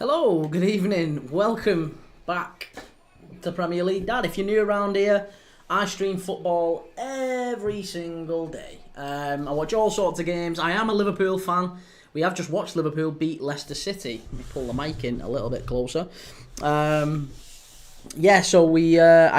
Hello, good evening. Welcome back to Premier League Dad. If you're new around here, I stream football every single day. I watch all sorts of games. I am a Liverpool fan. We have just watched Liverpool beat Leicester City. Let me pull the mic in a little bit closer. I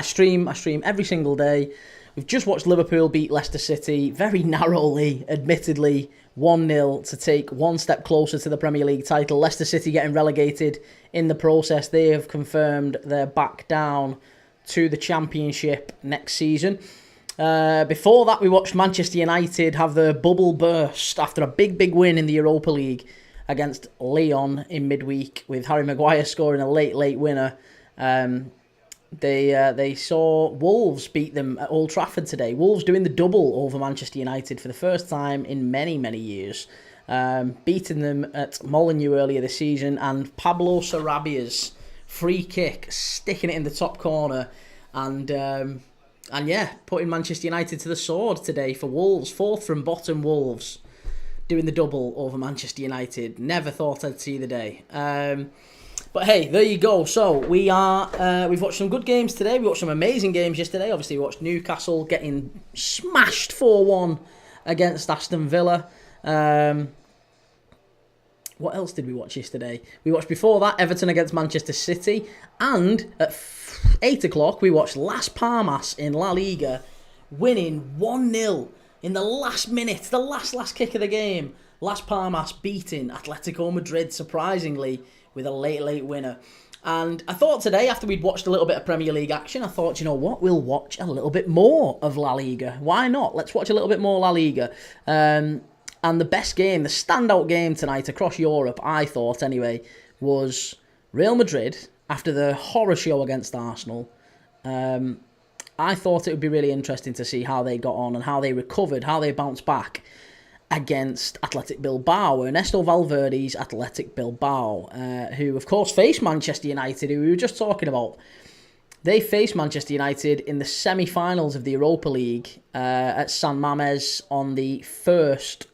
stream every single day. We've just watched Liverpool beat Leicester City very narrowly, admittedly, 1-0 to take one step closer to the Premier League title. Leicester City getting relegated in the process. They have confirmed they're back down to the Championship next season. Before that, we watched Manchester United have their bubble burst after a big win in the Europa League against Lyon in midweek, with Harry Maguire scoring a late winner. They saw Wolves beat them at Old Trafford today. Wolves doing the double over Manchester United for the first time in many years. Beating them at Molineux earlier this season, and Pablo Sarabia's free kick sticking it in the top corner and putting Manchester United to the sword today for Wolves. Fourth from bottom Wolves doing the double over Manchester United. Never thought I'd see the day. But hey, there you go. So we've watched some good games today. We watched some amazing games yesterday. Obviously, we watched Newcastle getting smashed 4-1 against Aston Villa. What else did we watch yesterday? We watched before that Everton against Manchester City. And at 8 o'clock, we watched Las Palmas in La Liga winning 1-0 in the last minute, the last kick of the game. Las Palmas beating Atletico Madrid, surprisingly, with a late winner. And I thought today, after we'd watched a little bit of Premier League action, I thought, you know what, we'll watch a little bit more of La Liga. Why not? Let's watch a little bit more La Liga. And the best game, the standout game tonight across Europe, I thought anyway, was Real Madrid after the horror show against Arsenal. I thought it would be really interesting to see how they got on and how they recovered, how they bounced back against Athletic Bilbao, Ernesto Valverde's Athletic Bilbao, who of course faced Manchester United, who we were just talking about. They faced Manchester United in the semi-finals of the Europa League at San Mamés on the 1st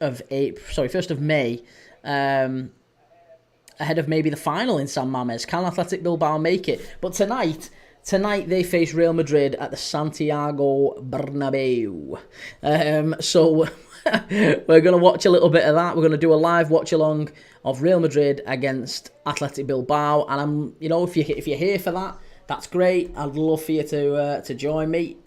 of May, ahead of maybe the final in San Mamés. Can Athletic Bilbao make it? But tonight they face Real Madrid at the Santiago Bernabeu. So we're going to watch a little bit of that. We're going to do a live watch along of Real Madrid against Athletic Bilbao. And if you're here for that, that's great. I'd love for you to join me.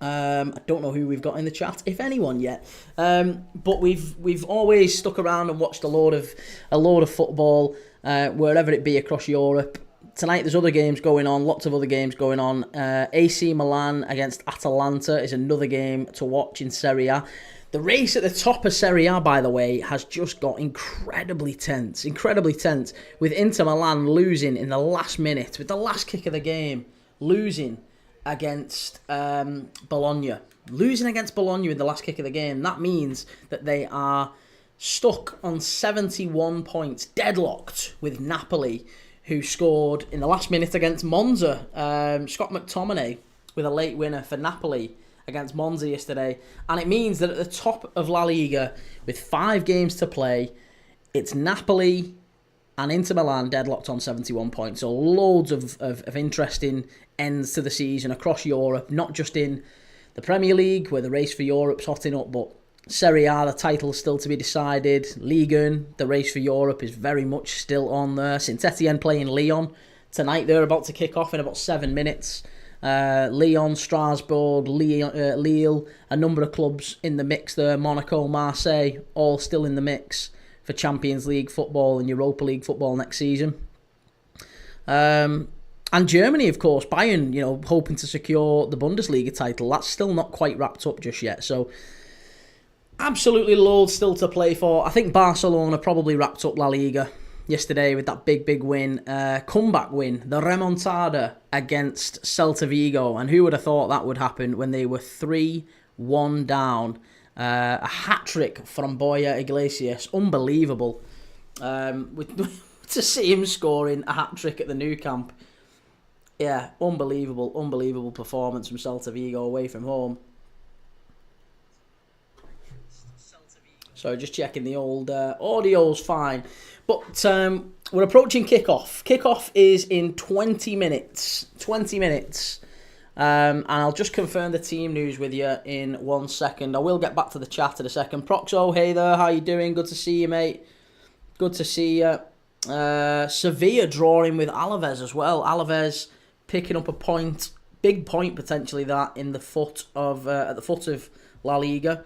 I don't know who we've got in the chat, if anyone yet. But we've always stuck around and watched a load of football, wherever it be across Europe. Tonight there's other games going on, lots of other games going on. AC Milan against Atalanta is another game to watch in Serie A. The race at the top of Serie A, by the way, has just got incredibly tense, with Inter Milan losing in the last minute, with the last kick of the game, losing against Bologna. Losing against Bologna in the last kick of the game, that means that they are stuck on 71 points, deadlocked with Napoli, who scored in the last minute against Monza. Scott McTominay with a late winner for Napoli against Monza yesterday. And it means that at the top of La Liga, with 5 games to play, it's Napoli and Inter Milan deadlocked on 71 points. So loads of interesting ends to the season across Europe, not just in the Premier League, where the race for Europe's hotting up, but Serie A, the title's still to be decided. Liga, the race for Europe is very much still on there. Saint-Etienne playing Lyon tonight. They're about to kick off in about 7 minutes. Lyon, Strasbourg, Lille, a number of clubs in the mix there. Monaco, Marseille, all still in the mix for Champions League football and Europa League football next season. And Germany, of course, Bayern, hoping to secure the Bundesliga title. That's still not quite wrapped up just yet. So absolutely loads still to play for. I think Barcelona probably wrapped up La Liga yesterday with that big win, comeback win, the remontada against Celta Vigo. And who would have thought that would happen when they were 3-1 down? A hat-trick from Borja Iglesias. Unbelievable. To see him scoring a hat-trick at the Nou Camp. Yeah, unbelievable performance from Celta Vigo away from home. So just checking the old audio's fine. But we're approaching kickoff. Kickoff is in 20 minutes. 20 minutes. And I'll just confirm the team news with you in 1 second. I will get back to the chat in a second. Proxo, hey there, how you doing? Good to see you, mate. Good to see you. Sevilla drawing with Alaves as well. Alaves picking up a point, big point potentially that in the foot of at the foot of La Liga.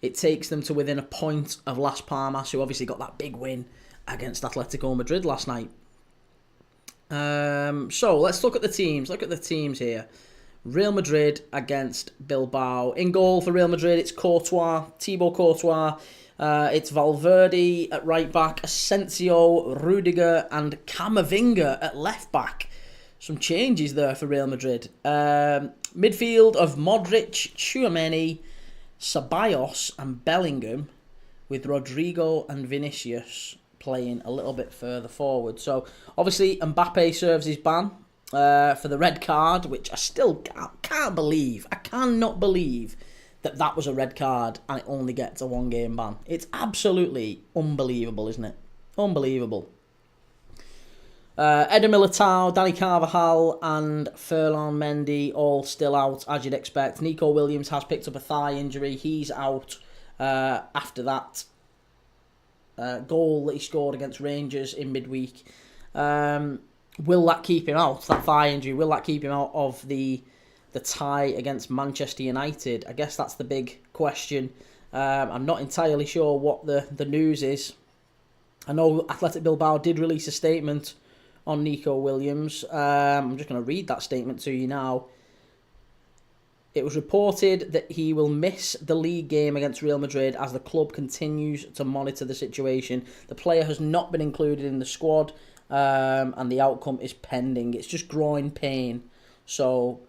It takes them to within a point of Las Palmas, who obviously got that big win against Atletico Madrid last night. So let's look at the teams. Look at the teams here. Real Madrid against Bilbao. In goal for Real Madrid, it's Courtois, Thibaut Courtois. It's Valverde at right back, Asensio, Rudiger, and Camavinga at left back. Some changes there for Real Madrid. Midfield of Modric, Tchouaméni, Ceballos, and Bellingham, with Rodrigo and Vinicius playing a little bit further forward. So obviously Mbappe serves his ban for the red card, which I still can't believe. I cannot believe that was a red card and it only gets a 1-game ban. It's absolutely unbelievable, isn't it? Unbelievable. Eder Militao, Dani Carvajal and Ferland Mendy all still out, as you'd expect. Nico Williams has picked up a thigh injury. He's out after that goal that he scored against Rangers in midweek. Will that keep him out, that thigh injury? Will that keep him out of the tie against Manchester United? I guess that's the big question. I'm not entirely sure what the news is. I know Athletic Bilbao did release a statement on Nico Williams. I'm just going to read that statement to you now. It was reported that he will miss the league game against Real Madrid as the club continues to monitor the situation. The player has not been included in the squad, and the outcome is pending. It's just groin pain. So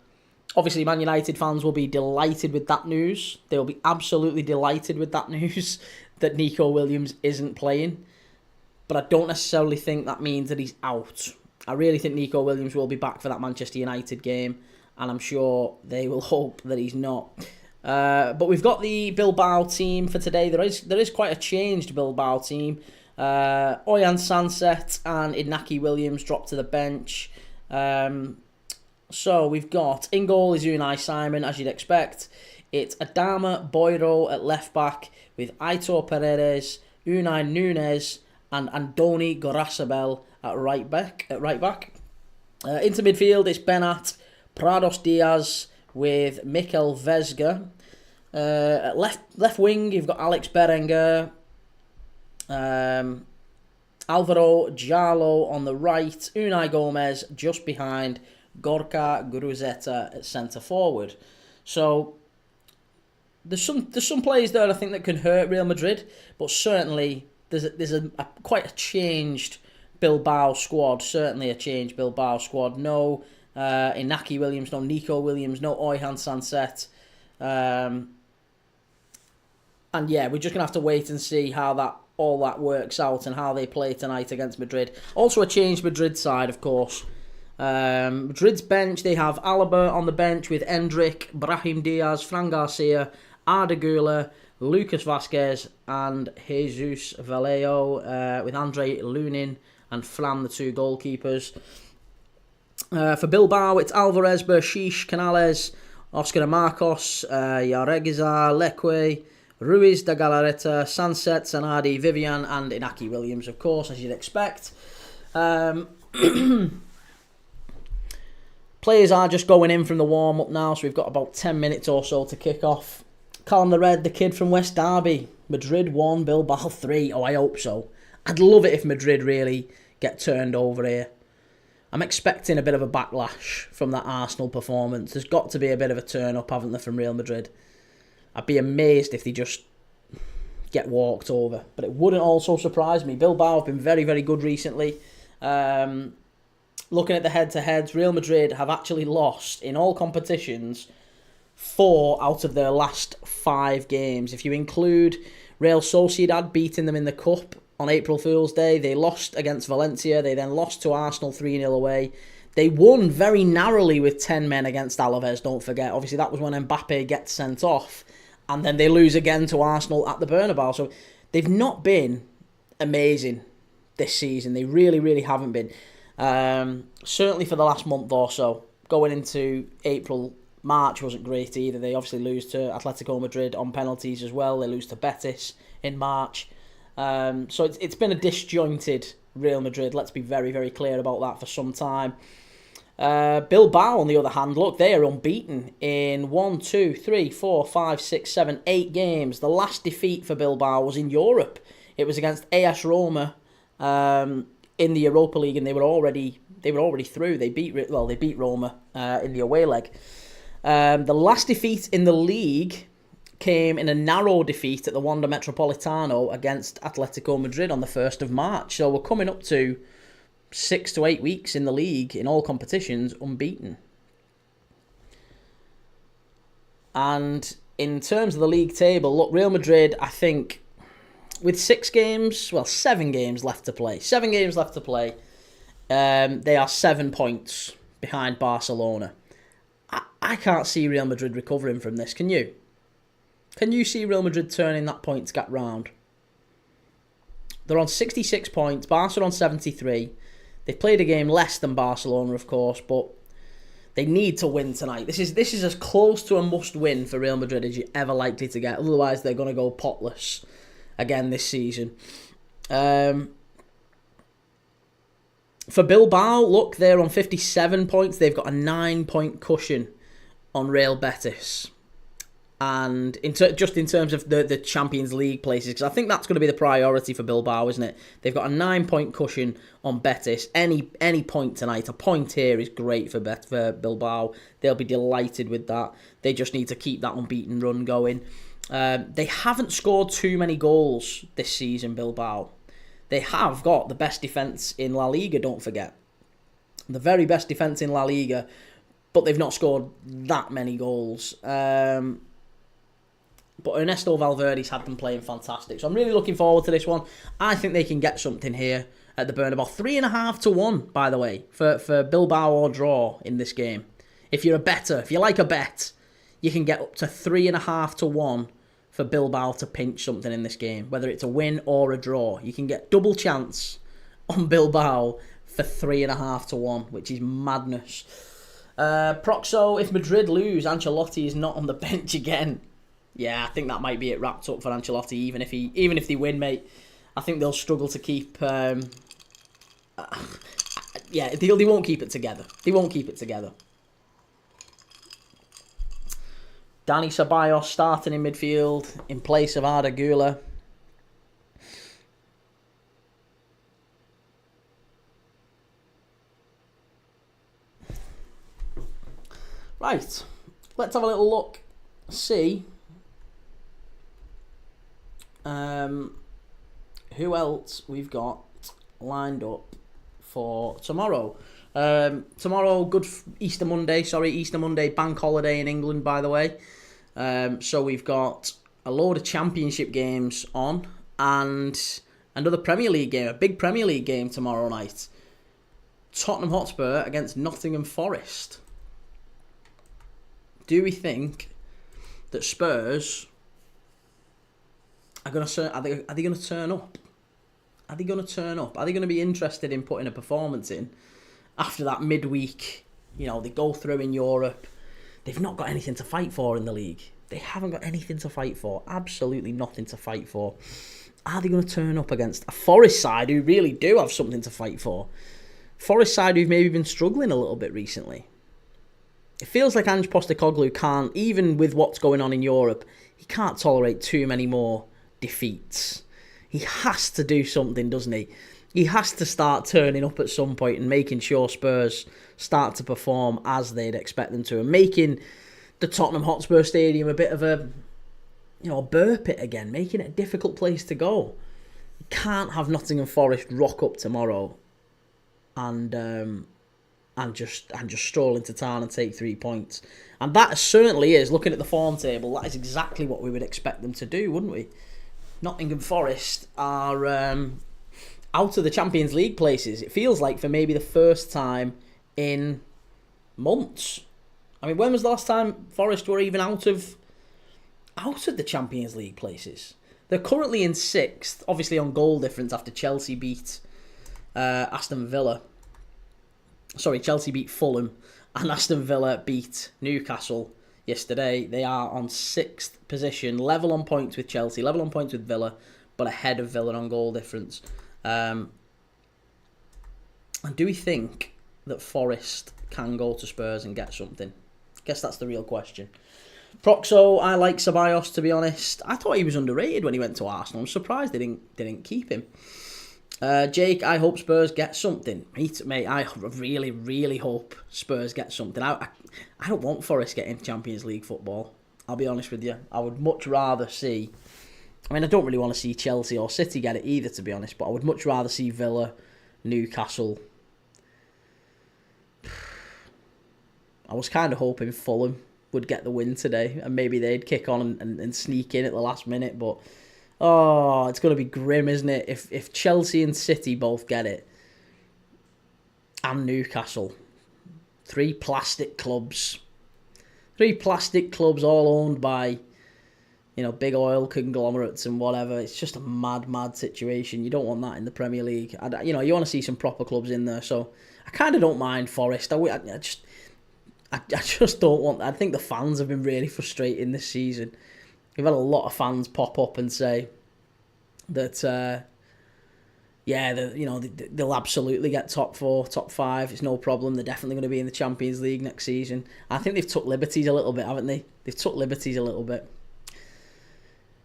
obviously Man United fans will be delighted with that news. They will be absolutely delighted with that news that Nico Williams isn't playing. But I don't necessarily think that means that he's out. I really think Nico Williams will be back for that Manchester United game, and I'm sure they will hope that he's not. But we've got the Bilbao team for today. There is quite a changed Bilbao team. Oyan Sanset and Inaki Williams dropped to the bench. So we've got, in goal is Unai Simon, as you'd expect. It's Adama Boiro at left back with Aitor Paredes, Unai Nunes, and Andoni Gorasabel at right back. Into midfield, it's Benat, Prados Diaz with Mikel Vesga. At left wing, you've got Alex Berenguer, Alvaro Giallo on the right, Unai Gomez just behind Gorka Gruzeta at centre forward. So there's some players there I think that can hurt Real Madrid, but certainly there's a quite a changed Bilbao squad. Certainly a changed Bilbao squad. No Inaki Williams, no Nico Williams, no Oyan Sanset. And yeah, we're just going to have to wait and see how all that works out and how they play tonight against Madrid. Also a changed Madrid side, of course. Madrid's bench, they have Alaba on the bench with Endrick, Brahim Diaz, Fran Garcia, Arda Güler, Lucas Vasquez and Jesus Vallejo, with Andre Lunin and Flam, the two goalkeepers. For Bilbao, it's Alvarez, Bershish, Canales, Oscar Marcos, Yaregiza, Leque, Ruiz de Galarreta, Sanset, Zanardi, Vivian and Inaki Williams, of course, as you'd expect. Players are just going in from the warm-up now, so we've got about 10 minutes or so to kick off. Calm the Red, the kid from West Derby. Madrid 1, Bilbao 3. Oh, I hope so. I'd love it if Madrid really get turned over here. I'm expecting a bit of a backlash from that Arsenal performance. There's got to be a bit of a turn-up, haven't there, from Real Madrid? I'd be amazed if they just get walked over. But it wouldn't also surprise me. Bilbao have been very, very good recently. Looking at the head-to-heads, Real Madrid have actually lost in all competitions 4 out of their last 5 games. If you include Real Sociedad beating them in the Cup on April Fool's Day, they lost against Valencia, they then lost to Arsenal 3-0 away. They won very narrowly with 10 men against Alaves, don't forget. Obviously, that was when Mbappe gets sent off, and then they lose again to Arsenal at the Bernabeu. So they've not been amazing. this season. They really, really haven't been. Certainly for the last month or so. Going into April, March wasn't great either. They obviously lose to Atletico Madrid on penalties as well. They lose to Betis in March. So it's been a disjointed Real Madrid. Let's be very, very clear about that for some time. Bilbao, on the other hand, look, they are unbeaten in 8 games. The last defeat for Bilbao was in Europe. It was against AS Roma in the Europa League, and they were already through. They beat Roma in the away leg. The last defeat in the league came in a narrow defeat at the Wanda Metropolitano against Atletico Madrid on the 1st of March. So we're coming up to 6 to 8 weeks in the league in all competitions unbeaten. And in terms of the league table, look, Real Madrid, I think, with 7 games left to play. They are 7 points behind Barcelona. I can't see Real Madrid recovering from this. Can you? Can you see Real Madrid turning that points gap round? They're on 66 points. Barca on 73. They've played a game less than Barcelona, of course, but they need to win tonight. This is as close to a must-win for Real Madrid as you're ever likely to get. Otherwise, they're going to go potless again this season. For Bilbao, look, they're on 57 points. They've got a 9-point cushion on Real Betis. And just in terms of the Champions League places, because I think that's going to be the priority for Bilbao, isn't it? They've got a 9-point cushion on Betis. Any point tonight, a point here is great for Bilbao. They'll be delighted with that. They just need to keep that unbeaten run going. They haven't scored too many goals this season, Bilbao. They have got the best defence in La Liga, don't forget. The very best defence in La Liga, but they've not scored that many goals. But Ernesto Valverde's had them playing fantastic. So I'm really looking forward to this one. I think they can get something here at the Bernabeu. 3.5 to 1, by the way, for Bilbao or draw in this game. If you're a bettor, if you like a bet, you can get up to 3.5 to 1 for Bilbao to pinch something in this game. Whether it's a win or a draw. You can get double chance on Bilbao for 3.5 to 1, which is madness. Proxo, if Madrid lose, Ancelotti is not on the bench again. Yeah, I think that might be it wrapped up for Ancelotti. Even if they win, mate, I think they'll struggle to keep. They won't keep it together. Dani Ceballos starting in midfield in place of Arda Güler. Right, let's have a little look. See who else we've got lined up for tomorrow. Tomorrow, Easter Monday, bank holiday in England, by the way. So we've got a load of championship games on and another Premier League game, a big Premier League game tomorrow night. Tottenham Hotspur against Nottingham Forest. Do we think that Spurs are going to? Are they going to turn up? Are they going to turn up? Are they going to be interested in putting a performance in after that midweek? You know, they go through in Europe. They've not got anything to fight for in the league. They haven't got anything to fight for. Absolutely nothing to fight for. Are they going to turn up against a Forest side who really do have something to fight for? Forest side who've maybe been struggling a little bit recently. It feels like Ange Postecoglou can't, even with what's going on in Europe, he can't tolerate too many more defeats. He has to do something, doesn't he? He has to start turning up at some point and making sure Spurs start to perform as they'd expect them to, and making the Tottenham Hotspur Stadium a bit of a burr pit again, making it a difficult place to go. You can't have Nottingham Forest rock up tomorrow and just stroll into town and take 3 points. And that certainly is, looking at the form table, that is exactly what we would expect them to do, wouldn't we? Nottingham Forest are out of the Champions League places, it feels like, for maybe the first time in months. I mean, when was the last time Forest were even out of the Champions League places? They're currently in 6th, obviously on goal difference after Chelsea beat Aston Villa. Sorry, Chelsea beat Fulham, and Aston Villa beat Newcastle yesterday. They are on 6th position, level on points with Chelsea, level on points with Villa, but ahead of Villa on goal difference. And do we think that Forest can go to Spurs and get something? I guess that's the real question. Proxo, I like Ceballos, to be honest. I thought he was underrated when he went to Arsenal. I'm surprised they didn't keep him. Jake, I hope Spurs get something. Mate, I really, really hope Spurs get something. I don't want Forest getting Champions League football. I'll be honest with you. I would much rather see... I mean, I don't really want to see Chelsea or City get it either, to be honest, but I would much rather see Villa, Newcastle. I was kind of hoping Fulham would get the win today, and maybe they'd kick on and sneak in at the last minute, but... Oh, it's going to be grim, isn't it? If Chelsea and City both get it, and Newcastle, 3 plastic clubs. 3 plastic clubs all owned by, big oil conglomerates and whatever. It's just a mad, mad situation. You don't want that in the Premier League. You want to see some proper clubs in there. So I kind of don't mind Forest. I just don't want... I think the fans have been really frustrating this season. We've had a lot of fans pop up and say that, they'll absolutely get top 4, top 5. It's no problem. They're definitely going to be in the Champions League next season. I think they've took liberties a little bit, haven't they? They've took liberties a little bit.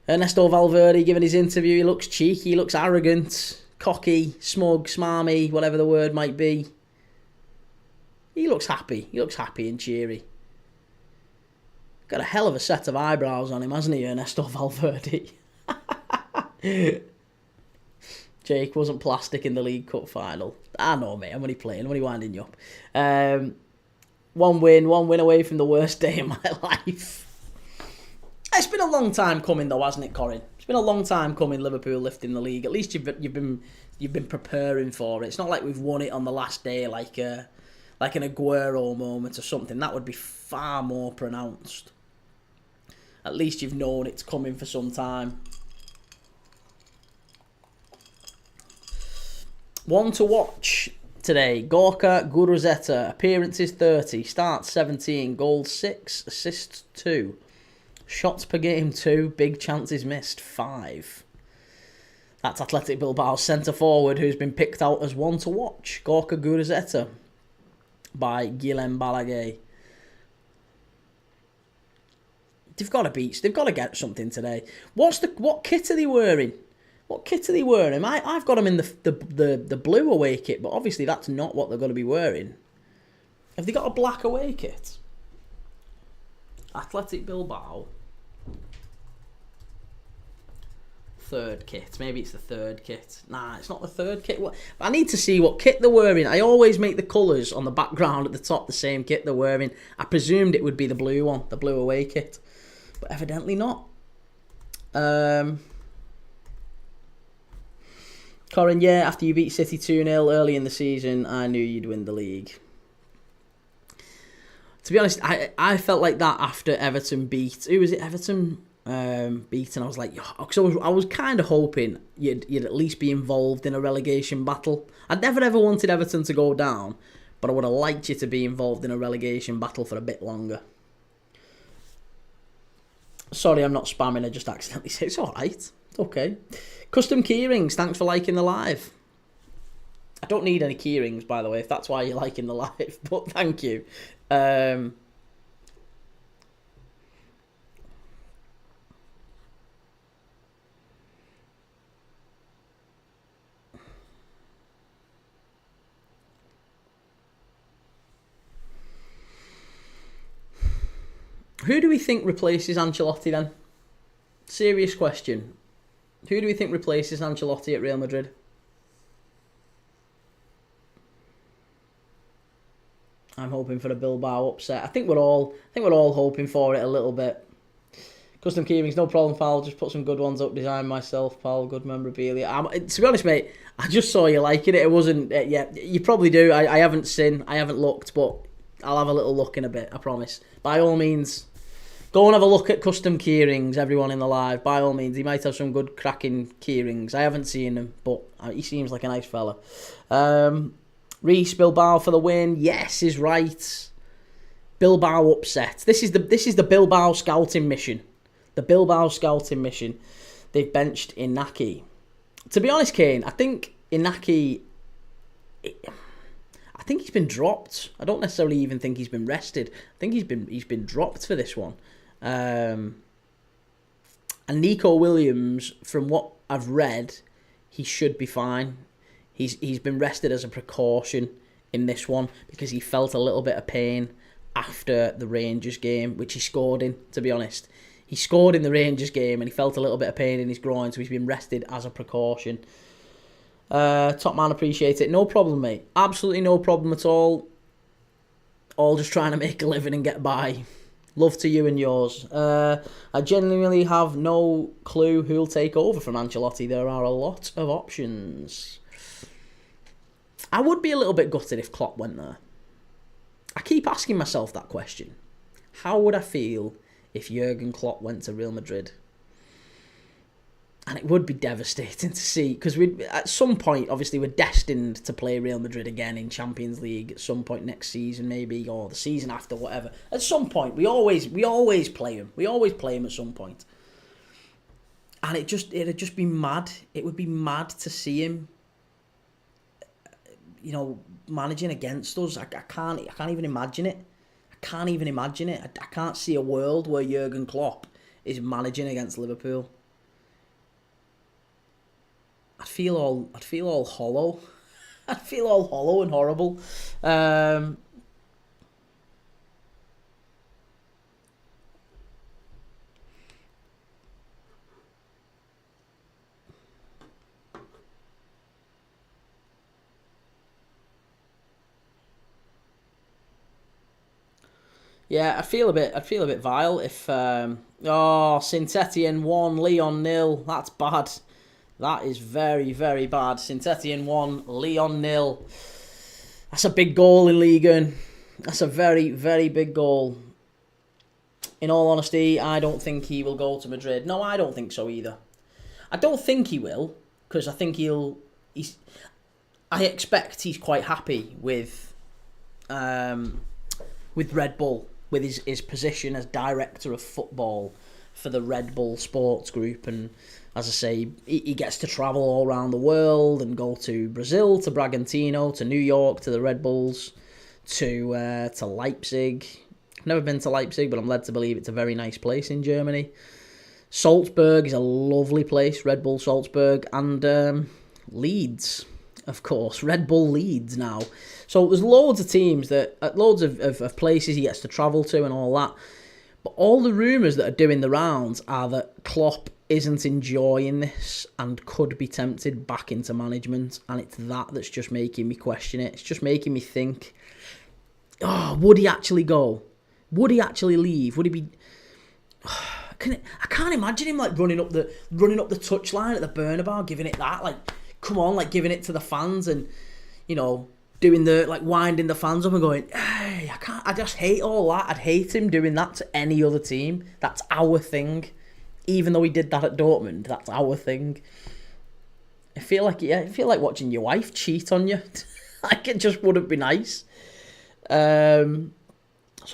Ernesto Valverde giving his interview. He looks cheeky, he looks arrogant, cocky, smug, smarmy, whatever the word might be. He looks happy. He looks happy and cheery. Got a hell of a set of eyebrows on him, hasn't he, Ernesto Valverde? Jake wasn't plastic in the League Cup final. I know, mate. I'm only playing. I'm only winding you up. One win away from the worst day of my life. It's been a long time coming, though, hasn't it, Corin? It's been a long time coming. Liverpool lifting the league. At least you've been preparing for it. It's not like we've won it on the last day, like an Aguero moment or something. That would be far more pronounced. At least you've known it's coming for some time. One to watch today. Gorka Guruzeta. Appearances 30. Starts 17. Goals 6. Assists 2. Shots per game 2. Big chances missed 5. That's Athletic Bilbao's centre forward who's been picked out as one to watch. Gorka Guruzeta by Guillem Balaguer. They've got to get something today. What kit are they wearing? What kit are they wearing? I've got them in the blue away kit, but obviously that's not what they're going to be wearing. Have they got a black away kit? Athletic Bilbao. Third kit. Maybe it's the third kit. Nah, it's not the third kit. I need to see what kit they're wearing. I always make the colours on the background at the top the same kit they're wearing. I presumed it would be the blue one, the blue away kit. But evidently not. Corin, yeah, after you beat City 2-0 early in the season, I knew you'd win the league. To be honest, I felt like that after Everton beat... Who was it? Everton beat, and I was like... So I was kind of hoping you'd at least be involved in a relegation battle. I'd never ever wanted Everton to go down, but I would have liked you to be involved in a relegation battle for a bit longer. Sorry, I'm not spamming. I just accidentally said it's alright. It's okay. Custom keyrings, thanks for liking the live. I don't need any keyrings, by the way, if that's why you're liking the live, but thank you. Who do we think replaces Ancelotti then? Serious question. Who do we think replaces Ancelotti at Real Madrid? I'm hoping for a Bilbao upset. I think we're all hoping for it a little bit. Custom keyrings, no problem, pal. Just put some good ones up. Design myself, pal. Good memorabilia. To be honest, mate, I just saw you liking it. It wasn't. Yeah, you probably do. I haven't seen. I haven't looked, but I'll have a little look in a bit. I promise. By all means, Go and have a look at custom keyrings, everyone in the live. By all means, he might have some good cracking keyrings. I haven't seen him, but he seems like a nice fella. Reece Bilbao for the win. Yes, is right. Bilbao upset. This is the Bilbao scouting mission. The Bilbao scouting mission. They've benched Inaki. To be honest, Kane, I think Inaki, I think he's been dropped. I don't necessarily even think he's been rested. I think he's been dropped for this one. And Nico Williams, from what I've read, he should be fine. He's been rested as a precaution in this one because he felt a little bit of pain after the Rangers game, which he scored in, to be honest. He scored in the Rangers game and he felt a little bit of pain in his groin, so he's been rested as a precaution. Top man, appreciate it. No problem, mate. Absolutely no problem at all. All just trying to make a living and get by. Love to you and yours. I genuinely have no clue who'll take over from Ancelotti. There are a lot of options. I would be a little bit gutted if Klopp went there. I keep asking myself that question. How would I feel if Jurgen Klopp went to Real Madrid? And it would be devastating to see, because we at some point, obviously, we're destined to play Real Madrid again in Champions League at some point next season, maybe, or the season after, whatever. At some point, we always play him. We always play him at some point. And it'd just be mad. It would be mad to see him, managing against us. I can't even imagine it. I can't even imagine it. I can't see a world where Jurgen Klopp is managing against Liverpool. I'd feel all hollow. I'd feel all hollow and horrible. Yeah, I'd feel a bit vile if Saint-Étienne 1, Lyon 0. That's bad. That is very, very bad. Saint-Étienne 1, Lyon 0. That's a big goal in Liga. That's a very, very big goal. In all honesty, I don't think he will go to Madrid. No, I don't think so either. I don't think he will, because I think I expect he's quite happy with Red Bull, with his position as director of football for the Red Bull Sports Group. And as I say, he gets to travel all around the world and go to Brazil, to Bragantino, to New York, to the Red Bulls, to Leipzig. I've never been to Leipzig, but I'm led to believe it's a very nice place in Germany. Salzburg is a lovely place, Red Bull Salzburg, and Leeds, of course, Red Bull Leeds now. So there's loads of teams, loads of places he gets to travel to and all that. But all the rumours that are doing the rounds are that Klopp isn't enjoying this and could be tempted back into management, and it's that's just making me question it. It's just making me think, would he actually go? Would he actually leave? Would he be... I can't imagine him like running up the touchline at the Bernabeu, giving it that, like, come on, like giving it to the fans and, doing the, like, winding the fans up and going, hey, I just hate all that. I'd hate him doing that to any other team. That's our thing. Even though he did that at Dortmund, that's our thing. I feel like watching your wife cheat on you. Like, it just wouldn't be nice. So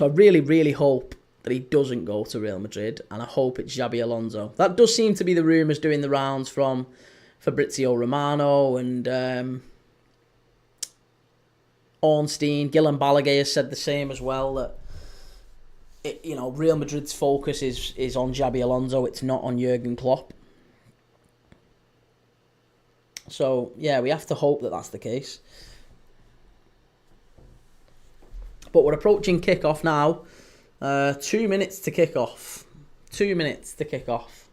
I really, really hope that he doesn't go to Real Madrid, and I hope it's Xabi Alonso. That does seem to be the rumours doing the rounds from Fabrizio Romano and Ornstein. Guillem Balaguer has said the same as well, that Real Madrid's focus is on Xabi Alonso. It's not on Jurgen Klopp. So yeah, we have to hope that that's the case. But we're approaching kick-off now. 2 minutes to kick off. 2 minutes to kick off.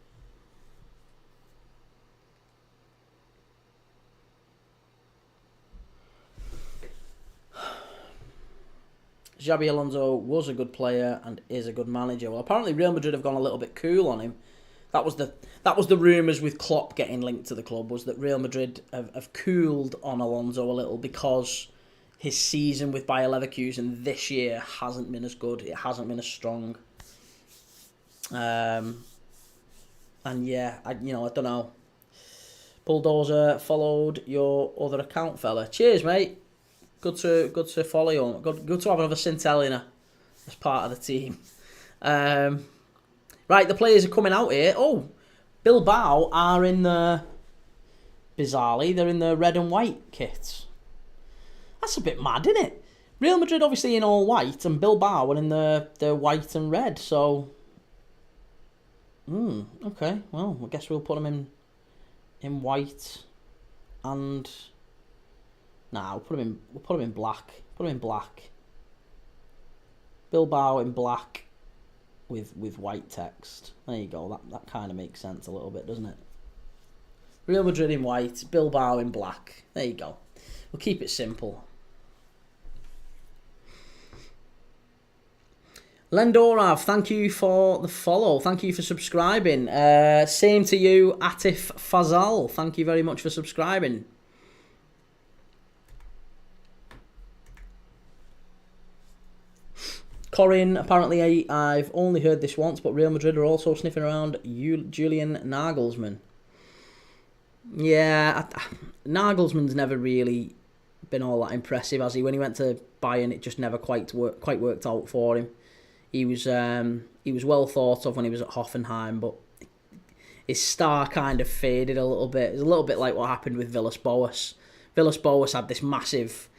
Xabi Alonso was a good player and is a good manager. Well, apparently Real Madrid have gone a little bit cool on him. That was the rumours with Klopp getting linked to the club, was that Real Madrid have cooled on Alonso a little because his season with Bayer Leverkusen this year hasn't been as good. It hasn't been as strong. And yeah, I don't know. Bulldozer followed your other account, fella. Cheers, mate. Good to follow you. Good to have another Centellian as part of the team. Right, the players are coming out here. Oh, Bilbao are in the bizarrely, they're in the red and white kits. That's a bit mad, isn't it? Real Madrid obviously in all white, and Bilbao are in the white and red. So, okay. Well, I guess we'll put them in white, and we'll put them in black. Put them in black. Bilbao in black with white text. There you go. That kind of makes sense a little bit, doesn't it? Real Madrid in white, Bilbao in black. There you go. We'll keep it simple. Lendorav, thank you for the follow. Thank you for subscribing. Same to you, Atif Fazal. Thank you very much for subscribing. Corin, apparently I've only heard this once, but Real Madrid are also sniffing around Julian Nagelsmann. Yeah, Nagelsmann's never really been all that impressive, has he? When he went to Bayern, it just never quite worked out for him. He was well thought of when he was at Hoffenheim, but his star kind of faded a little bit. It's a little bit like what happened with Villas-Boas. Villas-Boas had this massive,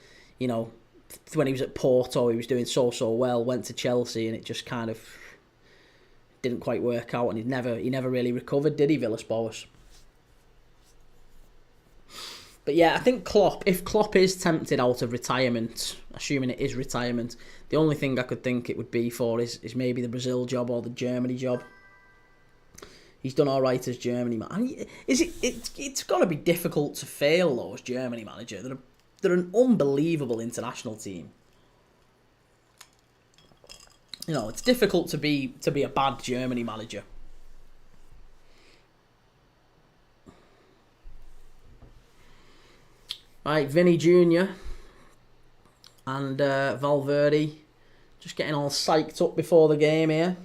when he was at Porto, he was doing so well. Went to Chelsea, and it just kind of didn't quite work out, and he never really recovered, did he, Villas-Boas? But yeah, I think if Klopp is tempted out of retirement, assuming it is retirement, the only thing I could think it would be for is maybe the Brazil job or the Germany job. He's done all right as Germany man. It's got to be difficult to fail though as Germany manager. They're an unbelievable international team. It's difficult to be a bad Germany manager. Right, Vinny Jr. and Valverde just getting all psyched up before the game here.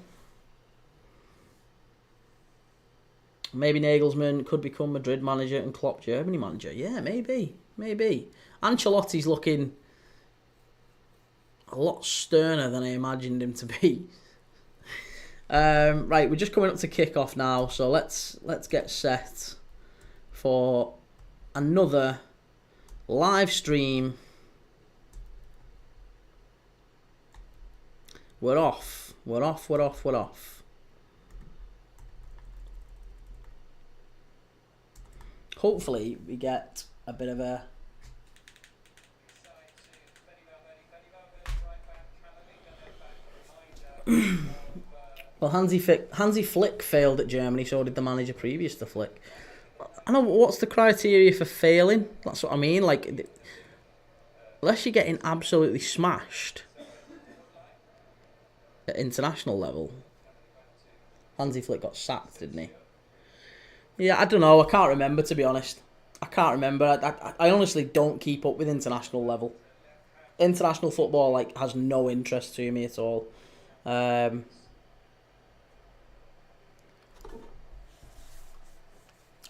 Maybe Nagelsmann could become Madrid manager and Klopp Germany manager. Yeah, maybe. Ancelotti's looking a lot sterner than I imagined him to be. Right, we're just coming up to kick-off now, so let's get set for another live stream. We're off. Hopefully we get a bit of a... Well, Hansi Flick failed at Germany, so did the manager previous to Flick. I know, what's the criteria for failing? That's what I mean. Like, unless you're getting absolutely smashed at international level. Hansi Flick got sacked, didn't he? Yeah, I don't know. I can't remember, to be honest. I can't remember. I honestly don't keep up with international level. International football has no interest to me at all.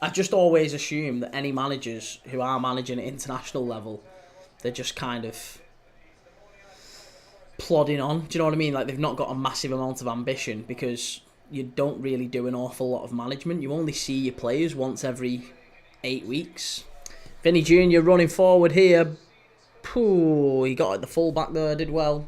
I just always assume that any managers who are managing at international level, they're just kind of plodding on. Do you know what I mean? Like, they've not got a massive amount of ambition because you don't really do an awful lot of management. You only see your players once every 8 weeks. Vinny Jr. running forward here. Pooh, he got at the full back there, did well.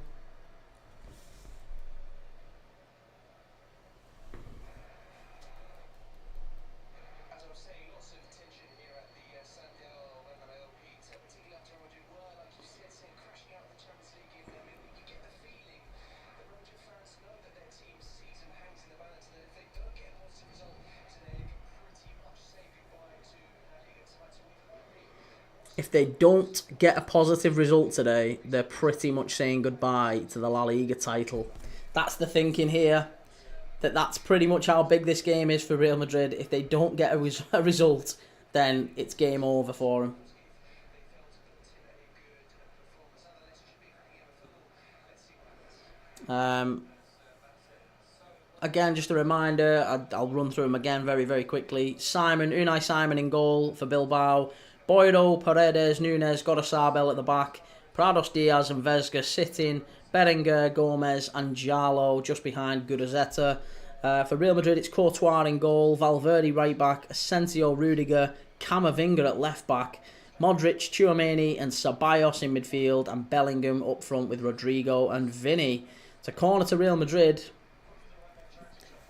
If they don't get a positive result today, they're pretty much saying goodbye to the La Liga title. That's the thinking here. That's pretty much how big this game is for Real Madrid. If they don't get a result, then it's game over for them. again, just a reminder, I'll run through them again very, very quickly. Unai Simon in goal for Bilbao. Boiro, Paredes, Nunes, Gorosabel at the back. Prados, Diaz and Vesga sitting. Berenguer, Gomez and Jallo just behind Gurazeta. For Real Madrid, it's Courtois in goal. Valverde right back. Asensio, Rudiger, Camavinga at left back. Modric, Tchouaméni and Ceballos in midfield. And Bellingham up front with Rodrigo and Vinny. It's a corner to Real Madrid.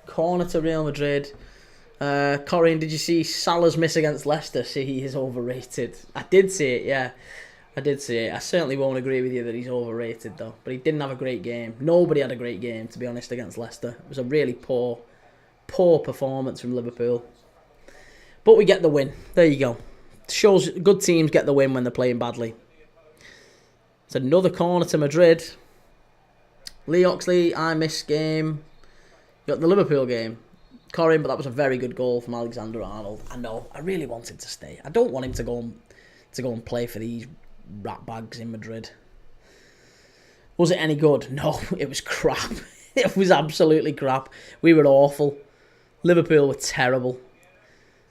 Corner to Real Madrid. Corinne, did you see Salah's miss against Leicester? See, he is overrated. I did see it, yeah. I did see it. I certainly won't agree with you that he's overrated, though. But he didn't have a great game. Nobody had a great game, to be honest, against Leicester. It was a really poor performance from Liverpool. But we get the win. There you go. Shows good teams get the win when they're playing badly. It's another corner to Madrid. Lee Oxley, I missed game. You got the Liverpool game. Corin, but that was a very good goal from Alexander-Arnold. I know. I really want him to stay. I don't want him to go and play for these rat bags in Madrid. Was it any good? No, it was crap. It was absolutely crap. We were awful. Liverpool were terrible.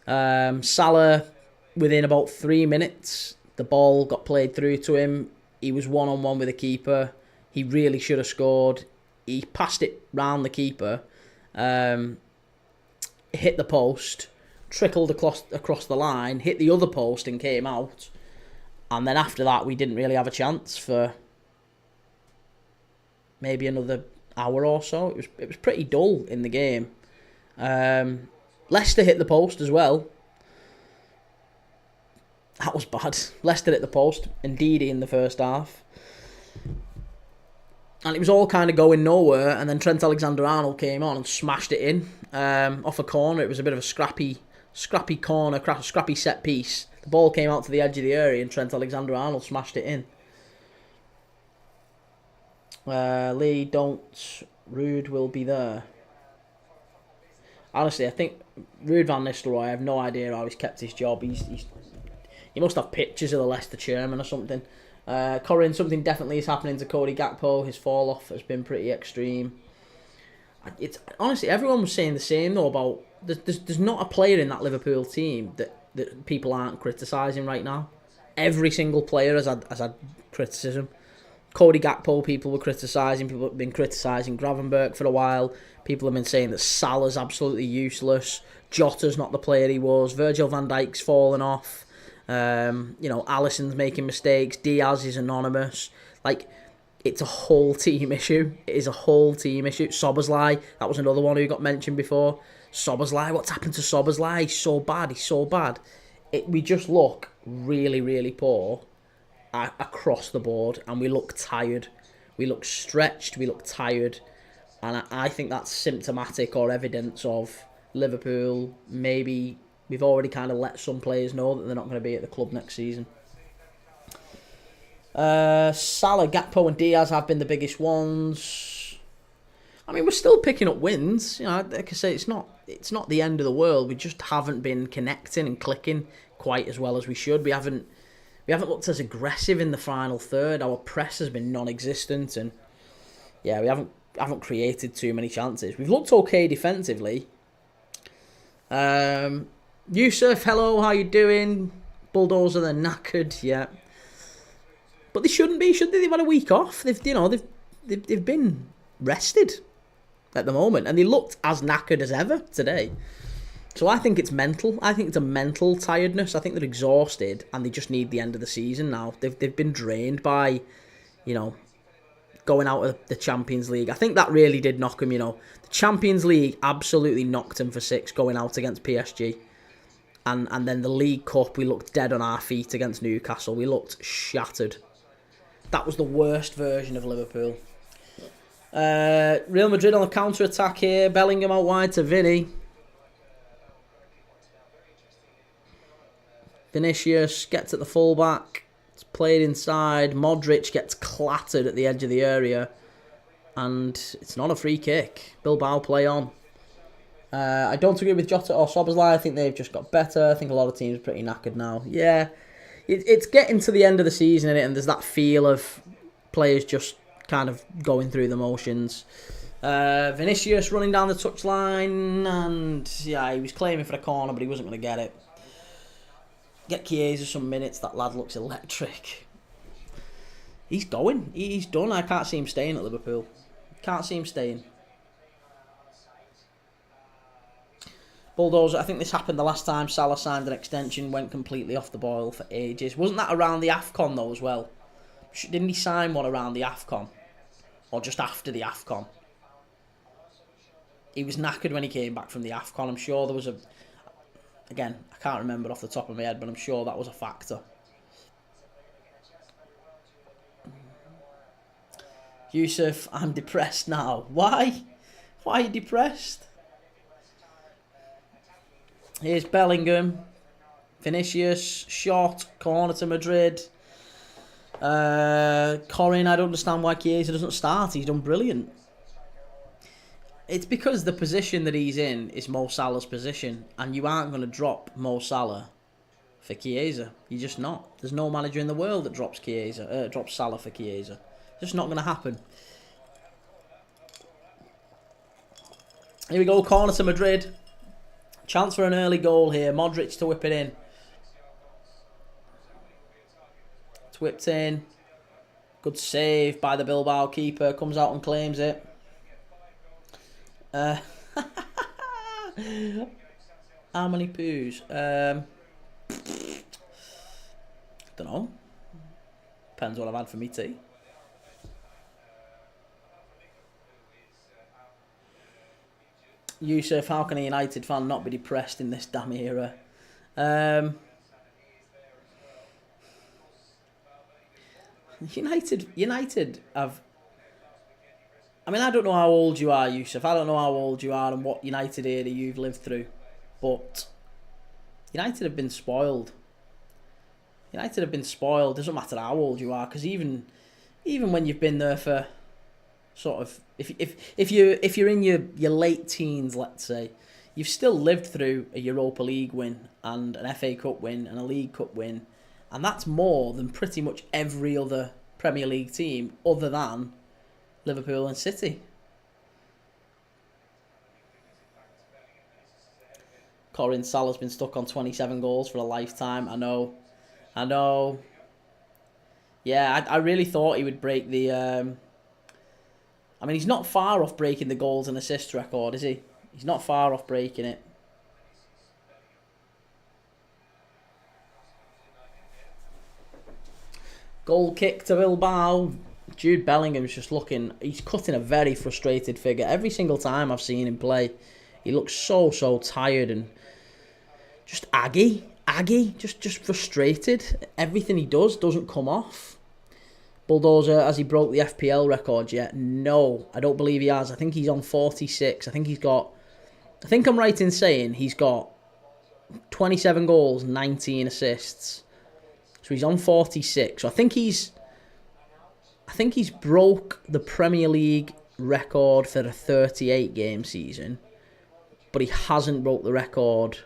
Salah, within about 3 minutes, the ball got played through to him. He was one-on-one with the keeper. He really should have scored. He passed it round the keeper. Hit the post, trickled across the line, hit the other post and came out. And then after that, we didn't really have a chance for maybe another hour or so. It was pretty dull in the game. Leicester hit the post as well. That was bad. Leicester hit the post, indeed, in the first half. And it was all kind of going nowhere, and then Trent Alexander-Arnold came on and smashed it in off a corner. It was a bit of a scrappy corner, scrappy set piece. The ball came out to the edge of the area, and Trent Alexander-Arnold smashed it in. Lee, don't. Rude will be there. Honestly, I think Ruud van Nistelrooy, I have no idea how he's kept his job. He must have pictures of the Leicester chairman or something. Corin, something definitely is happening to Cody Gakpo. His fall off has been pretty extreme. It's honestly, everyone was saying the same though about there's not a player in that Liverpool team that people aren't criticising right now. Every single player has had criticism. Cody Gakpo, people were criticising. People have been criticising Gravenberch for a while. People have been saying that Salah's absolutely useless. Jota's not the player he was. Virgil van Dijk's fallen off. Alisson's making mistakes. Diaz is anonymous. It's a whole team issue. It is a whole team issue. Szoboszlai, that was another one who got mentioned before. Szoboszlai, what's happened to Szoboszlai? He's so bad. We just look really, really poor across the board, and we look tired. We look stretched. We look tired, and I think that's symptomatic or evidence of Liverpool. Maybe we've already kind of let some players know that they're not going to be at the club next season. Salah, Gakpo and Diaz have been the biggest ones. I mean, we're still picking up wins. Like I say, it's not the end of the world. We just haven't been connecting and clicking quite as well as we should. We haven't looked as aggressive in the final third. Our press has been non-existent, and we haven't created too many chances. We've looked okay defensively. Yusuf, hello, how you doing? Bulldozer, they're knackered, yeah. But they shouldn't be, should they? They've had a week off. They've been rested at the moment, and they looked as knackered as ever today. So I think it's mental. I think it's a mental tiredness. I think they're exhausted, and they just need the end of the season now. They've been drained by, going out of the Champions League. I think that really did knock them. The Champions League absolutely knocked them for 6 going out against PSG. And then the League Cup, we looked dead on our feet against Newcastle. We looked shattered. That was the worst version of Liverpool. Real Madrid on the counter-attack here. Bellingham out wide to Vinny. Vinicius gets at the fullback. It's played inside. Modric gets clattered at the edge of the area. And it's not a free kick. Bilbao play on. I don't agree with Jota or Szoboszlai. I think they've just got better. I think a lot of teams are pretty knackered now. Yeah, it's getting to the end of the season, isn't it? And there's that feel of players just kind of going through the motions. Vinicius running down the touchline, and yeah, he was claiming for a corner, but he wasn't going to get it. Get Chiesa some minutes. That lad looks electric. He's going. He's done. I can't see him staying at Liverpool. Can't see him staying. Bulldozer, I think this happened the last time Salah signed an extension, went completely off the boil for ages. Wasn't that around the AFCON though as well? Didn't he sign one around the AFCON? Or just after the AFCON? He was knackered when he came back from the AFCON. I'm sure there was a... Again, I can't remember off the top of my head, but I'm sure that was a factor. Yusuf, I'm depressed now. Why? Why are you depressed? Here's Bellingham. Vinicius. Shot. Corner to Madrid. Corin, I don't understand why Chiesa doesn't start. He's done brilliant. It's because the position that he's in is Mo Salah's position, and you aren't going to drop Mo Salah for Chiesa. You're just not. There's no manager in the world that drops Salah for Chiesa. It's just not going to happen. Here we go, corner to Madrid. Chance for an early goal here. Modric to whip it in. It's whipped in. Good save by the Bilbao keeper. Comes out and claims it. How many poos? Don't know. Depends what I've had for me tea. Yusuf, how can a United fan not be depressed in this damn era? United have... I mean, I don't know how old you are, Yusuf. I don't know how old you are and what United era you've lived through. But United have been spoiled. United have been spoiled. Doesn't matter how old you are, because even when you've been there for sort of... If you're in your late teens, let's say, you've still lived through a Europa League win and an FA Cup win and a League Cup win, and that's more than pretty much every other Premier League team other than Liverpool and City. Corin, Salah's been stuck on 27 goals for a lifetime. I know. Yeah, I really thought he would break the... I mean, he's not far off breaking the goals and assists record, is he? He's not far off breaking it. Goal kick to Bilbao. Jude Bellingham's just looking... He's cutting a very frustrated figure. Every single time I've seen him play, he looks so tired and just aggy, just frustrated. Everything he does doesn't come off. Bulldozer, has he broke the FPL record yet? No, I don't believe he has. I think he's on 46. I think I'm right in saying he's got 27 goals, 19 assists. So he's on 46. So I think he's broke the Premier League record for a 38 game season, but he hasn't broke the record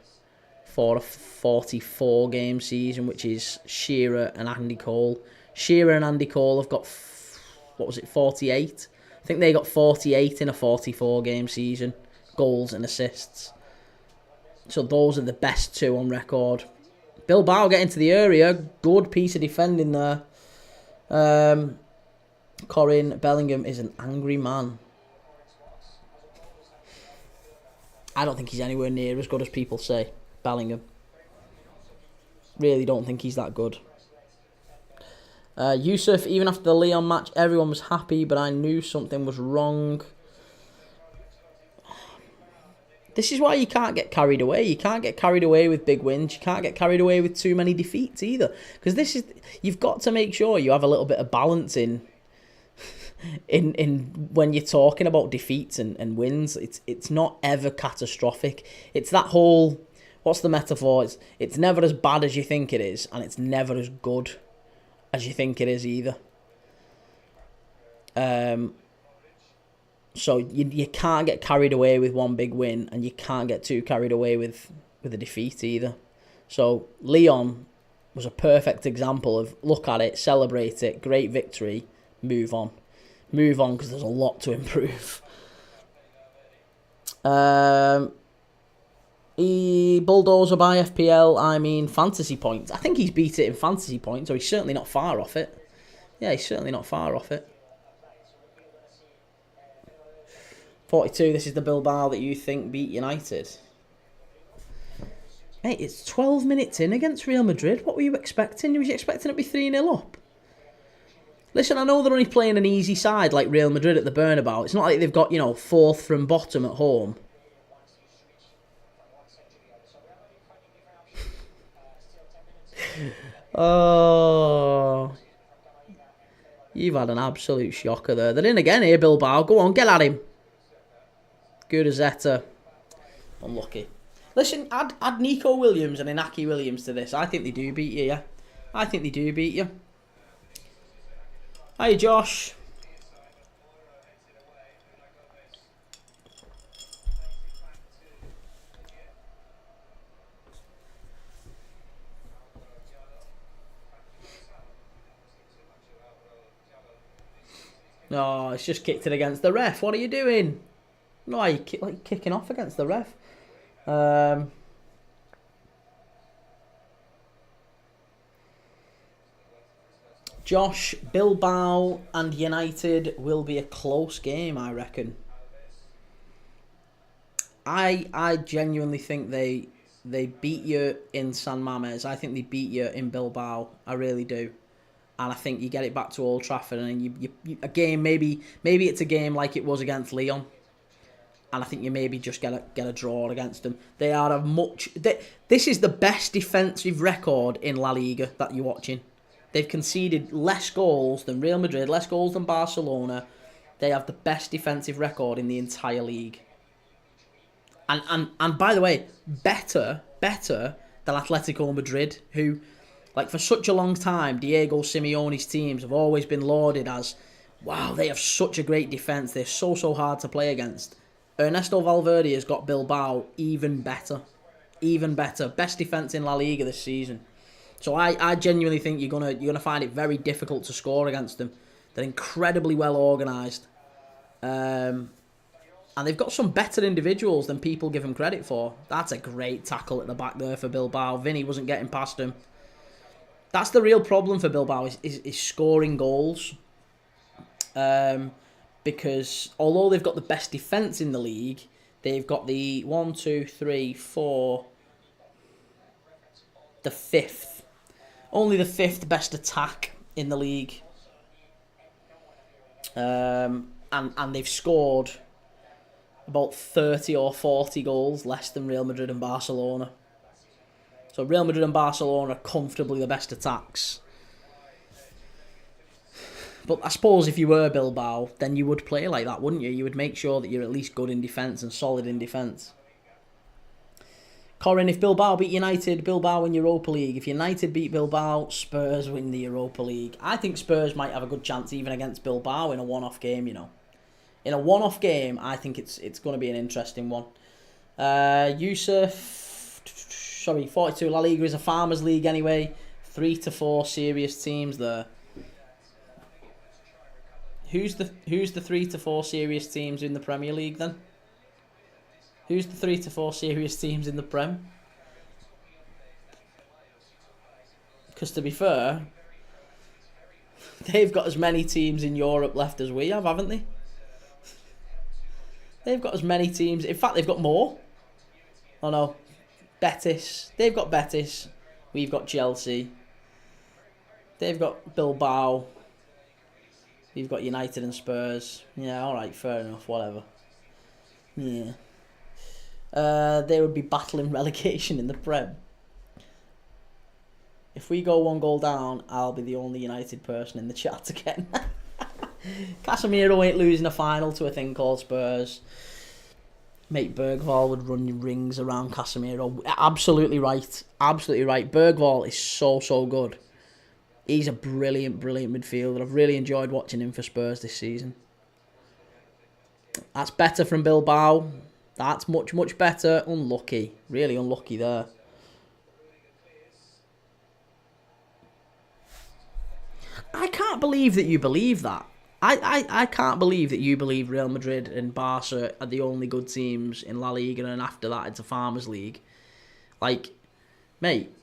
for a 44 game season, which is Shearer and Andy Cole. Shearer and Andy Cole have got, 48? I think they got 48 in a 44 game season, goals and assists. So those are the best two on record. Bilbao get into the area, good piece of defending there. Corin, Bellingham is an angry man. I don't think he's anywhere near as good as people say, Bellingham. Really don't think he's that good. Yusuf, even after the Lyon match, everyone was happy, but I knew something was wrong. This is why you can't get carried away. You can't get carried away with big wins. You can't get carried away with too many defeats either. Because you've got to make sure you have a little bit of balance in when you're talking about defeats and wins. It's not ever catastrophic. It's that whole, what's the metaphor? It's never as bad as you think it is, and it's never as good as you think it is either. So you can't get carried away with one big win, and you can't get too carried away with a defeat either. So Lyon was a perfect example of look at it, celebrate it, great victory, move on. Move on, because there's a lot to improve. Bulldozer by FPL, I mean fantasy points. I think he's beat it in fantasy points, or he's certainly not far off it. Yeah, he's certainly not far off it. 42, this is the Bilbao that you think beat United. Mate, it's 12 minutes in against Real Madrid. What were you expecting? Was you expecting it to be 3-0 up? Listen, I know they're only playing an easy side like Real Madrid at the Bernabeu. It's not like they've got, fourth from bottom at home. Oh, you've had an absolute shocker there. They're in again here, Bilbao. Go on, get at him. Gurazeta. Unlucky. Listen, add Nico Williams and Inaki Williams to this. I think they do beat you, yeah. I think they do beat you. Hi, Josh. No, it's just kicked it against the ref. What are you doing? No, you're kicking off against the ref. Josh, Bilbao and United will be a close game, I reckon. I genuinely think they beat you in San Mamés. I think they beat you in Bilbao. I really do. And I think you get it back to Old Trafford, and you a game maybe it's a game like it was against Lyon, and I think you maybe just get a draw against them. They are this is the best defensive record in La Liga that you're watching. They've conceded less goals than Real Madrid, less goals than Barcelona. They have the best defensive record in the entire league. And by the way, better than Atletico Madrid, who, like, for such a long time, Diego Simeone's teams have always been lauded as, wow, they have such a great defence. They're so hard to play against. Ernesto Valverde has got Bilbao even better. Even better. Best defence in La Liga this season. So I genuinely think you're gonna find it very difficult to score against them. They're incredibly well organised. And they've got some better individuals than people give them credit for. That's a great tackle at the back there for Bilbao. Vinny wasn't getting past him. That's the real problem for Bilbao is scoring goals. Because although they've got the best defence in the league, they've got the 1, 2, 3, 4, the fifth. Only the fifth best attack in the league. And they've scored about 30 or 40 goals less than Real Madrid and Barcelona. So Real Madrid and Barcelona are comfortably the best attacks. But I suppose if you were Bilbao, then you would play like that, wouldn't you? You would make sure that you're at least good in defence and solid in defence. Corin, if Bilbao beat United, Bilbao win Europa League. If United beat Bilbao, Spurs win the Europa League. I think Spurs might have a good chance even against Bilbao in a one-off game, In a one-off game, I think it's going to be an interesting one. Yusuf, 42. La Liga is a farmers' league anyway. 3 to 4 serious teams there. Who's the 3 to 4 serious teams in the Premier League then? Who's the 3 to 4 serious teams in the Prem? Because to be fair, they've got as many teams in Europe left as we have, haven't they? They've got as many teams. In fact, they've got more. Oh no, Betis. They've got Betis. We've got Chelsea. They've got Bilbao. We've got United and Spurs. Yeah, alright, fair enough, whatever. Yeah. They would be battling relegation in the Prem. If we go 1 goal down, I'll be the only United person in the chat again. Casemiro ain't losing a final to a thing called Spurs. Mate, Bergvall would run rings around Casemiro. Absolutely right. Absolutely right. Bergvall is so good. He's a brilliant midfielder. I've really enjoyed watching him for Spurs this season. That's better from Bilbao. That's much better. Unlucky. Really unlucky there. I can't believe that you believe that. I can't believe that you believe Real Madrid and Barca are the only good teams in La Liga, and after that it's a Farmers League. Like, mate,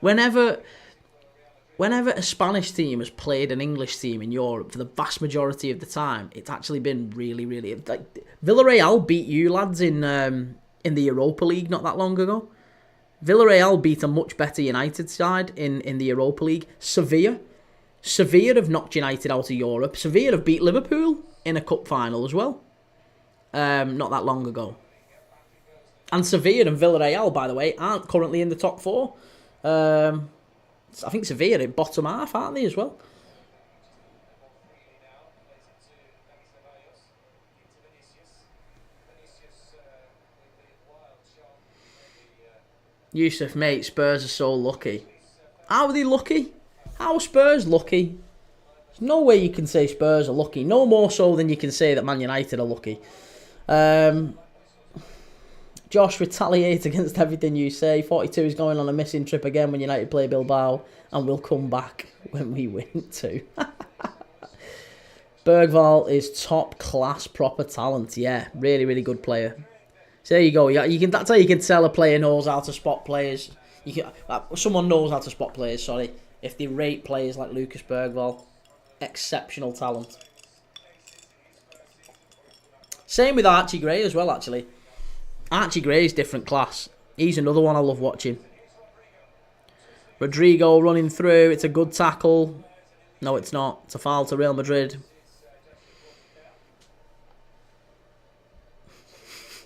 whenever a Spanish team has played an English team in Europe, for the vast majority of the time, it's actually been really, really... Like, Villarreal beat you lads in the Europa League not that long ago. Villarreal beat a much better United side in the Europa League. Sevilla have knocked United out of Europe. Sevilla have beat Liverpool in a cup final as well. Not that long ago. And Sevilla and Villarreal, by the way, aren't currently in the top four. I think Sevilla are in bottom half, aren't they, as well? Yusuf, mate, Spurs are so lucky. How are they lucky? How are Spurs lucky? There's no way you can say Spurs are lucky. No more so than you can say that Man United are lucky. Josh, retaliate against everything you say. 42 is going on a missing trip again when United play Bilbao, and we'll come back when we win too. Bergvall is top class, proper talent. Yeah, really, really good player. So there you go. That's how you can tell a player knows how to spot players. Someone knows how to spot players. Sorry, if they rate players like Lucas Bergvall, exceptional talent. Same with Archie Gray as well. Actually, Archie Gray is different class. He's another one I love watching. Rodrigo running through. It's a good tackle. No, it's not. It's a foul to Real Madrid.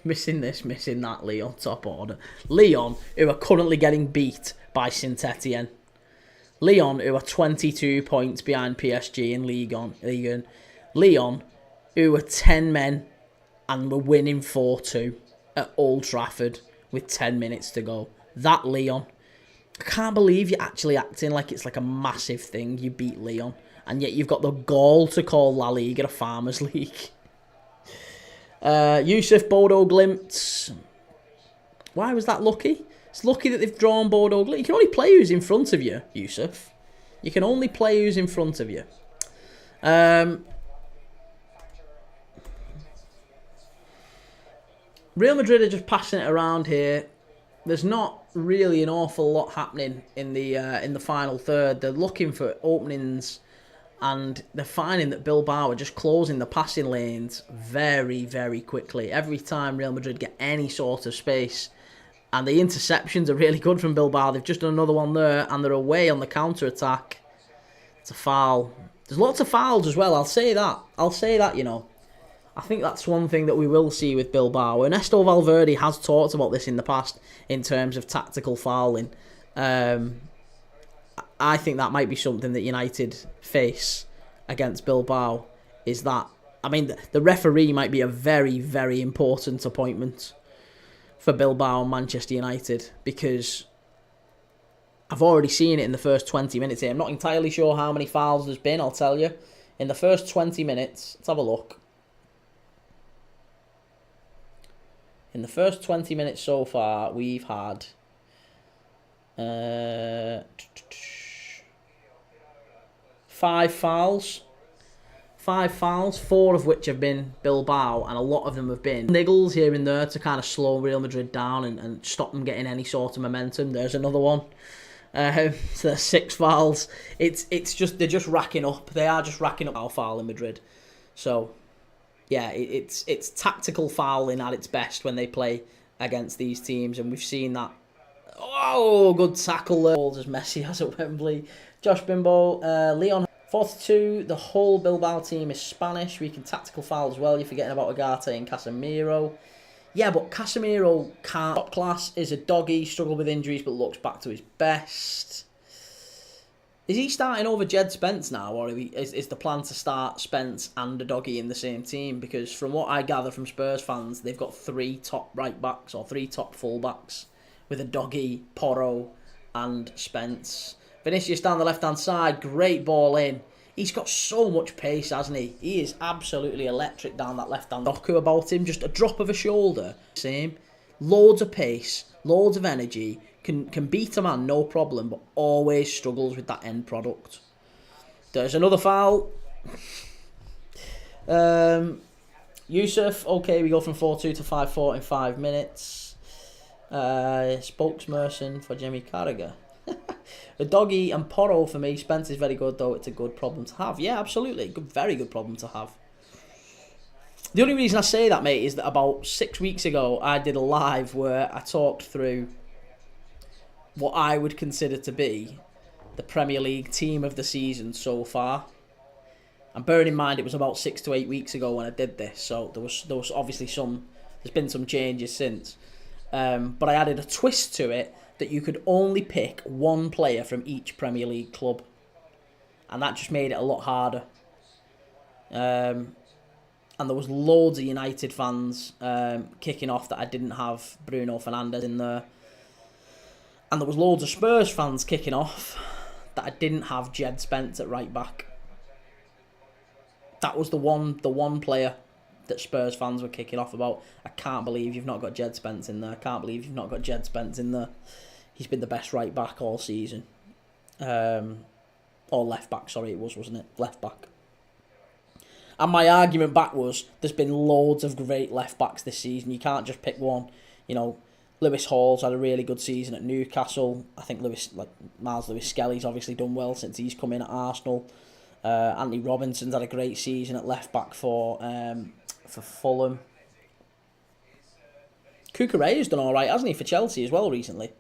Missing this, missing that, Leon, top order. Leon, who are currently getting beat by Saint-Etienne. Leon, who are 22 points behind PSG in Liga. Leon, who are 10 men and were winning 4-2 at Old Trafford with 10 minutes to go. That Leon. I can't believe you're actually acting like it's like a massive thing. You beat Leon, and yet you've got the gall to call La Liga a Farmers League. Yusuf, Bodo Glimt. Why was that lucky? It's lucky that they've drawn Bodo Glimt. You can only play who's in front of you, Yusuf. You can only play who's in front of you. Real Madrid are just passing it around here. There's not really an awful lot happening in the final third. They're looking for openings, and they're finding that Bilbao are just closing the passing lanes very, very quickly. Every time Real Madrid get any sort of space, and the interceptions are really good from Bilbao. They've just done another one there, and they're away on the counter-attack. It's a foul. There's lots of fouls as well, I'll say that, you know. I think that's one thing that we will see with Bilbao. Ernesto Valverde has talked about this in the past in terms of tactical fouling. I think that might be something that United face against Bilbao. Is that, I mean, the referee might be a very, very important appointment for Bilbao and Manchester United, because I've already seen it in the first 20 minutes here. I'm not entirely sure how many fouls there's been, I'll tell you. In the first 20 minutes, let's have a look. In the first 20 minutes so far, we've had 5 fouls. 5 fouls, 4 of which have been Bilbao, and a lot of them have been niggles here and there to kind of slow Real Madrid down and stop them getting any sort of momentum. There's another one. So there's 6 fouls. It's just, they're just racking up. They are just racking up our foul in Madrid. So yeah, it's tactical fouling at its best when they play against these teams, and we've seen that. Oh, good tackle there. As Messi has at Wembley. Josh Bimbo, Leon 42. The whole Bilbao team is Spanish. We can tactical foul as well. You're forgetting about Agate and Casemiro. Yeah, but Casemiro can't. Top class, is a doggy, struggled with injuries, but looks back to his best. Is he starting over Jed Spence now, or is the plan to start Spence and a doggy in the same team? Because from what I gather from Spurs fans, they've got 3 top right backs or 3 top full backs with a doggy, Porro, and Spence. Vinicius down the left-hand side, great ball in. He's got so much pace, hasn't he? He is absolutely electric down that left-hand. Doku about him, just a drop of a shoulder. Same. Loads of pace, loads of energy. Can beat a man, no problem, but always struggles with that end product. There's another foul. Yusuf, okay, we go from 4-2 to 5-4 in 5 minutes. Spokesperson for Jimmy Carragher. The doggy and Porro for me. Spencer's very good, though. It's a good problem to have. Yeah, absolutely. Very good problem to have. The only reason I say that, mate, is that about 6 weeks ago, I did a live where I talked through what I would consider to be the Premier League team of the season so far. And bearing in mind, it was about 6 to 8 weeks ago when I did this, so there was obviously there's been some changes since. But I added a twist to it that you could only pick one player from each Premier League club. And that just made it a lot harder. And there was loads of United fans kicking off that I didn't have Bruno Fernandes in there. And there was loads of Spurs fans kicking off that I didn't have Jed Spence at right back. That was the one player that Spurs fans were kicking off about. I can't believe you've not got Jed Spence in there. I can't believe you've not got Jed Spence in there. He's been the best right back all season. Or left back, sorry, it was, wasn't it? Left back. And my argument back was, there's been loads of great left backs this season. You can't just pick one. You know, Lewis Hall's had a really good season at Newcastle. I think Miles Lewis Skelly's obviously done well since he's come in at Arsenal. Anthony Robinson's had a great season at left back for Fulham. Cucurella's done all right, hasn't he, for Chelsea as well recently?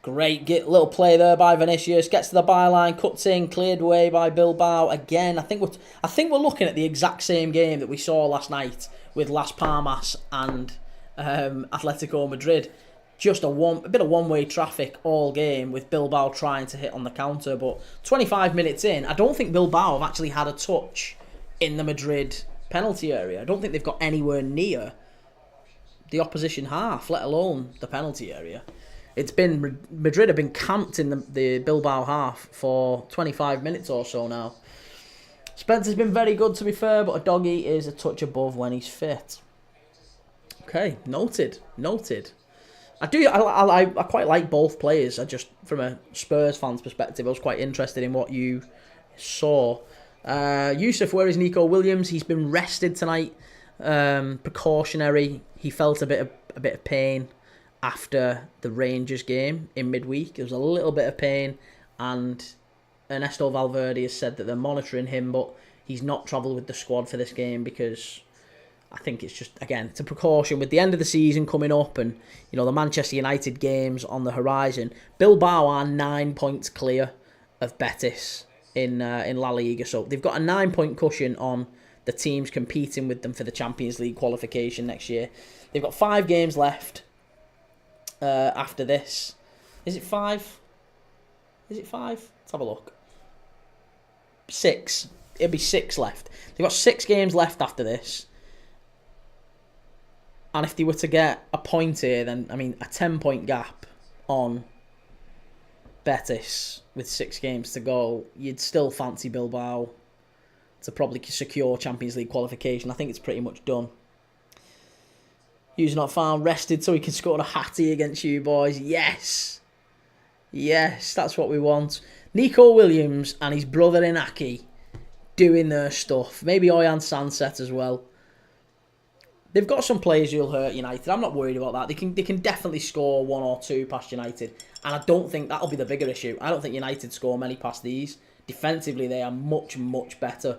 Great little play there by Vinicius. Gets to the byline, cuts in, cleared away by Bilbao again. I think we're looking at the exact same game that we saw last night with Las Palmas and Atletico Madrid. Just a bit of one-way traffic all game with Bilbao trying to hit on the counter. But 25 minutes in, I don't think Bilbao have actually had a touch in the Madrid penalty area. I don't think they've got anywhere near the opposition half, let alone the penalty area. It's been Madrid have been camped in the Bilbao half for 25 minutes or so now. Spencer's been very good, to be fair, but a doggy is a touch above when he's fit. Okay, noted. I quite like both players. I just, from a Spurs fan's perspective, I was quite interested in what you saw. Yusuf, where is Nico Williams? He's been rested tonight. Precautionary. He felt a bit of pain after the Rangers game in midweek. There was a little bit of pain, and Ernesto Valverde has said that they're monitoring him, but he's not travelled with the squad for this game because I think it's just, again, it's a precaution with the end of the season coming up and, you know, the Manchester United games on the horizon. Bilbao are 9 points clear of Betis in La Liga, so they've got a 9-point cushion on the teams competing with them for the Champions League qualification next year. They've got 5 games left after this. Is it 5? Let's have a look. 6. It'll be 6 left. They've got 6 games left after this. And if they were to get a point here, then, I mean, a 10-point gap on Betis with 6 games to go, you'd still fancy Bilbao to probably secure Champions League qualification. I think it's pretty much done. Hughes not found, rested so he can score a hattie against you boys. Yes, that's what we want. Nico Williams and his brother Inaki doing their stuff. Maybe Oyan Sanset as well. They've got some players who'll hurt United. I'm not worried about that. They can definitely score 1 or 2 past United. And I don't think that'll be the bigger issue. I don't think United score many past these. Defensively, they are much, much better.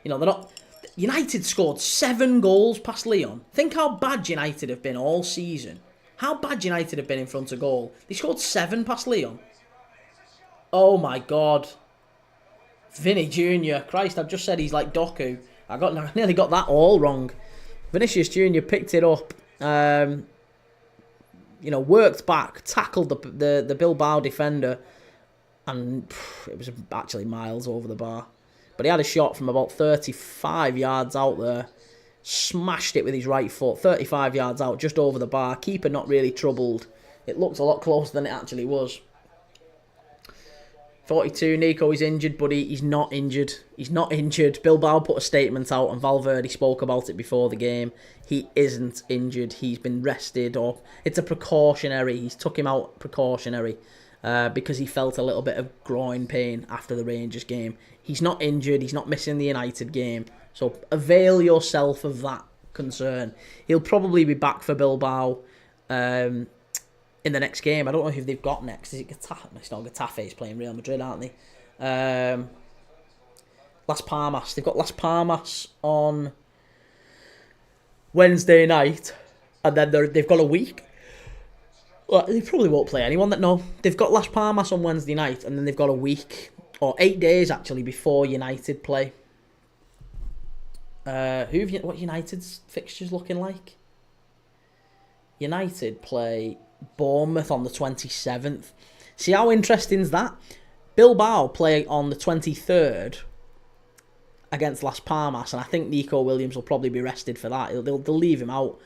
You know, they're not... United scored 7 goals past Lyon. Think how bad United have been all season. How bad United have been in front of goal. They scored 7 past Lyon. Oh my God. Vinny Jr. Christ, I've just said he's like Doku. I nearly got that all wrong. Vinicius Jr. picked it up. Worked back, tackled the Bilbao defender, and it was actually miles over the bar. But he had a shot from about 35 yards out there. Smashed it with his right foot. 35 yards out, just over the bar. Keeper not really troubled. It looked a lot closer than it actually was. 42, Nico is injured, but he's not injured. He's not injured. Bilbao put a statement out and Valverde spoke about it before the game. He isn't injured. He's been rested, or it's a precautionary. He's took him out precautionary. because he felt a little bit of groin pain after the Rangers game. He's not injured. He's not missing the United game. So avail yourself of that concern. He'll probably be back for Bilbao in the next game. I don't know who they've got next. Is it Getafe? It's not Getafe. He's playing Real Madrid, aren't they? Las Palmas. They've got Las Palmas on Wednesday night, and then they've got a week. Well, they probably won't play anyone that no. They've got Las Palmas on Wednesday night, and then they've got a week, or 8 days actually, before United play. What United's fixtures looking like? United play Bournemouth on the 27th. See how interesting is that? Bilbao play on the 23rd against Las Palmas, and I think Nico Williams will probably be rested for that. They'll leave him out,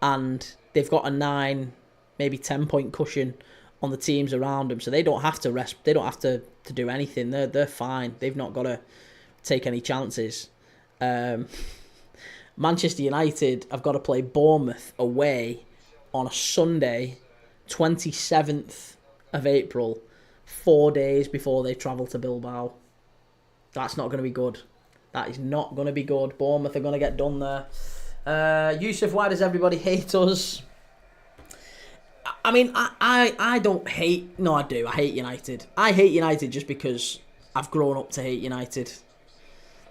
and they've got a 9, maybe 10-point cushion on the teams around them, so they don't have to rest. They don't have to do anything. They're fine. They've not got to take any chances. Manchester United have got to play Bournemouth away on a Sunday, 27th of April, 4 days before they travel to Bilbao. That's not going to be good. That is not going to be good. Bournemouth are going to get done there. Yusuf, why does everybody hate us? I mean, I don't hate... No, I do. I hate United. I hate United just because I've grown up to hate United.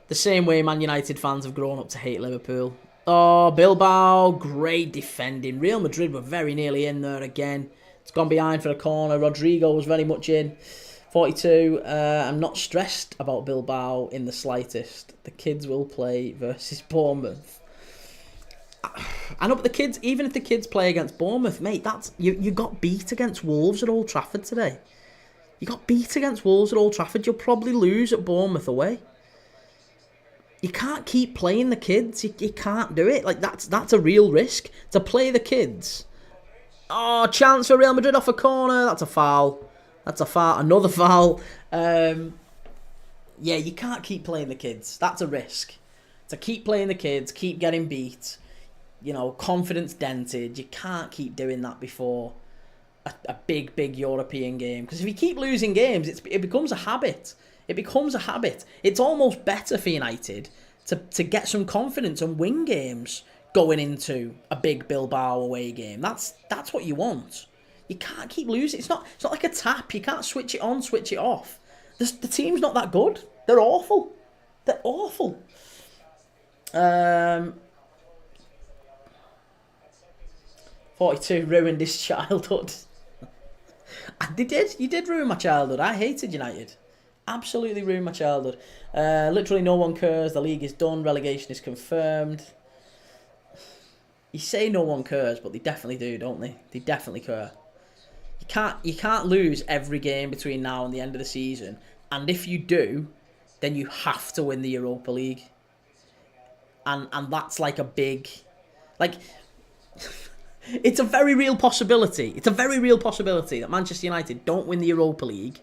The same way Man United fans have grown up to hate Liverpool. Oh, Bilbao, great defending. Real Madrid were very nearly in there again. It's gone behind for a corner. Rodrigo was very much in. 42. I'm not stressed about Bilbao in the slightest. The kids will play versus Bournemouth. I know, but the kids, even if the kids play against Bournemouth, mate, that's you got beat against Wolves at Old Trafford today. You got beat against Wolves at Old Trafford. You'll probably lose at Bournemouth away. You can't keep playing the kids. You can't do it. Like that's a real risk to play the kids. Oh, chance for Real Madrid off a corner. That's a foul. That's a foul. Another foul. Yeah, you can't keep playing the kids. That's a risk. To keep playing the kids, keep getting beat, confidence dented. You can't keep doing that before a big European game. Because if you keep losing games, it becomes a habit. It becomes a habit. It's almost better for United to get some confidence and win games going into a big Bilbao away game. That's what you want. You can't keep losing. It's not like a tap. You can't switch it on, switch it off. The team's not that good. They're awful. They're awful. 42 ruined his childhood. They did. You did ruin my childhood. I hated United. Absolutely ruined my childhood. Literally no one cares. The league is done. Relegation is confirmed. You say no one cares, but they definitely do, don't they? They definitely care. You can't lose every game between now and the end of the season. And if you do, then you have to win the Europa League. And that's like a big... it's a very real possibility. It's a very real possibility that Manchester United don't win the Europa League.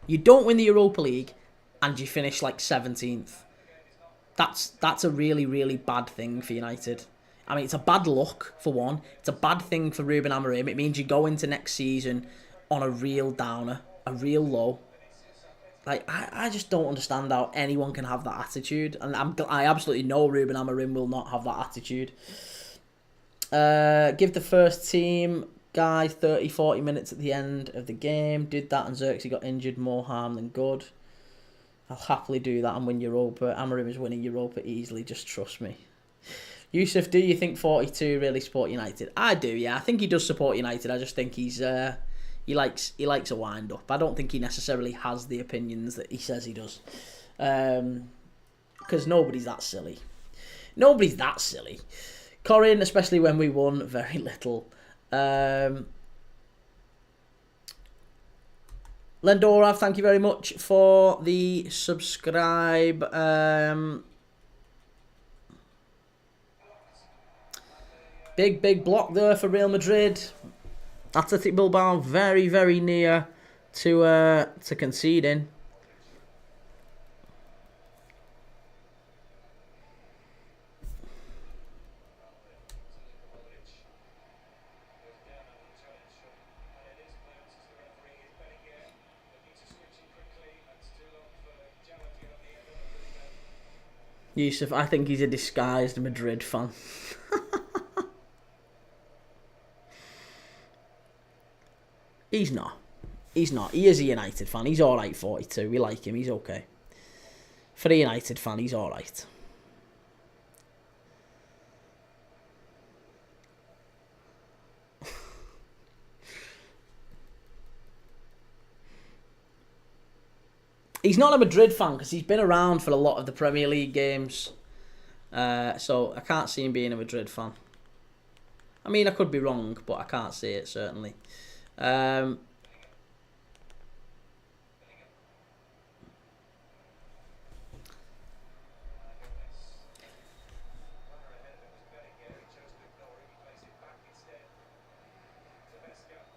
You don't win the Europa League and you finish like 17th. That's a really, really bad thing for United. I mean, it's a bad look, for one. It's a bad thing for Ruben Amorim. It means you go into next season on a real downer, a real low. I just don't understand how anyone can have that attitude. And I absolutely know Ruben Amorim will not have that attitude. Give the first team guy 30-40 minutes at the end of the game. Did that and Xerxes got injured. More harm than good. I'll happily do that and win Europa. Amorim is winning Europa easily, just trust me. Yusuf, do you think 42 really support United? I do, yeah. I think he does support United. I just think he likes a wind up. I don't think he necessarily has the opinions that he says he does. Because nobody's that silly. Nobody's that silly. Corin, especially when we won, very little. Lendorav, thank you very much for the subscribe. Big block there for Real Madrid. Athletic Bilbao very, very near to conceding. Yusuf, I think he's a disguised Madrid fan. He's not. He's not. He is a United fan. He's alright, 42. We like him. He's okay. For a United fan, he's alright. He's not a Madrid fan because he's been around for a lot of the Premier League games. So I can't see him being a Madrid fan. I mean, I could be wrong, but I can't see it, certainly.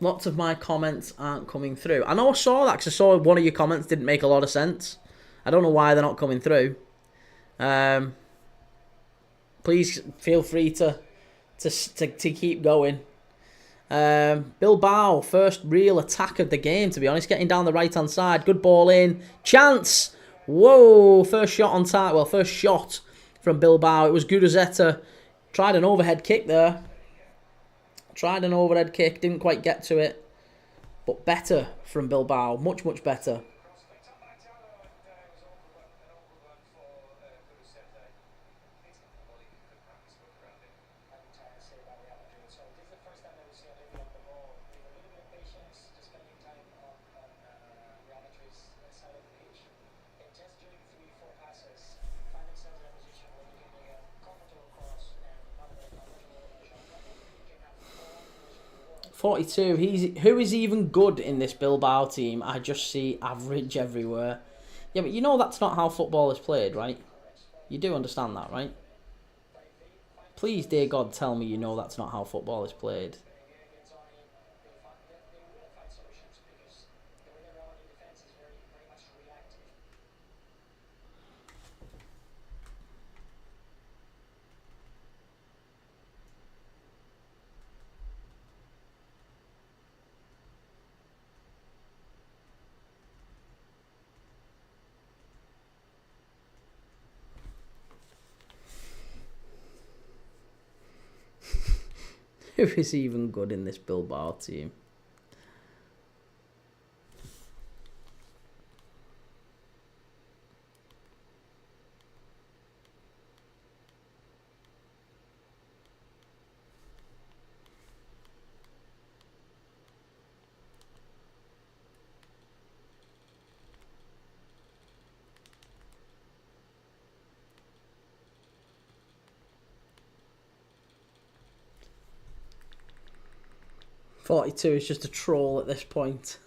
Lots of my comments aren't coming through. I know I saw that because I saw one of your comments didn't make a lot of sense. I don't know why they're not coming through. Please feel free to keep going. Bilbao, first real attack of the game, to be honest. Getting down the right-hand side. Good ball in. Chance! Whoa! First shot on target. Well, first shot from Bilbao. It was Guduzeta. Tried an overhead kick there. Didn't quite get to it. But better from Bilbao. Much, much better. .42. Who is even good in this Bilbao team? I just see average everywhere. Yeah, but you know that's not how football is played, right? You do understand that, right? Please, dear God, tell me you know that's not how football is played. Who is even good in this Bilbao team? .42 is just a troll at this point.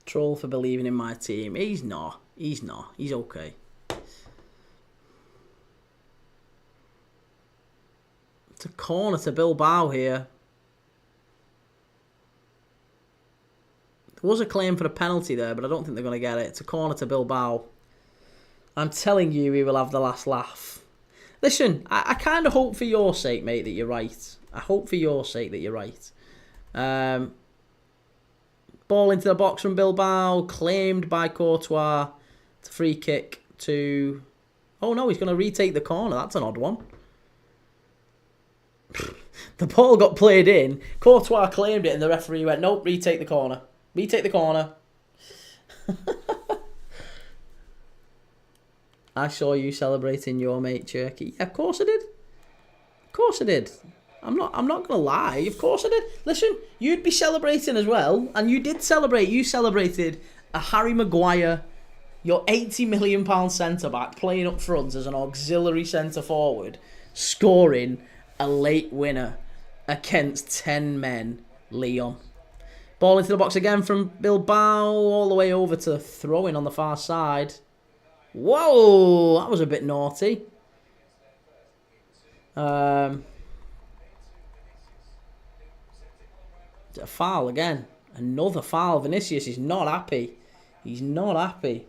Troll for believing in my team. He's not. He's okay. It's a corner to Bilbao here. There was a claim for a penalty there, but I don't think they're going to get it. It's a corner to Bilbao. I'm telling you, he will have the last laugh. Listen, I kind of hope for your sake, mate, that you're right. I hope for your sake that you're right. Ball into the box from Bilbao. Claimed by Courtois. It's a free kick to... Oh, no, he's going to retake the corner. That's an odd one. The ball got played in. Courtois claimed it, and the referee went, nope, retake the corner. Retake the corner. I saw you celebrating your mate Cherky. Yeah, of course I did. Of course I did. I'm not gonna lie. Of course I did. Listen, you'd be celebrating as well, and you did celebrate. You celebrated a Harry Maguire, your £80 million centre back, playing up front as an auxiliary centre forward, scoring a late winner against 10 men, Leon. Ball into the box again from Bilbao, all the way over to throwing on the far side. Whoa, that was a bit naughty. A foul again. Another foul. Vinicius is not happy. He's not happy.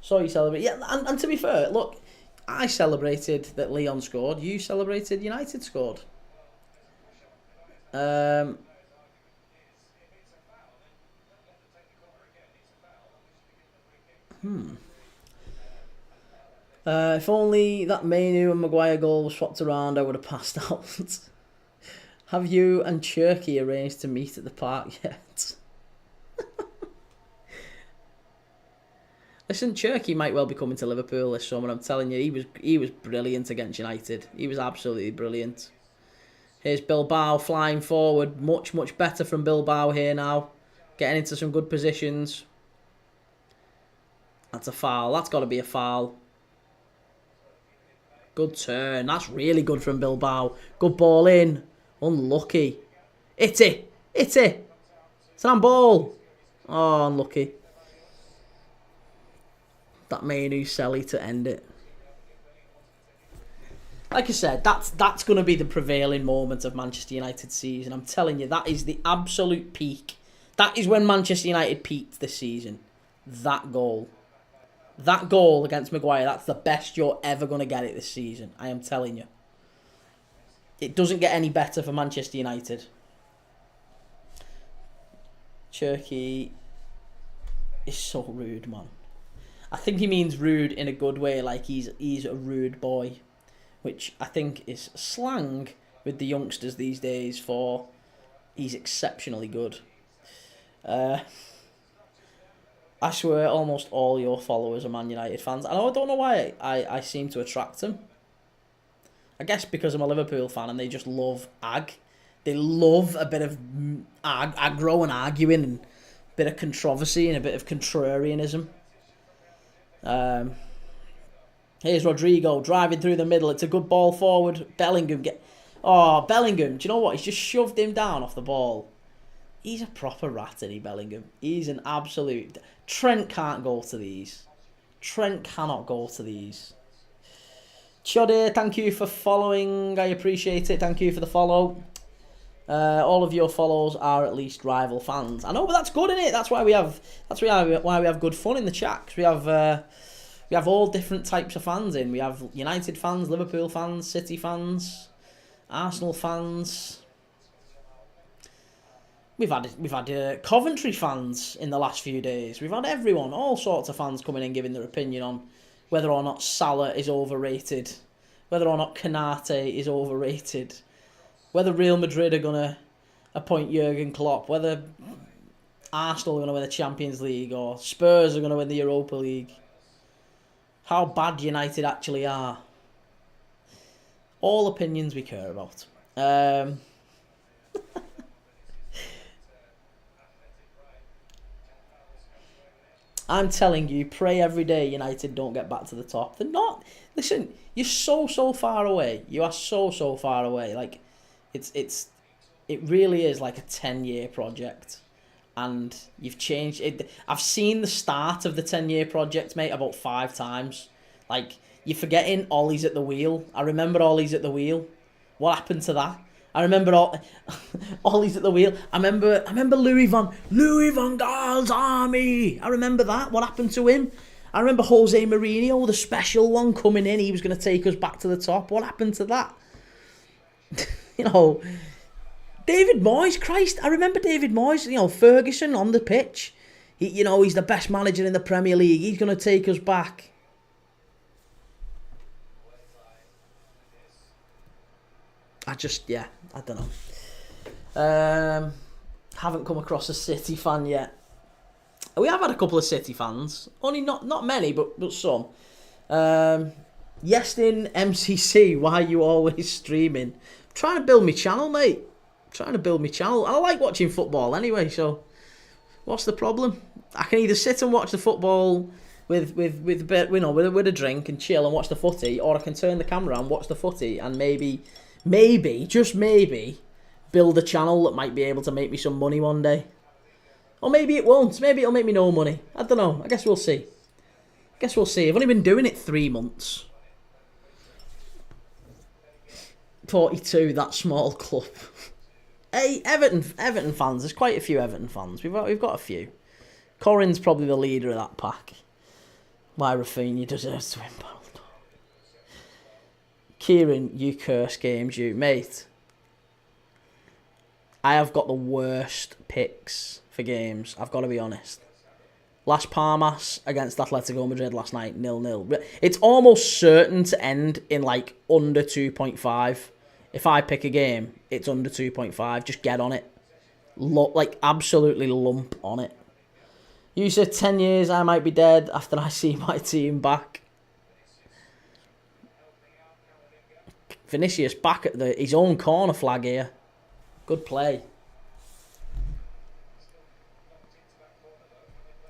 So you celebrate. Yeah, and to be fair, look, I celebrated that Leon scored. You celebrated United scored. If only that Mainu and Maguire goal was swapped around, I would have passed out. Have you and Cherky arranged to meet at the park yet? Listen, Cherky might well be coming to Liverpool this summer. I'm telling you, he was brilliant against United. He was absolutely brilliant. Here's Bilbao flying forward. Much, much better from Bilbao here now. Getting into some good positions. That's a foul. That's got to be a foul. Good turn. That's really good from Bilbao. Good ball in. Unlucky. Itty. It's an handball. Oh, unlucky. That Mainu Selly to end it. Like I said, that's going to be the prevailing moment of Manchester United's season. I'm telling you, that is the absolute peak. That is when Manchester United peaked this season. That goal. That goal against Maguire, that's the best you're ever going to get it this season. I am telling you. It doesn't get any better for Manchester United. Cherky is so rude, man. I think he means rude in a good way, like he's a rude boy, which I think is slang with the youngsters these days for he's exceptionally good. I swear almost all your followers are Man United fans. And I don't know why I seem to attract them. I guess because I'm a Liverpool fan and they just love ag. They love a bit of aggro and arguing and a bit of controversy and a bit of contrarianism. Here's Rodrigo driving through the middle. It's a good ball forward. Bellingham Bellingham. Do you know what? He's just shoved him down off the ball. He's a proper rat, isn't he, Bellingham? He's an absolute... Trent can't go to these. Trent cannot go to these. Chode, thank you for following. I appreciate it. Thank you for the follow. All of your follows are at least rival fans. I know, but that's good, isn't it? That's why we have good fun in the chat. 'Cause we have all different types of fans in. We have United fans, Liverpool fans, City fans, Arsenal fans. We've had Coventry fans in the last few days. We've had everyone, all sorts of fans coming in giving their opinion on whether or not Salah is overrated, whether or not Kanate is overrated, whether Real Madrid are going to appoint Jurgen Klopp, whether Arsenal are going to win the Champions League or Spurs are going to win the Europa League, how bad United actually are. All opinions we care about. I'm telling you, pray every day United don't get back to the top. They're not. Listen, you're so far away. You are so far away. Like, it really is like a 10-year project. And you've changed it. I've seen the start of the 10-year project, mate, about 5 times. Like, you're forgetting Ollie's at the wheel. I remember Ollie's at the wheel. What happened to that? I remember Ollie's at the wheel. I remember Louis van Gaal's army. I remember that. What happened to him? I remember Jose Mourinho, the special one, coming in. He was going to take us back to the top. What happened to that? David Moyes, Christ. I remember David Moyes, Ferguson on the pitch. He's the best manager in the Premier League. He's going to take us back. I don't know. Haven't come across a City fan yet. We have had a couple of City fans. Only not many, but some. Yestin MCC, why are you always streaming? I'm trying to build my channel, mate. I like watching football anyway, so what's the problem? I can either sit and watch the football with a drink and chill and watch the footy, or I can turn the camera and watch the footy and maybe, just maybe, build a channel that might be able to make me some money one day. Or maybe it won't. Maybe it'll make me no money. I don't know. I guess we'll see. I've only been doing it 3 months. 42, that small club. Hey, Everton fans. There's quite a few Everton fans. We've got a few. Corin's probably the leader of that pack. Why Rafinha deserves to win Ballon d'Or. Kieran, you curse games, you. Mate, I have got the worst picks for games. I've got to be honest. Las Palmas against Atletico Madrid last night, 0-0. It's almost certain to end in like under 2.5. If I pick a game, it's under 2.5. Just get on it. Like absolutely lump on it. You said 10 years I might be dead after I see my team back. Vinicius back at his own corner flag here. Good play.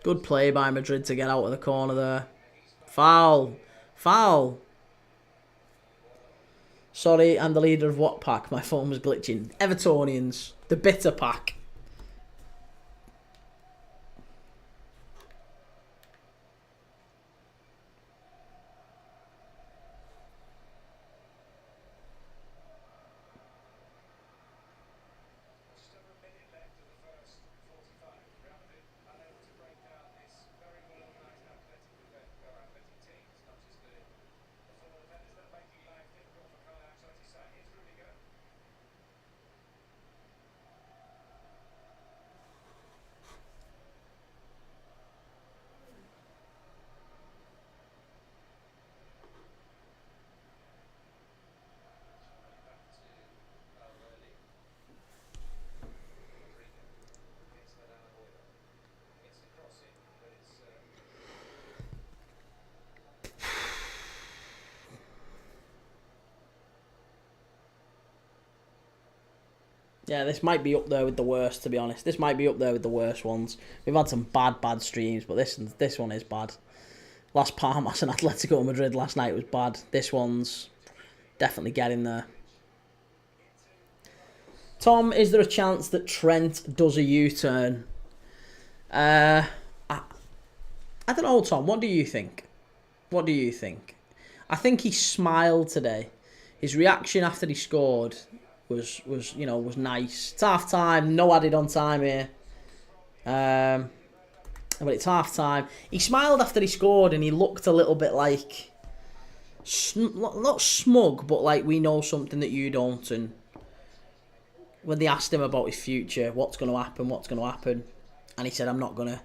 Good play by Madrid to get out of the corner there. Foul. Foul. Sorry, I'm the leader of what pack? My phone was glitching. Evertonians. The bitter pack. Yeah, this might be up there with the worst, to be honest. This might be up there with the worst ones. We've had some bad streams, but this one is bad. Las Palmas and Atletico Madrid last night was bad. This one's definitely getting there. Tom, is there a chance that Trent does a U-turn? I don't know, Tom. What do you think? What do you think? I think he smiled today. His reaction after he scored was nice. It's half time, no added on time here. But it's half time. He smiled after he scored and he looked a little bit like not smug, but like we know something that you don't. And when they asked him about his future, what's going to happen, and he said, I'm not gonna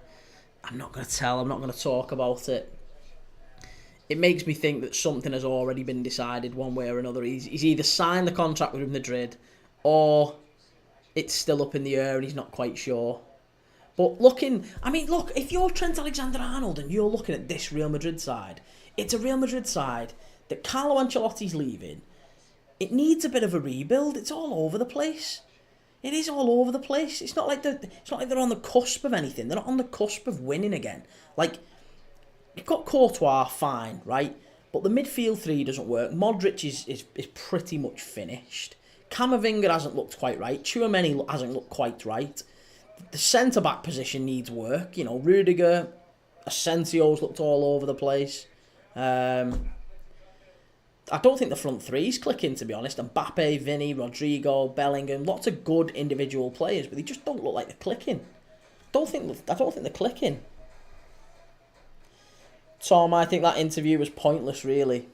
tell, I'm not gonna talk about it. It makes me think that something has already been decided one way or another. He's either signed the contract with Madrid or it's still up in the air and he's not quite sure. But look, if you're Trent Alexander-Arnold and you're looking at this Real Madrid side, it's a Real Madrid side that Carlo Ancelotti's leaving. It needs a bit of a rebuild. It's all over the place. It is all over the place. It's not like they're on the cusp of anything. They're not on the cusp of winning again. Like, you've got Courtois, fine, right? But the midfield three doesn't work. Modric is pretty much finished. Camavinga hasn't looked quite right. Tchouaméni hasn't looked quite right. The centre-back position needs work. You know, Rudiger, Asensio's looked all over the place. I don't think the front three's clicking, to be honest. Mbappe, Vinny, Rodrigo, Bellingham, lots of good individual players, but they just don't look like they're clicking. I don't think they're clicking. Tom, I think that interview was pointless, really.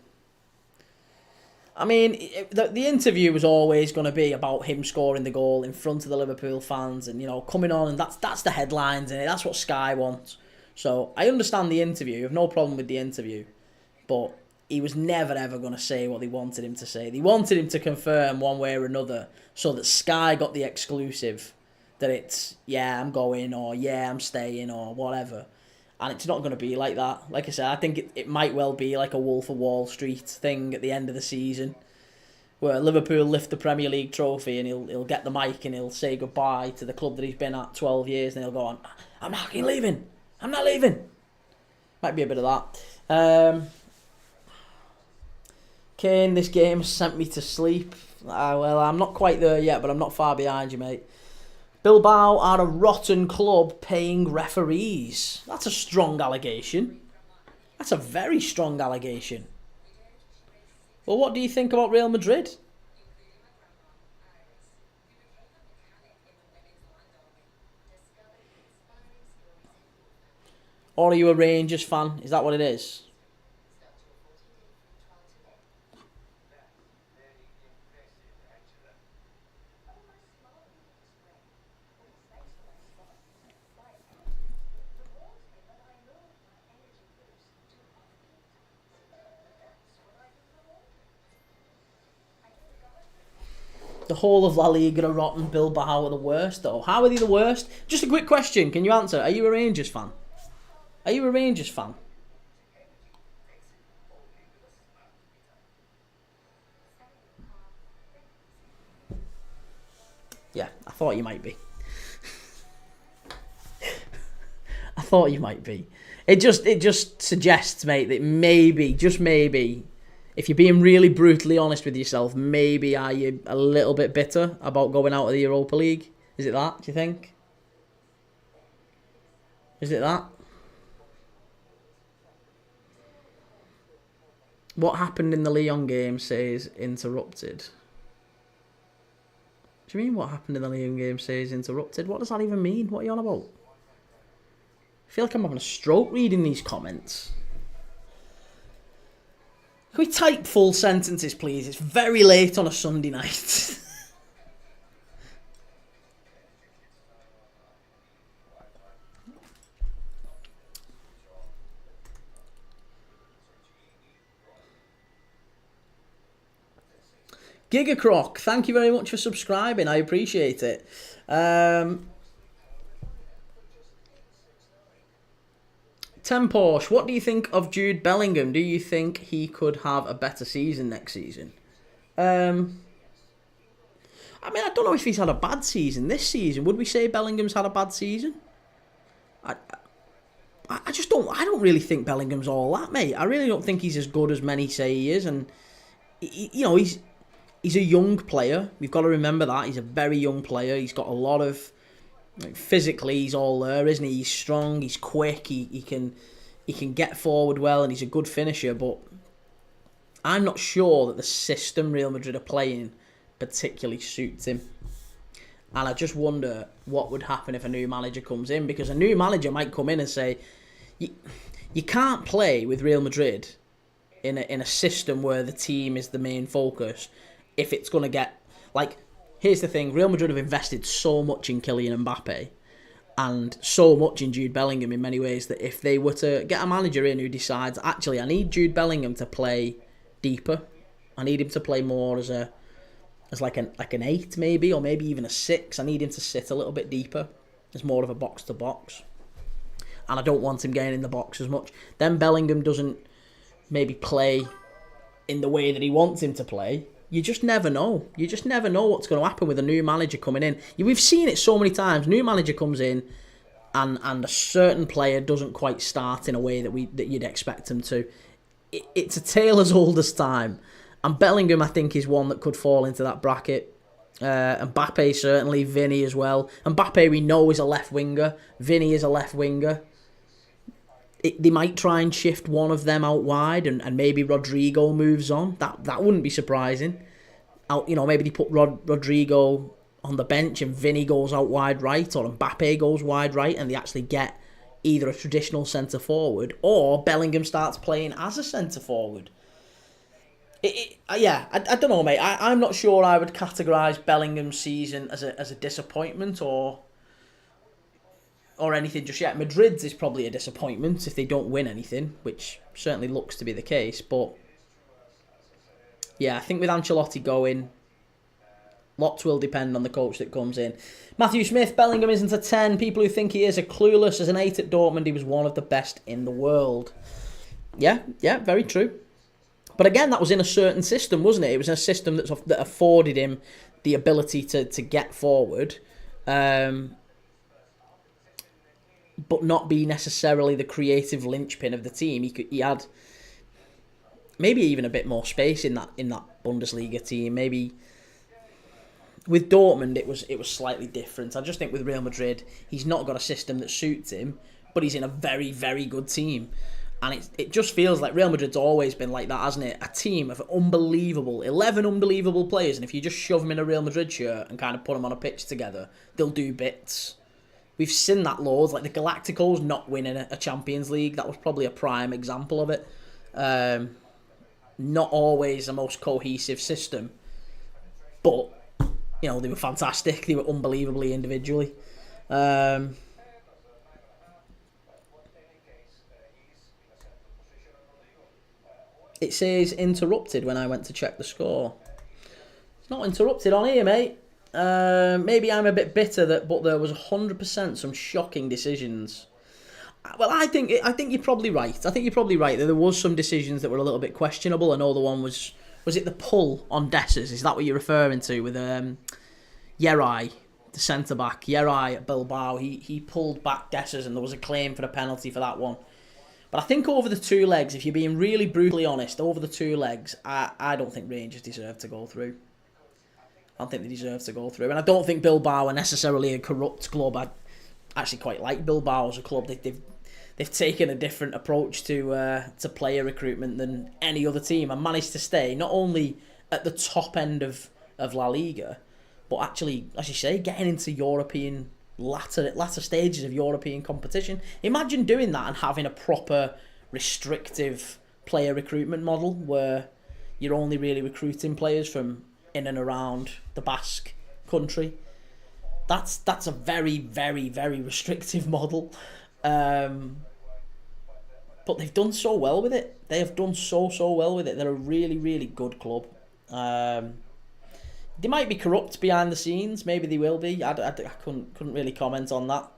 I mean, the interview was always going to be about him scoring the goal in front of the Liverpool fans and, coming on, and that's the headlines, and that's what Sky wants. So, I understand the interview. I have no problem with the interview. But he was never, ever going to say what they wanted him to say. They wanted him to confirm one way or another so that Sky got the exclusive that it's, yeah, I'm going, or yeah, I'm staying, or whatever. And it's not going to be like that. Like I said, I think it might well be like a Wolf of Wall Street thing at the end of the season, where Liverpool lift the Premier League trophy and he'll get the mic and he'll say goodbye to the club that he's been at 12 years and he'll go on, I'm not leaving. I'm not leaving. Might be a bit of that. Kane, this game sent me to sleep. Well, I'm not quite there yet, but I'm not far behind you, mate. Bilbao are a rotten club paying referees. That's a strong allegation. That's a very strong allegation. Well, what do you think about Real Madrid? Or are you a Rangers fan? Is that what it is? The whole of La Liga are rotten. Bilbao are the worst, though. How are they the worst? Just a quick question. Can you answer? Are you a Rangers fan? Are you a Rangers fan? Yeah, I thought you might be. I thought you might be. It just suggests, mate, that maybe, just maybe, if you're being really brutally honest with yourself, maybe are you a little bit bitter about going out of the Europa League? Is it that, do you think? Is it that? What happened in the Lyon game says interrupted. Do you mean what happened in the Lyon game says interrupted? What does that even mean? What are you on about? I feel like I'm having a stroke reading these comments. Can we type full sentences, please? It's very late on a Sunday night. Gigacroc, thank you very much for subscribing. I appreciate it. Porsche, what do you think of Jude Bellingham? Do you think he could have a better season next season? I mean, I don't know if he's had a bad season this season. Would we say Bellingham's had a bad season? I just don't. I don't really think Bellingham's all that, mate. I really don't think he's as good as many say he is, and he's a young player. We've got to remember that he's a very young player. He's got a lot of physically, he's all there, isn't he? He's strong. He's quick. He can get forward well, and he's a good finisher. But I'm not sure that the system Real Madrid are playing particularly suits him. And I just wonder what would happen if a new manager comes in, because a new manager might come in and say, you can't play with Real Madrid in a system where the team is the main focus if it's going to get... Like, here's the thing, Real Madrid have invested so much in Kylian Mbappe and so much in Jude Bellingham in many ways that if they were to get a manager in who decides, actually, I need Jude Bellingham to play deeper, I need him to play more as like an 8 maybe, or maybe even a 6. I need him to sit a little bit deeper as more of a box-to-box. And I don't want him getting in the box as much. Then Bellingham doesn't maybe play in the way that he wants him to play. You just never know. You just never know what's going to happen with a new manager coming in. We've seen it so many times. New manager comes in and a certain player doesn't quite start in a way that you'd expect him to. It's a tale as old as time. And Bellingham, I think, is one that could fall into that bracket. Mbappe, certainly. Vinny as well. Mbappe, we know, is a left winger. Vinny is a left winger. They might try and shift one of them out wide, and maybe Rodrigo moves on. That wouldn't be surprising. Maybe they put Rodrigo on the bench and Vinny goes out wide right, or Mbappe goes wide right, and they actually get either a traditional centre forward or Bellingham starts playing as a centre forward. I don't know, mate. I'm not sure I would categorise Bellingham's season as a disappointment or anything just yet. Madrid's is probably a disappointment if they don't win anything, which certainly looks to be the case. But yeah, I think with Ancelotti going, lots will depend on the coach that comes in. Matthew Smith, Bellingham isn't a 10. People who think he is are clueless. As an 8 at Dortmund, he was one of the best in the world. Yeah, very true. But again, that was in a certain system, wasn't it? It was in a system that afforded him the ability to get forward, but not be necessarily the creative linchpin of the team. He had maybe even a bit more space in that Bundesliga team. Maybe with Dortmund it was slightly different. I just think with Real Madrid, he's not got a system that suits him, but he's in a very, very good team. And it just feels like Real Madrid's always been like that, hasn't it? A team of 11 unbelievable players, and if you just shove them in a Real Madrid shirt and kind of put them on a pitch together, they'll do bits. We've seen that loads, like the Galacticos not winning a Champions League. That was probably a prime example of it. Not always the most cohesive system, but they were fantastic. They were unbelievably individually. It says interrupted when I went to check the score. Not interrupted on here, mate. Maybe I'm a bit bitter but there was 100% some shocking decisions. Well, I think you're probably right. I think you're probably right that there was some decisions that were a little bit questionable. I know the one was it the pull on Dessers? Is that what you're referring to with Yerai, the centre back? Yerai at Bilbao, he pulled back Dessers and there was a claim for a penalty for that one. But I think over the two legs, if you're being really brutally honest, over the two legs, I don't think Rangers deserve to go through. I don't think they deserve to go through. And I don't think Bilbao are necessarily a corrupt club. I actually quite like Bilbao as a club. They've taken a different approach to player recruitment than any other team and managed to stay not only at the top end of La Liga, but actually, as you say, getting into European latter stages of European competition. Imagine doing that and having a proper restrictive player recruitment model where you're only really recruiting players from in and around the Basque country. That's a very, very, very restrictive model. But they've done so well with it. They have done so well with it. They're a really, really good club. They might be corrupt behind the scenes. Maybe they will be. I couldn't really comment on that.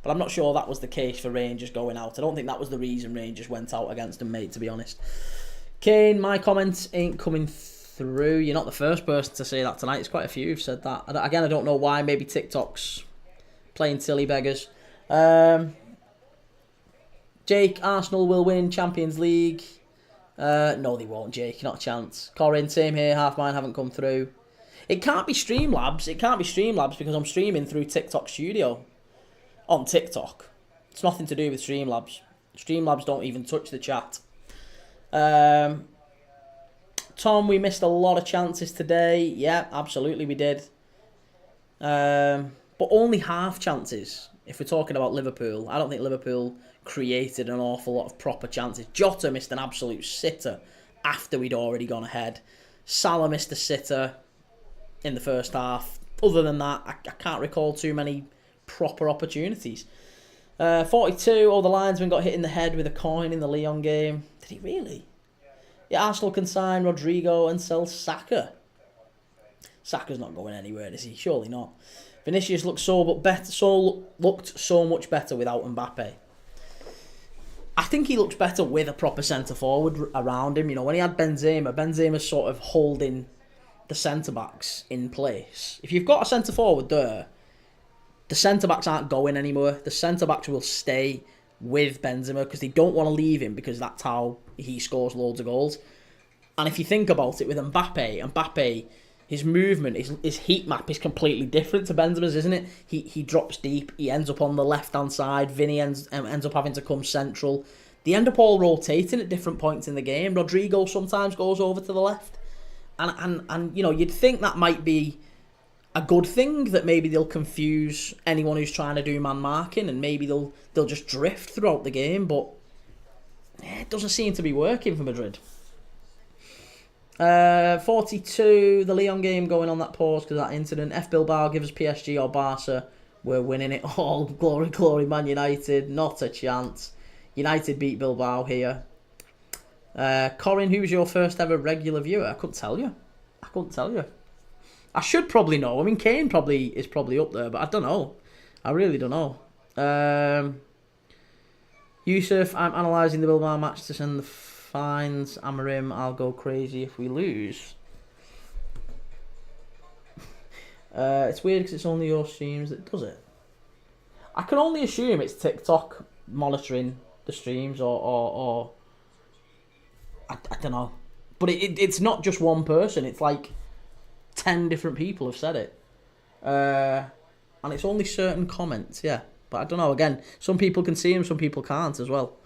But I'm not sure that was the case for Rangers going out. I don't think that was the reason Rangers went out against them, mate, to be honest. Kane, my comments ain't coming through. You're not the first person to say that tonight. It's quite a few who've said that. Again, I don't know why. Maybe TikTok's playing silly beggars. Jake, Arsenal will win Champions League. No, they won't, Jake. Not a chance. Corin, same here. Half mine haven't come through. It can't be Streamlabs. It can't be Streamlabs because I'm streaming through TikTok Studio on TikTok. It's nothing to do with Streamlabs. Streamlabs don't even touch the chat. Tom, we missed a lot of chances today. Yeah, absolutely we did. But only half chances. If we're talking about Liverpool, I don't think Liverpool created an awful lot of proper chances. Jota missed an absolute sitter after we'd already gone ahead. Salah missed a sitter in the first half. Other than that, I can't recall too many proper opportunities. 42, the linesman got hit in the head with a coin in the Lyon game. Did he really? Yeah, Arsenal can sign Rodrigo and sell Saka. Saka's not going anywhere, is he? Surely not. Vinicius looked so much better without Mbappe. I think he looks better with a proper centre forward around him. You know, when he had Benzema's sort of holding the centre backs in place. If you've got a centre forward there, the centre backs aren't going anymore. The centre backs will stay with Benzema because they don't want to leave him because that's how he scores loads of goals. And if you think about it with Mbappe, his movement, his heat map is completely different to Benzema's, isn't it? He drops deep, he ends up on the left-hand side, Vinny ends up having to come central. They end up all rotating at different points in the game. Rodrigo sometimes goes over to the left. And you know, you'd think that might be a good thing, that maybe they'll confuse anyone who's trying to do man marking and maybe they'll just drift throughout the game, but it doesn't seem to be working for Madrid. 42, the Lyon game going on that pause because of that incident. F Bilbao, give us PSG or Barca. We're winning it all. Glory, glory, Man United. Not a chance. United beat Bilbao here. Corin, who's your first ever regular viewer? I couldn't tell you. I should probably know. I mean, Kane is probably up there, but I don't know. I really don't know. Yusuf, I'm analysing the Bilbao match to send the fines. Amarim, I'll go crazy if we lose. It's weird because it's only your streams that does it. I can only assume it's TikTok monitoring the streams or I don't know. But it's not just one person. It's like 10 different people have said it. And it's only certain comments, yeah. But I don't know, again, some people can see them, some people can't as well.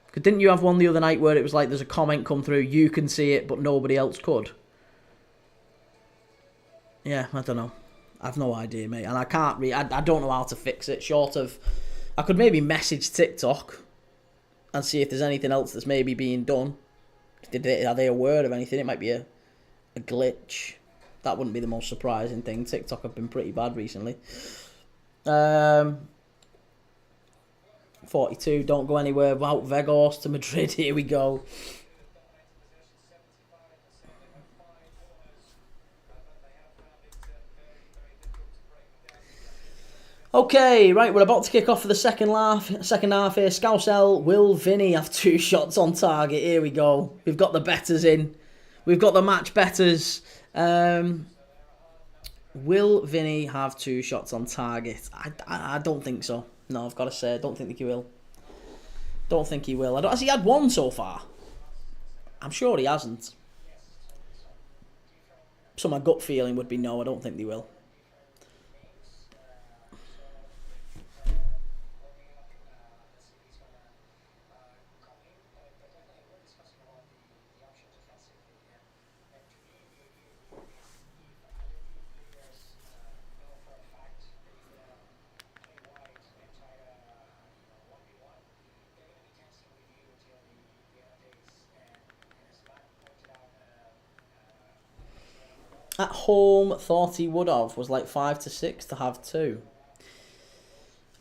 Because didn't you have one the other night where it was like there's a comment come through, you can see it, but nobody else could? Yeah, I don't know. I've no idea, mate. And I can't I don't know how to fix it, short of... I could maybe message TikTok and see if there's anything else that's maybe being done. Are they aware of anything? It might be a glitch. That wouldn't be the most surprising thing. TikTok have been pretty bad recently. 42, don't go anywhere without Vegas to Madrid. Here we go. Okay, right, we're about to kick off for the second half. Second half here. Scousel, will Vinny have 2 shots on target? Here we go. We've got the betters in. We've got the match betters. Will Vinny have 2 shots on target? I don't think so. No, I've got to say, I don't think he will. Don't think he will. Has he had 1 so far? I'm sure he hasn't. So my gut feeling would be no, I don't think they will. At home, thought he would have, was like 5-6 to have 2.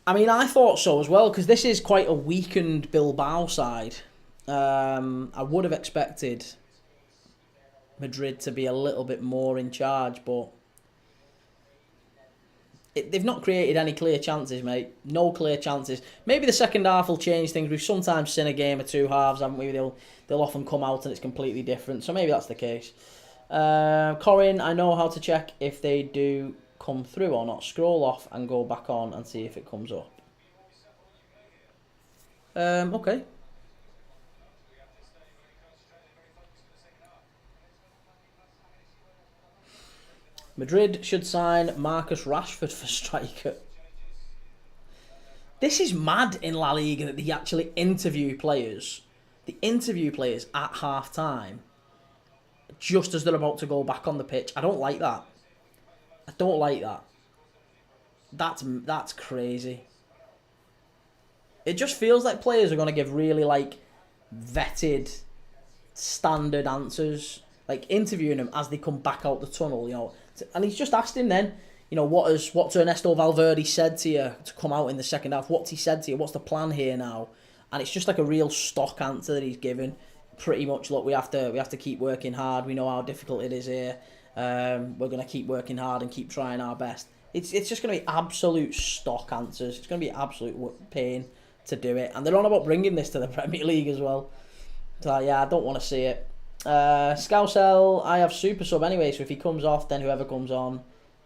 I mean, I thought so as well, because this is quite a weakened Bilbao side. I would have expected Madrid to be a little bit more in charge, but they've not created any clear chances, mate. No clear chances. Maybe the second half will change things. We've sometimes seen a game of 2 halves, haven't we? They'll often come out and it's completely different. So maybe that's the case. Corin, I know how to check if they do come through or not. Scroll off and go back on and see if it comes up. Okay. Madrid should sign Marcus Rashford for striker. This is mad in La Liga that they actually interview players. They interview players at half time just as they're about to go back on the pitch. I don't like that. I don't like that. That's crazy. It just feels like players are going to give really, like, vetted, standard answers. Like, interviewing them as they come back out the tunnel, you know. And he's just asked him then, you know, what's Ernesto Valverde said to you to come out in the second half? What's he said to you? What's the plan here now? And it's just like a real stock answer that he's given. Pretty much, look, we have to keep working hard. We know how difficult it is here. We're going to keep working hard and keep trying our best. It's just going to be absolute stock answers. It's going to be absolute pain to do it. And they're on about bringing this to the Premier League as well. So, yeah, I don't want to see it. Scousel, I have super sub anyway, so if he comes off, then whoever comes on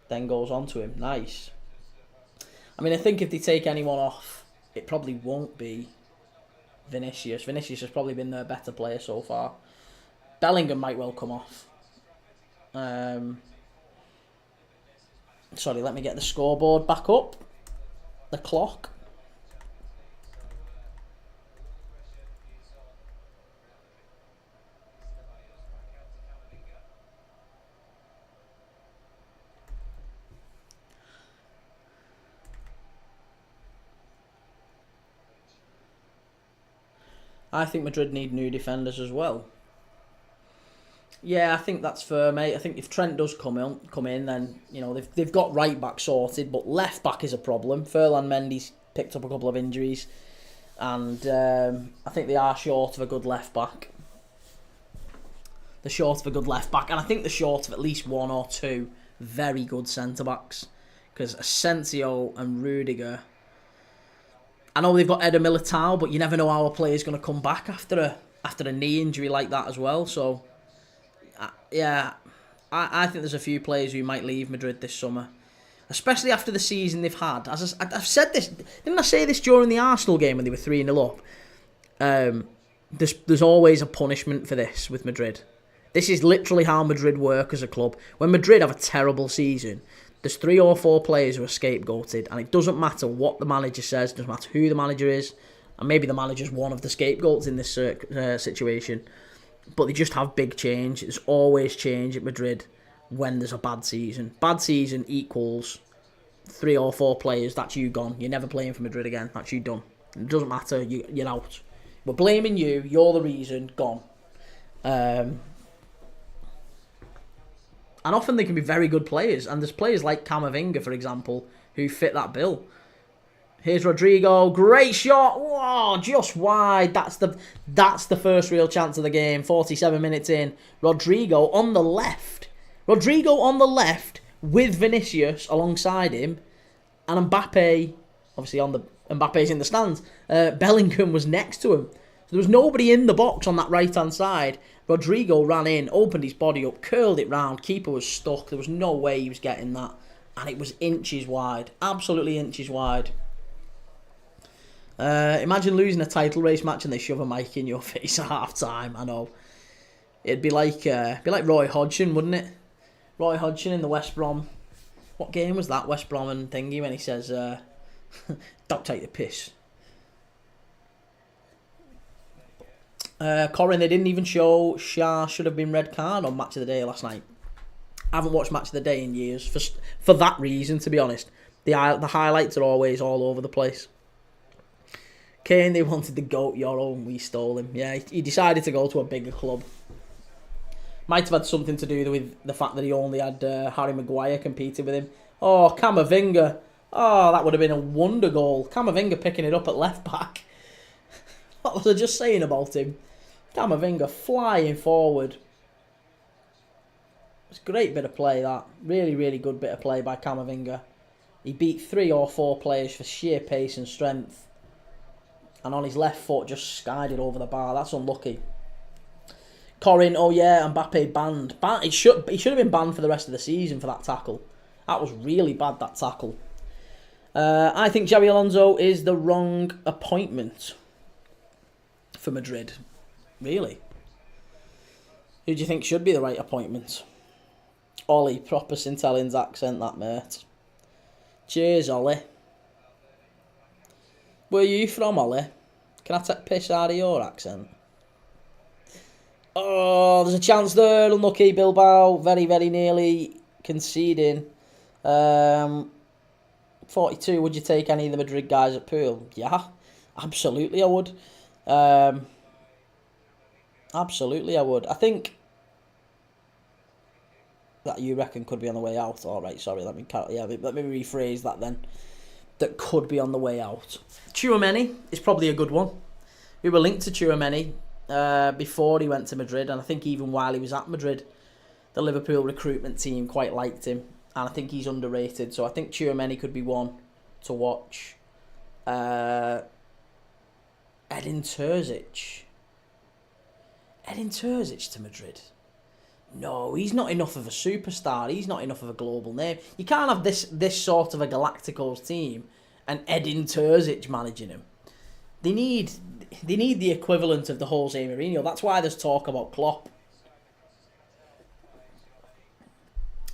then goes on to him. Nice. I mean, I think if they take anyone off, it probably won't be Vinicius. Vinicius has probably been their better player so far. Bellingham might well come off. Sorry, let me get the scoreboard back up. The clock. I think Madrid need new defenders as well. Yeah, I think that's fair, mate. I think if Trent does come in, then you know they've got right back sorted, but left back is a problem. Ferland Mendy's picked up a couple of injuries, and I think they are short of a good left back. They're short of a good left back, and I think they're short of at least 1 or 2 very good centre backs, because Asensio and Rudiger. I know they've got Eder Militao, but you never know how a player's going to come back after a knee injury like that as well. So, yeah, I think there's a few players who might leave Madrid this summer, especially after the season they've had. As I've said this, didn't I say this during the Arsenal game when they were 3-0 up? There's always a punishment for this with Madrid. This is literally how Madrid work as a club. When Madrid have a terrible season, there's 3 or 4 players who are scapegoated, and it doesn't matter what the manager says, it doesn't matter who the manager is, and maybe the manager's one of the scapegoats in this situation, but they just have big change. There's always change at Madrid when there's a bad season. Bad season equals 3 or 4 players, that's you gone. You're never playing for Madrid again, that's you done. It doesn't matter, you're out. We're blaming you, you're the reason, gone. And often they can be very good players. And there's players like Camavinga, for example, who fit that bill. Here's Rodrigo. Great shot. Whoa, just wide. That's the first real chance of the game. 47 minutes in. Rodrigo on the left. Rodrigo on the left with Vinicius alongside him. And Mbappe, obviously Mbappe's in the stands. Bellingham was next to him. So there was nobody in the box on that right-hand side. Rodrigo ran in, opened his body up, curled it round. Keeper was stuck. There was no way he was getting that. And it was inches wide. Absolutely inches wide. Imagine losing a title race match and they shove a mic in your face at half-time. I know. It'd be like Roy Hodgson, wouldn't it? Roy Hodgson in the West Brom. What game was that? West Brom and thingy when he says, don't take the piss. Corin, they didn't even show Shah should have been red card on Match of the Day last night. I haven't watched Match of the Day in years for that reason, to be honest. The highlights are always all over the place. Kane, they wanted the GOAT Euro and we stole him. Yeah, he decided to go to a bigger club. Might have had something to do with the fact that he only had Harry Maguire competing with him. Oh, Camavinga. Oh, that would have been a wonder goal. Camavinga picking it up at left back. What was I just saying about him? Camavinga flying forward. It's a great bit of play, that. Really, really good bit of play by Camavinga. He beat 3 or 4 players for sheer pace and strength. And on his left foot, just skied it over the bar. That's unlucky. Corin, oh yeah, Mbappe banned. He should have been banned for the rest of the season for that tackle. That was really bad, that tackle. I think Xabi Alonso is the wrong appointment for Madrid. Really? Who do you think should be the right appointment? Ollie, proper St Helens accent, that mate. Cheers, Ollie. Where are you from, Ollie? Can I take piss out of your accent? Oh, there's a chance there. Unlucky, Bilbao. Very, very nearly conceding. 42, would you take any of the Madrid guys at pool? Yeah, absolutely I would. Absolutely I would. I think that you reckon could be on the way out. All right, sorry, let me rephrase that then. That could be on the way out. Tchouaméni is probably a good one. We were linked to Tchouaméni before he went to Madrid, and I think even while he was at Madrid, the Liverpool recruitment team quite liked him, and I think he's underrated. So I think Tchouaméni could be one to watch. Edin Terzic. Edin Terzic to Madrid. No, he's not enough of a superstar. He's not enough of a global name. You can't have this sort of a Galacticos team and Edin Terzic managing him. They need the equivalent of the Jose Mourinho. That's why there's talk about Klopp.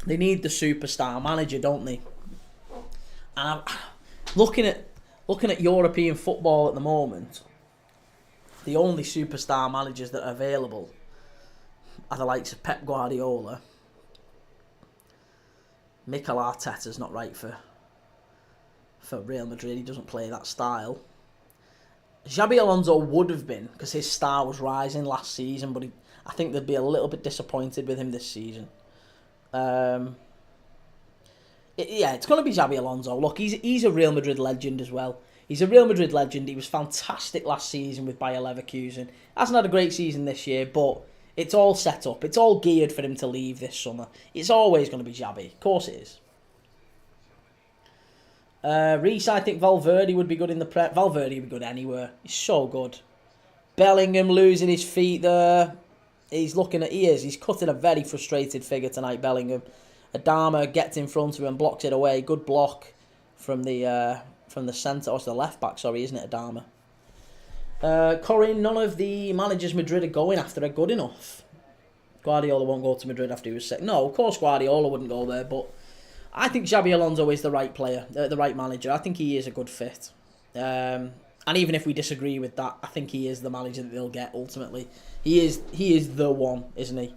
They need the superstar manager, don't they? And I'm looking at European football at the moment. The only superstar managers that are available are the likes of Pep Guardiola. Mikel Arteta's not right for Real Madrid. He doesn't play that style. Xabi Alonso would have been, because his star was rising last season, but I think they'd be a little bit disappointed with him this season. It's going to be Xabi Alonso. Look, he's a Real Madrid legend as well. He's a Real Madrid legend. He was fantastic last season with Bayer Leverkusen. Hasn't had a great season this year, but it's all set up. It's all geared for him to leave this summer. It's always going to be Xabi. Of course it is. Reece, I think Valverde would be good in the Prem. Valverde would be good anywhere. He's so good. Bellingham losing his feet there. He's cutting a very frustrated figure tonight, Bellingham. Adama gets in front of him and blocks it away. Good block from the centre, or it's the left back, sorry, isn't it, Adama? Corin, none of the managers Madrid are going after are good enough. Guardiola won't go to Madrid after he was sick. No, of course Guardiola wouldn't go there, but I think Xabi Alonso is the right player, the right manager. I think he is a good fit. And even if we disagree with that, I think he is the manager that they'll get ultimately. He is the one, isn't he?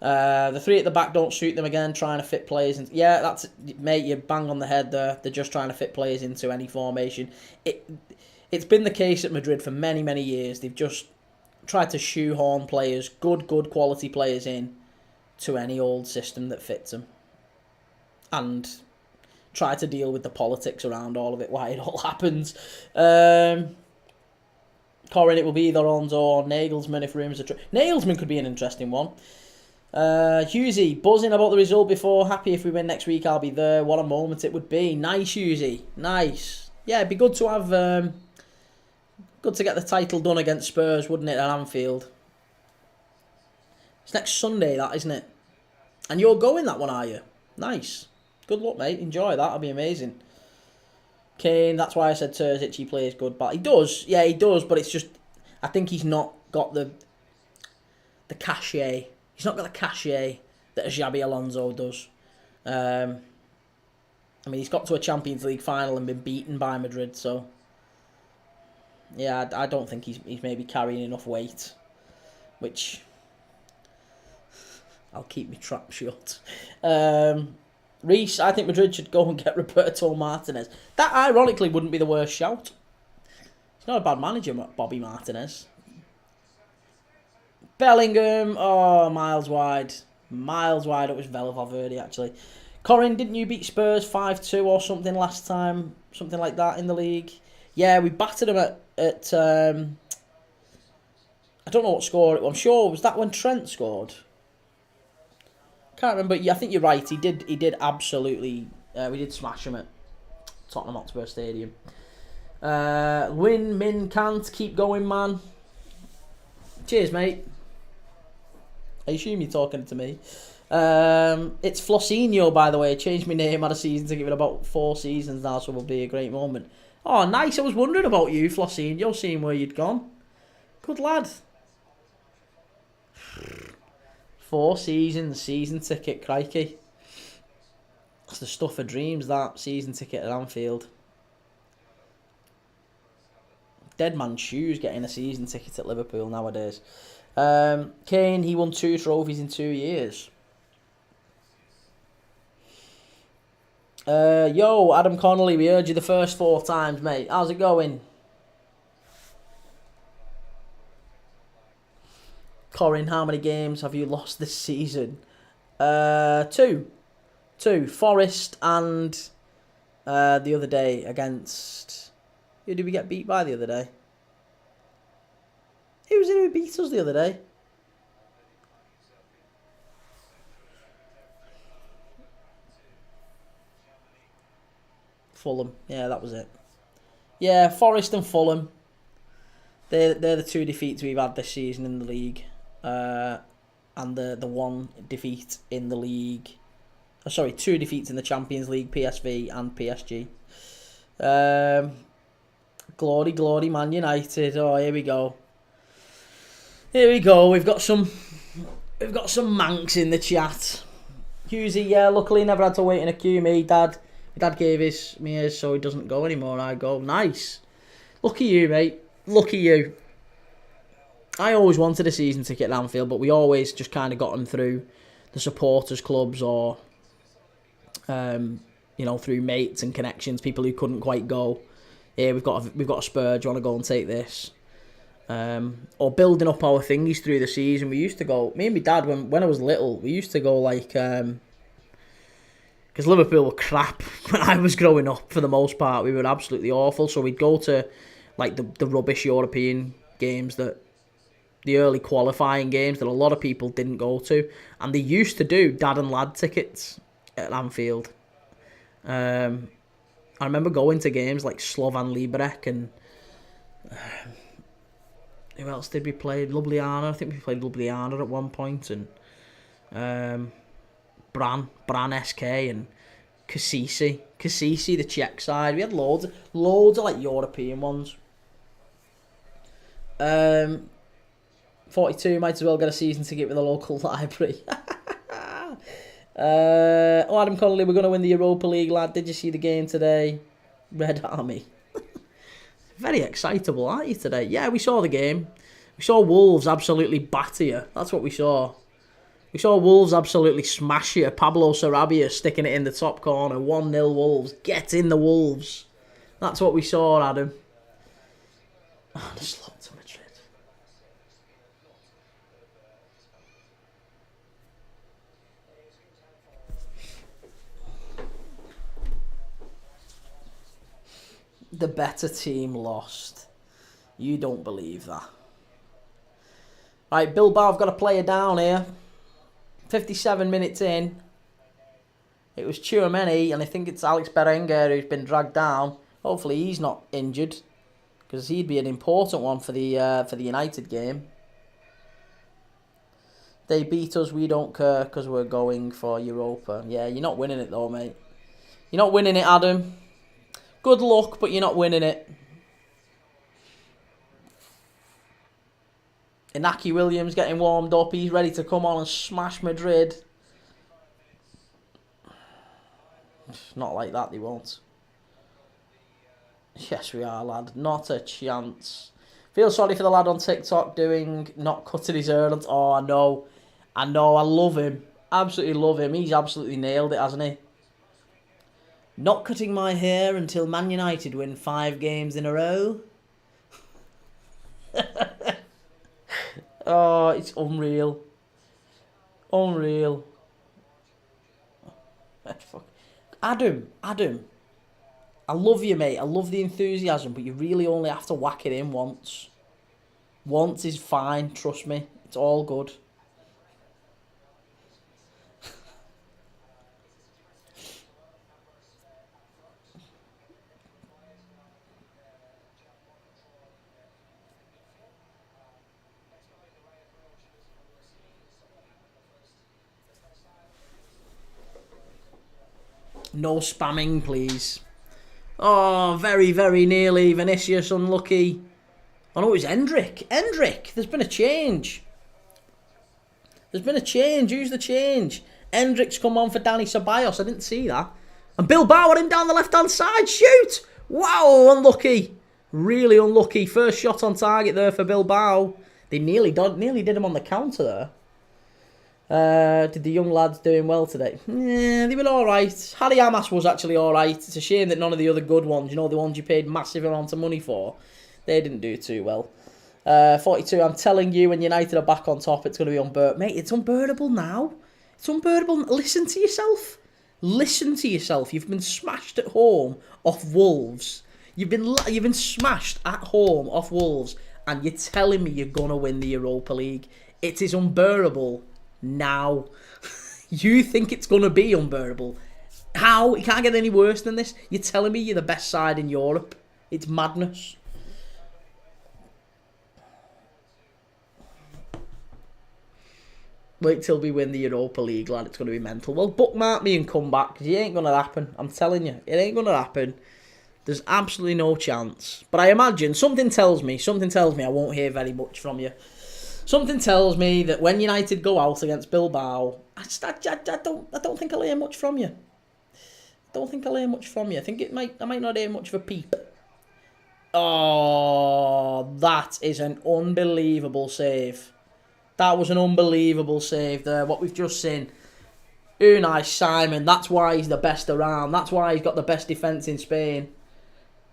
The three at the back don't suit them again, trying to fit players into... Yeah, that's... Mate, you bang on the head there. They're just trying to fit players into any formation. It's been the case at Madrid for many, many years. They've just tried to shoehorn players, good quality players in to any old system that fits them. And try to deal with the politics around all of it, why it all happens. Corin, it will be either Alonso or Nagelsmann if rumours are true. Nagelsmann could be an interesting one. Hughesy, buzzing about the result before. Happy if we win next week, I'll be there. What a moment it would be. Nice, Hughesy. Nice. Yeah, it'd be good to have... good to get the title done against Spurs, wouldn't it, at Anfield? It's next Sunday, that, isn't it? And you're going that one, are you? Nice. Good luck, mate. Enjoy that. That'll be amazing. Kane, that's why I said Terzic, he plays good. But he does. Yeah, he does. But it's just... I think he's not got the cachet. He's not got the cachet that a Xabi Alonso does. I mean, he's got to a Champions League final and been beaten by Madrid, so... Yeah, I don't think he's maybe carrying enough weight. Which... I'll keep my trap shut. Reece, I think Madrid should go and get Roberto Martinez. That, ironically, wouldn't be the worst shout. He's not a bad manager, Bobby Martinez. Bellingham, oh, miles wide. Miles wide, it was Vela Valverde, actually. Corin, didn't you beat Spurs 5-2 or something last time? Something like that in the league? Yeah, we battered them at I don't know what score it was. I'm sure, was that when Trent scored? Can't remember. Yeah, I think you're right. He did absolutely... we did smash him at Tottenham Hotspur Stadium. Win, Min, can't. Keep going, man. Cheers, mate. I assume you're talking to me. It's Flossinho, by the way. Changed my name, had a season to give it about 4 seasons now, so it will be a great moment. Oh, nice. I was wondering about you, Flossinho, seeing where you'd gone. Good lad. 4 seasons, season ticket, crikey. That's the stuff of dreams, that. Season ticket at Anfield. Dead man's shoes getting a season ticket at Liverpool nowadays. Kane, he won 2 trophies in 2 years. Yo, Adam Connolly, we heard you the first 4 times, mate. How's it going? Corin, how many games have you lost this season? 2. Forest and the other day against... Who did we get beat by the other day? Who was it who beat us the other day? Fulham. Yeah, that was it. Yeah, Forest and Fulham. They're the 2 defeats we've had this season in the league. And the 1 defeat in the league. Oh, sorry, 2 defeats in the Champions League, PSV and PSG. Glory, Man United. Oh, here we go. Here we go. We've got some manx in the chat. Hughesy, yeah, luckily never had to wait in a queue. My dad gave me his so he doesn't go anymore. I go. Nice. Lucky you, mate. Lucky you. I always wanted a season ticket at Anfield, but we always just kind of got them through the supporters clubs or, through mates and connections, people who couldn't quite go. Yeah, we've got a Spur. Do you want to go and take this? Or building up our thingies through the season. We used to go. Me and my dad, when I was little, we used to go like because Liverpool were crap when I was growing up. For the most part, we were absolutely awful. So we'd go to like the rubbish European games, the early qualifying games that a lot of people didn't go to, and they used to do dad and lad tickets at Anfield. I remember going to games like Slovan Liberec and who else did we play? Ljubljana. I think we played Ljubljana at one point, and Bran SK and Kasisi, the Czech side. We had loads of like European ones. 42 might as well get a season ticket with a local library. Adam Connolly, we're going to win the Europa League, lad. Did you see the game today? Red Army. Very excitable, aren't you, today? Yeah, we saw the game. We saw Wolves absolutely batter you. That's what we saw. We saw Wolves absolutely smash you. Pablo Sarabia sticking it in the top corner. 1-0 Wolves. Get in the Wolves. That's what we saw, Adam. Oh, the slot to Madrid. The better team lost. You don't believe that. Right, Bilbao have got a player down here. 57 minutes in. It was Tchouaméni, and I think it's Alex Berenguer who's been dragged down. Hopefully he's not injured, because he'd be an important one for the United game. They beat us, we don't care, because we're going for Europa. Yeah, you're not winning it though, mate. You're not winning it, Adam. Good luck, but you're not winning it. Inaki Williams getting warmed up. He's ready to come on and smash Madrid. Not like that, they won't. Yes, we are, lad. Not a chance. Feel sorry for the lad on TikTok not cutting his hair. Oh, I know. I love him. Absolutely love him. He's absolutely nailed it, hasn't he? Not cutting my hair until Man United win 5 games in a row. Oh, it's unreal. Unreal. Adam. I love you, mate. I love the enthusiasm, but you really only have to whack it in once. Once is fine, trust me. It's all good. No spamming, please. Oh, very, very nearly. Vinicius unlucky. Oh no, it was Hendrick. There's been a change. Who's the change? Hendrick's come on for Dani Ceballos. I didn't see that. And Bilbao are in down the left-hand side. Shoot! Wow, unlucky. Really unlucky. First shot on target there for Bilbao. They nearly did him on the counter there. Did the young lads doing well today? Yeah, they were alright. Harry Amas was actually alright. It's a shame that none of the other good ones, the ones you paid massive amounts of money for, they didn't do too well. 42, I'm telling you, when United are back on top, it's going to be unbearable. Mate, it's unbearable now. It's unbearable. Listen to yourself. You've been smashed at home off Wolves. You've been smashed at home off Wolves, and you're telling me you're going to win the Europa League. It is unbearable. Now, you think it's going to be unbearable. How? It can't get any worse than this. You're telling me you're the best side in Europe. It's madness. Wait till we win the Europa League, lad. It's going to be mental. Well, bookmark me and come back, because it ain't going to happen. I'm telling you, it ain't going to happen. There's absolutely no chance. But I imagine, something tells me I won't hear very much from you. Something tells me that when United go out against Bilbao, I don't think I'll hear much from you. I think I might not hear much of a peep. Oh, that is an unbelievable save. That was an unbelievable save there. What we've just seen. Unai Simon, that's why he's the best around. That's why he's got the best defence in Spain.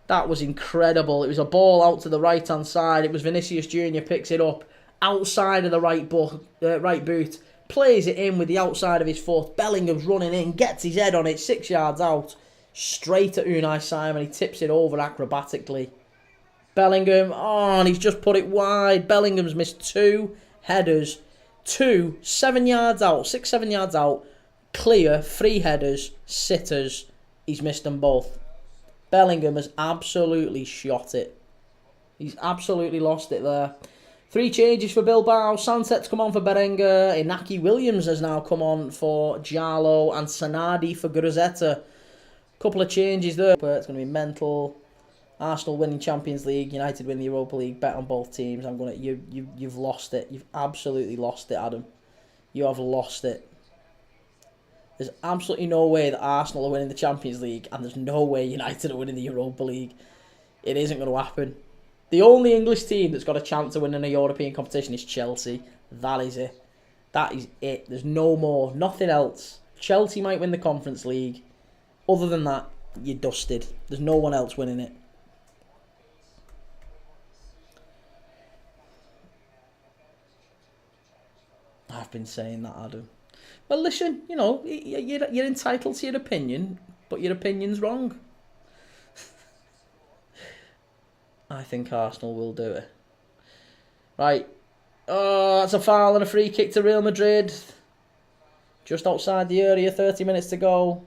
That was incredible. It was a ball out to the right-hand side. It was Vinicius Jr. picks it up. Outside of the right boot, plays it in with the outside of his foot. Bellingham's running in, gets his head on it, 6 yards out, straight at Unai Simon. He tips it over acrobatically. Bellingham, and he's just put it wide. Bellingham's missed 2 headers, 7 yards out, 6-7 yards out, clear, 3 headers, sitters. He's missed them both. Bellingham has absolutely shot it. He's absolutely lost it there. 3 changes for Bilbao. Sunset's come on for Berenguer. Inaki Williams has now come on for Jallo. And Sanadi for Gruzetta. Couple of changes there. It's going to be mental. Arsenal winning Champions League. United win the Europa League. Bet on both teams. You've lost it. You've absolutely lost it, Adam. You have lost it. There's absolutely no way that Arsenal are winning the Champions League. And there's no way United are winning the Europa League. It isn't going to happen. The only English team that's got a chance of winning a European competition is Chelsea. That is it. That is it. There's no more. Nothing else. Chelsea might win the Conference League. Other than that, you're dusted. There's no one else winning it. I've been saying that, Adam. Well, listen, you're entitled to your opinion, but your opinion's wrong. I think Arsenal will do it. Right. Oh, that's a foul and a free kick to Real Madrid. Just outside the area, 30 minutes to go.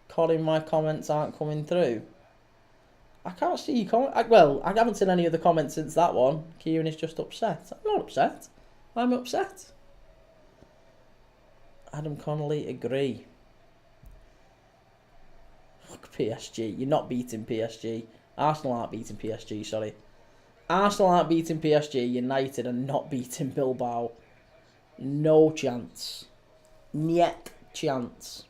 Colin, my comments aren't coming through. I can't see you comment. Well, I haven't seen any of the comments since that one. Kieran is just upset. I'm not upset. I'm upset. Adam Connolly, agree. Fuck PSG. You're not beating PSG. Arsenal aren't beating PSG, sorry. Arsenal aren't beating PSG. United are not beating Bilbao. No chance. Niet chance.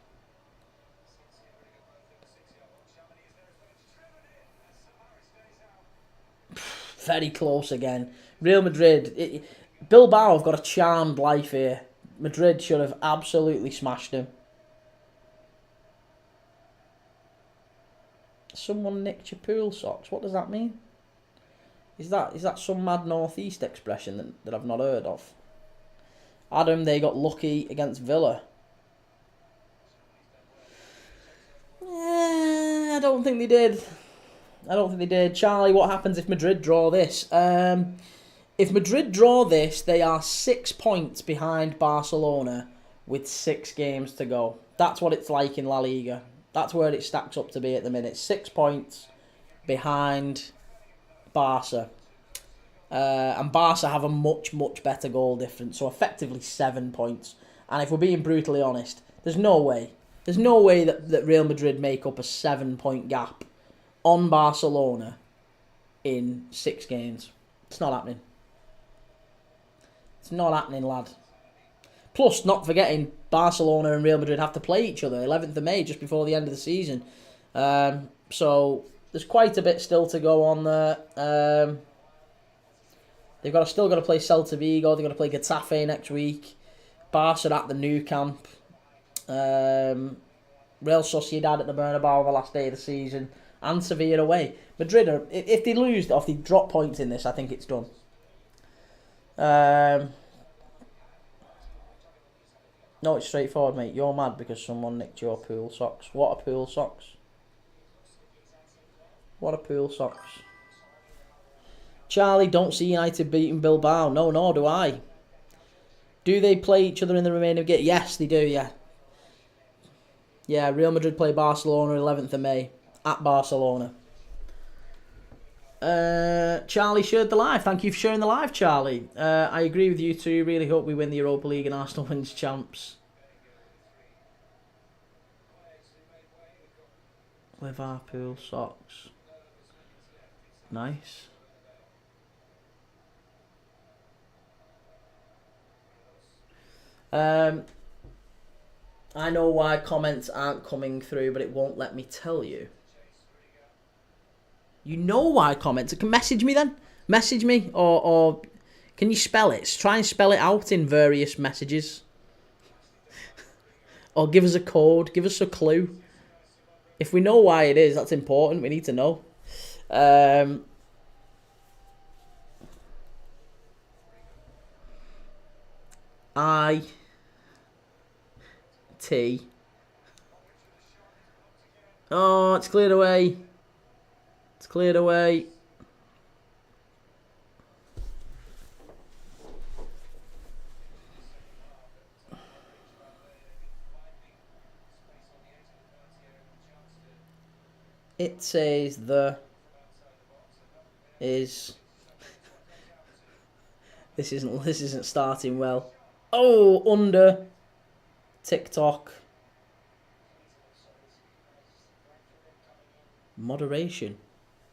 Very close again. Real Madrid. Bilbao have got a charmed life here. Madrid should have absolutely smashed him. Someone nicked your pool socks. What does that mean? Is that some mad northeast expression that I've not heard of? Adam, they got lucky against Villa. I don't think they did. Charlie, what happens if Madrid draw this? If Madrid draw this, they are 6 points behind Barcelona with 6 games to go. That's what it's like in La Liga. That's where it stacks up to be at the minute. 6 points behind Barca. And Barca have a much, much better goal difference. So effectively 7 points. And if we're being brutally honest, there's no way. There's no way that Real Madrid make up a 7-point gap on Barcelona in 6 games. It's not happening. It's not happening, lad. Plus, not forgetting, Barcelona and Real Madrid have to play each other 11th of May, just before the end of the season. So there's quite a bit still to go on there. They've still got to play Celta Vigo. They've got to play Getafe next week. Barca at the Nou Camp. Real Sociedad at the Bernabeu on the last day of the season. And Sevilla away. Madrid, if they lose, or if they drop points in this, I think it's done. No, it's straightforward, mate. You're mad because someone nicked your pool socks. What are pool socks? What are pool socks? Charlie, don't see United beating Bilbao. No, nor do I. Do they play each other in the remaining game? Yes, they do, yeah. Yeah, Real Madrid play Barcelona 11th of May. At Barcelona. Charlie shared the live. Thank you for sharing the live, Charlie. I agree with you too. Really hope we win the Europa League and Arsenal wins champs. Liverpool socks. Nice. I know why comments aren't coming through, but it won't let me tell you. You know why comments. Can message me then. Message me or can you spell it? Try and spell it out in various messages. Or give us a code. Give us a clue. If we know why it is, that's important. We need to know. T. Oh, it's cleared away. It's cleared away. It says the is. This isn't starting well. Oh, under TikTok. Moderation.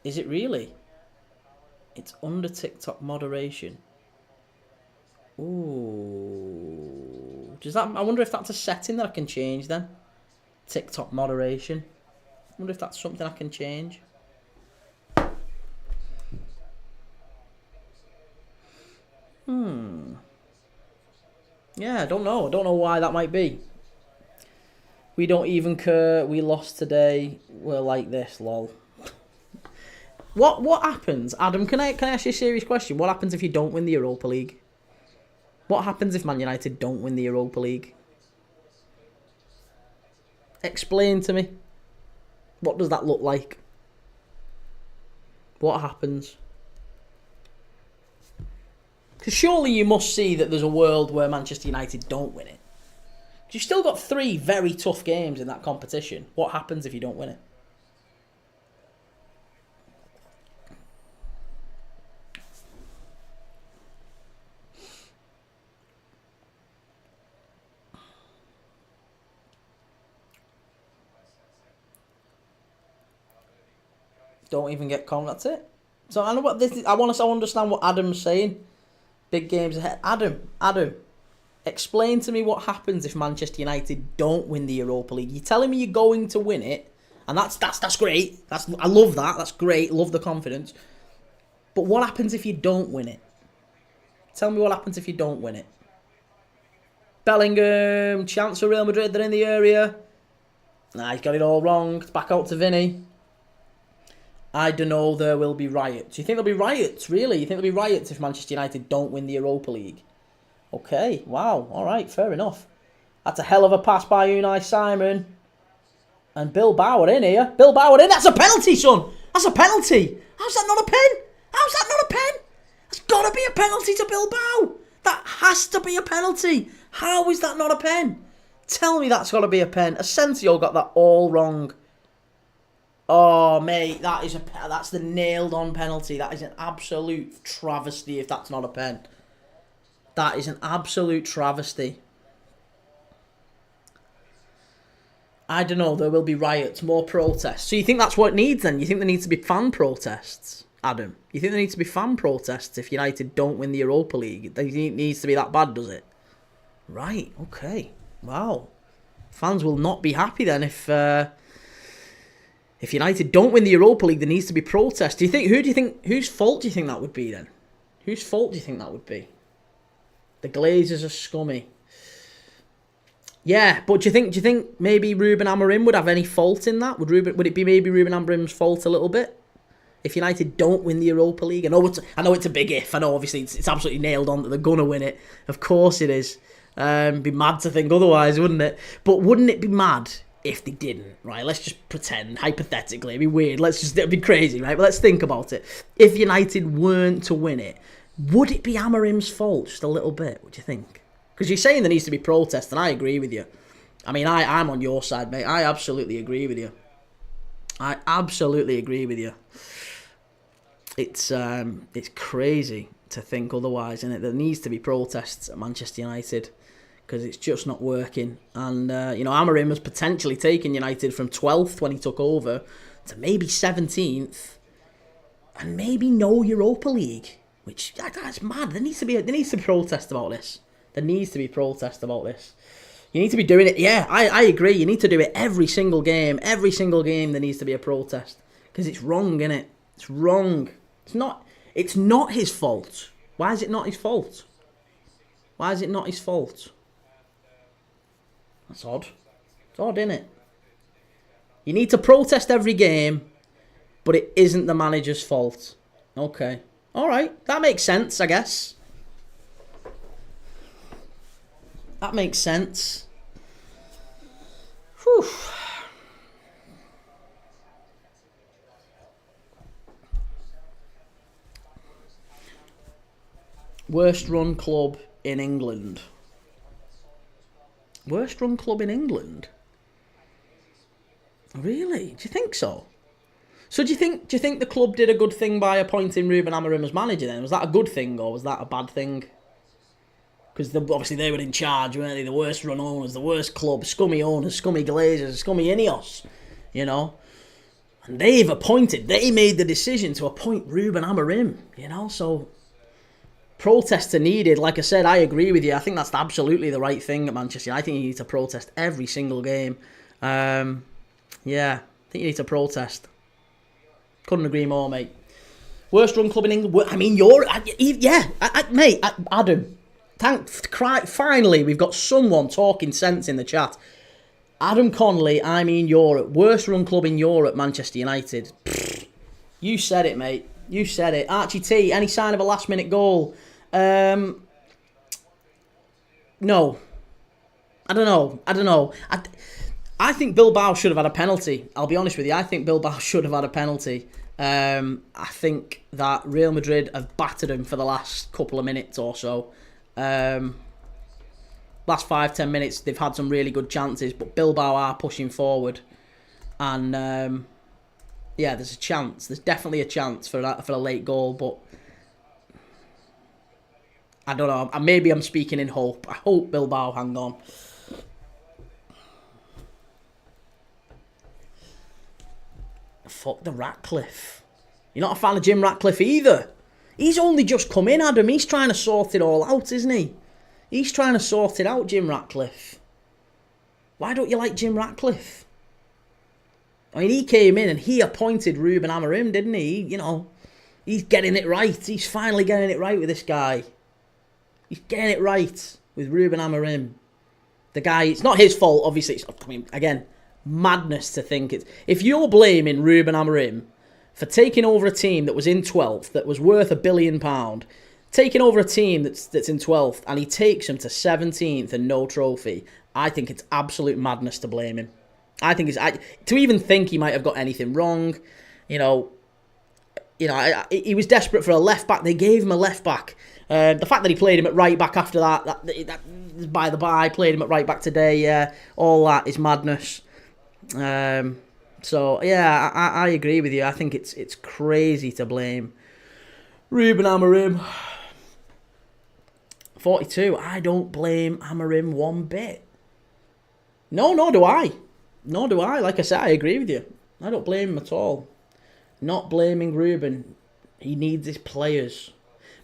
Is it really? It's under TikTok moderation. Ooh. Does that? I wonder if that's a setting that I can change then. TikTok moderation. I wonder if that's something I can change. Yeah, I don't know. I don't know why that might be. We don't even care. We lost today. We're like this, lol. What happens, Adam? Can I ask you a serious question? What happens if you don't win the Europa League? What happens if Man United don't win the Europa League? Explain to me. What does that look like? What happens? Because surely you must see that there's a world where Manchester United don't win it. You've still got 3 very tough games in that competition. What happens if you don't win it? Don't even get con. That's it. So I know what this is. I want to understand what Adam's saying. Big games ahead. Adam, explain to me what happens if Manchester United don't win the Europa League. You're telling me you're going to win it, and that's great. I love that. That's great. Love the confidence. But what happens if you don't win it? Tell me what happens if you don't win it. Bellingham, chance for Real Madrid. They're in the area. Nah, he's got it all wrong. It's back out to Vinny. I don't know, there will be riots. You think there'll be riots, really? You think there'll be riots if Manchester United don't win the Europa League? Okay, wow, alright, fair enough. That's a hell of a pass by Unai Simon. And Bilbao are in here. Bilbao are in, that's a penalty, son! That's a penalty! How's that not a pen? How's that not a pen? There's got to be a penalty to Bilbao! That has to be a penalty! How is that not a pen? Tell me that's got to be a pen. Asensio got that all wrong. Oh, mate, that's the nailed-on penalty. That is an absolute travesty if that's not a pen. That is an absolute travesty. I don't know, there will be riots, more protests. So you think that's what it needs then? You think there needs to be fan protests, Adam? You think there needs to be fan protests if United don't win the Europa League? It needs to be that bad, does it? Right, okay. Wow. Fans will not be happy then if United don't win the Europa League, there needs to be protests. Whose fault do you think that would be then? Whose fault do you think that would be? The Glazers are scummy. Yeah, but do you think maybe Ruben Amorim would have any fault in that? Would it be maybe Ruben Amorim's fault a little bit? If United don't win the Europa League? I know it's a big if. I know obviously it's absolutely nailed on that they're gonna win it. Of course it is. Be mad to think otherwise, wouldn't it? But wouldn't it be mad if they didn't, right? Let's just pretend, hypothetically. It'd be weird. It'd be crazy, right? But let's think about it. If United weren't to win it, would it be Amorim's fault just a little bit? What do you think? Because you're saying there needs to be protests, and I agree with you. I mean, I'm on your side, mate. I absolutely agree with you. I absolutely agree with you. It's crazy to think otherwise, and there needs to be protests at Manchester United. Because it's just not working. And, Amorim was potentially taking United from 12th when he took over to maybe 17th. And maybe no Europa League. Which, that's mad. There needs to be protest about this. There needs to be protest about this. You need to be doing it. Yeah, I agree. You need to do it every single game. Every single game there needs to be a protest. Because it's wrong, innit? It's wrong. It's not his fault. Why is it not his fault? Why is it not his fault? That's odd. It's odd, isn't it? You need to protest every game, but it isn't the manager's fault. Okay. Alright, that makes sense, I guess. That makes sense. Whew. Worst run club in England. Worst run club in England? Really? Do you think so? So do you think the club did a good thing by appointing Ruben Amorim as manager then? Was that a good thing or was that a bad thing? Because obviously they were in charge, weren't they? The worst run owners, the worst club, scummy owners, scummy Glazers, scummy Ineos, you know? And they made the decision to appoint Ruben Amorim, you know? So protests are needed. Like I said, I agree with you. I think that's absolutely the right thing at Manchester United. I think you need to protest every single game. Yeah, I think you need to protest. Couldn't agree more, mate. Worst run club in England. I mean, Adam. Finally, we've got someone talking sense in the chat. Adam Connolly, I mean Europe. Worst run club in Europe, Manchester United. Pfft, you said it, mate. You said it. Archie T, any sign of a last-minute goal? No. I don't know. I think Bilbao should have had a penalty. I'll be honest with you. I think Bilbao should have had a penalty. I think that Real Madrid have battered him for the last couple of minutes or so. Last 5-10 minutes, they've had some really good chances, but Bilbao are pushing forward. And, yeah, there's a chance. There's definitely a chance for a late goal, but I don't know. Maybe I'm speaking in hope. I hope Bilbao hang on. Fuck the Ratcliffe. You're not a fan of Jim Ratcliffe either. He's only just come in, Adam. He's trying to sort it all out, isn't he? He's trying to sort it out, Jim Ratcliffe. Why don't you like Jim Ratcliffe? I mean, he came in and he appointed Ruben Amorim, didn't he? You know, he's getting it right. He's finally getting it right with this guy. He's getting it right with Ruben Amorim. The guy, it's not his fault, obviously. I mean, again, madness to think it's... If you're blaming Ruben Amorim for taking over a team that was in 12th, that was worth £1 billion, taking over a team that's in 12th, and he takes them to 17th and no trophy, I think it's absolute madness to blame him. I think to even think he might have got anything wrong, he was desperate for a left back. They gave him a left back. The fact that he played him at right back after that by the by, played him at right back today. All that is madness. So yeah, I agree with you. I think it's crazy to blame Ruben Amorim. 42. I don't blame Amorim one bit. No, nor do I. Nor do I. Like I said, I agree with you. I don't blame him at all. Not blaming Ruben. He needs his players.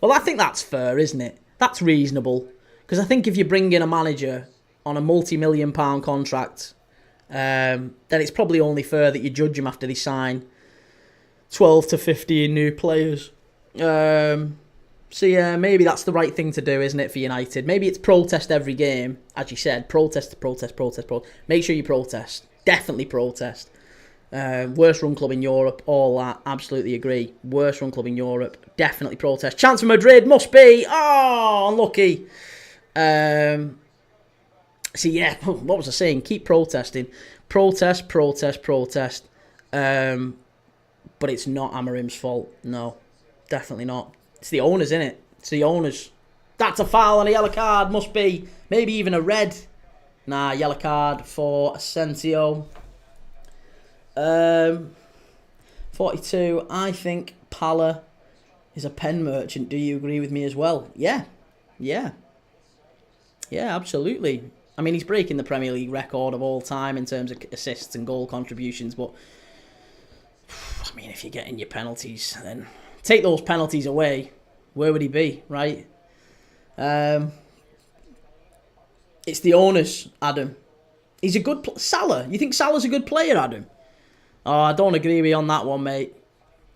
Well, I think that's fair, isn't it? That's reasonable. Because I think if you bring in a manager on a multi-million-pound contract, then it's probably only fair that you judge him after they sign 12 to 15 new players. So yeah, maybe that's the right thing to do, isn't it, for United? Maybe it's protest every game, as you said. Protest. Make sure you protest. Definitely protest. Worst run club in Europe, all that. Absolutely agree. Worst run club in Europe. Definitely protest. Chance for Madrid, must be. Oh, unlucky. So yeah, what was I saying? Keep protesting. Protest. But it's not Amorim's fault. No, definitely not. It's the owners, innit? It's the owners. That's a foul and a yellow card, must be. Maybe even a red. Nah, yellow card for Asensio. 42. I think Pala is a pen merchant. Do you agree with me as well? Yeah, absolutely. I mean, he's breaking the Premier League record of all time in terms of assists and goal contributions, but I mean, if you're getting your penalties, then take those penalties away. Where would he be, right? It's the owners, Adam. He's a good... Salah. You think Salah's a good player, Adam? Oh, I don't agree with you on that one, mate.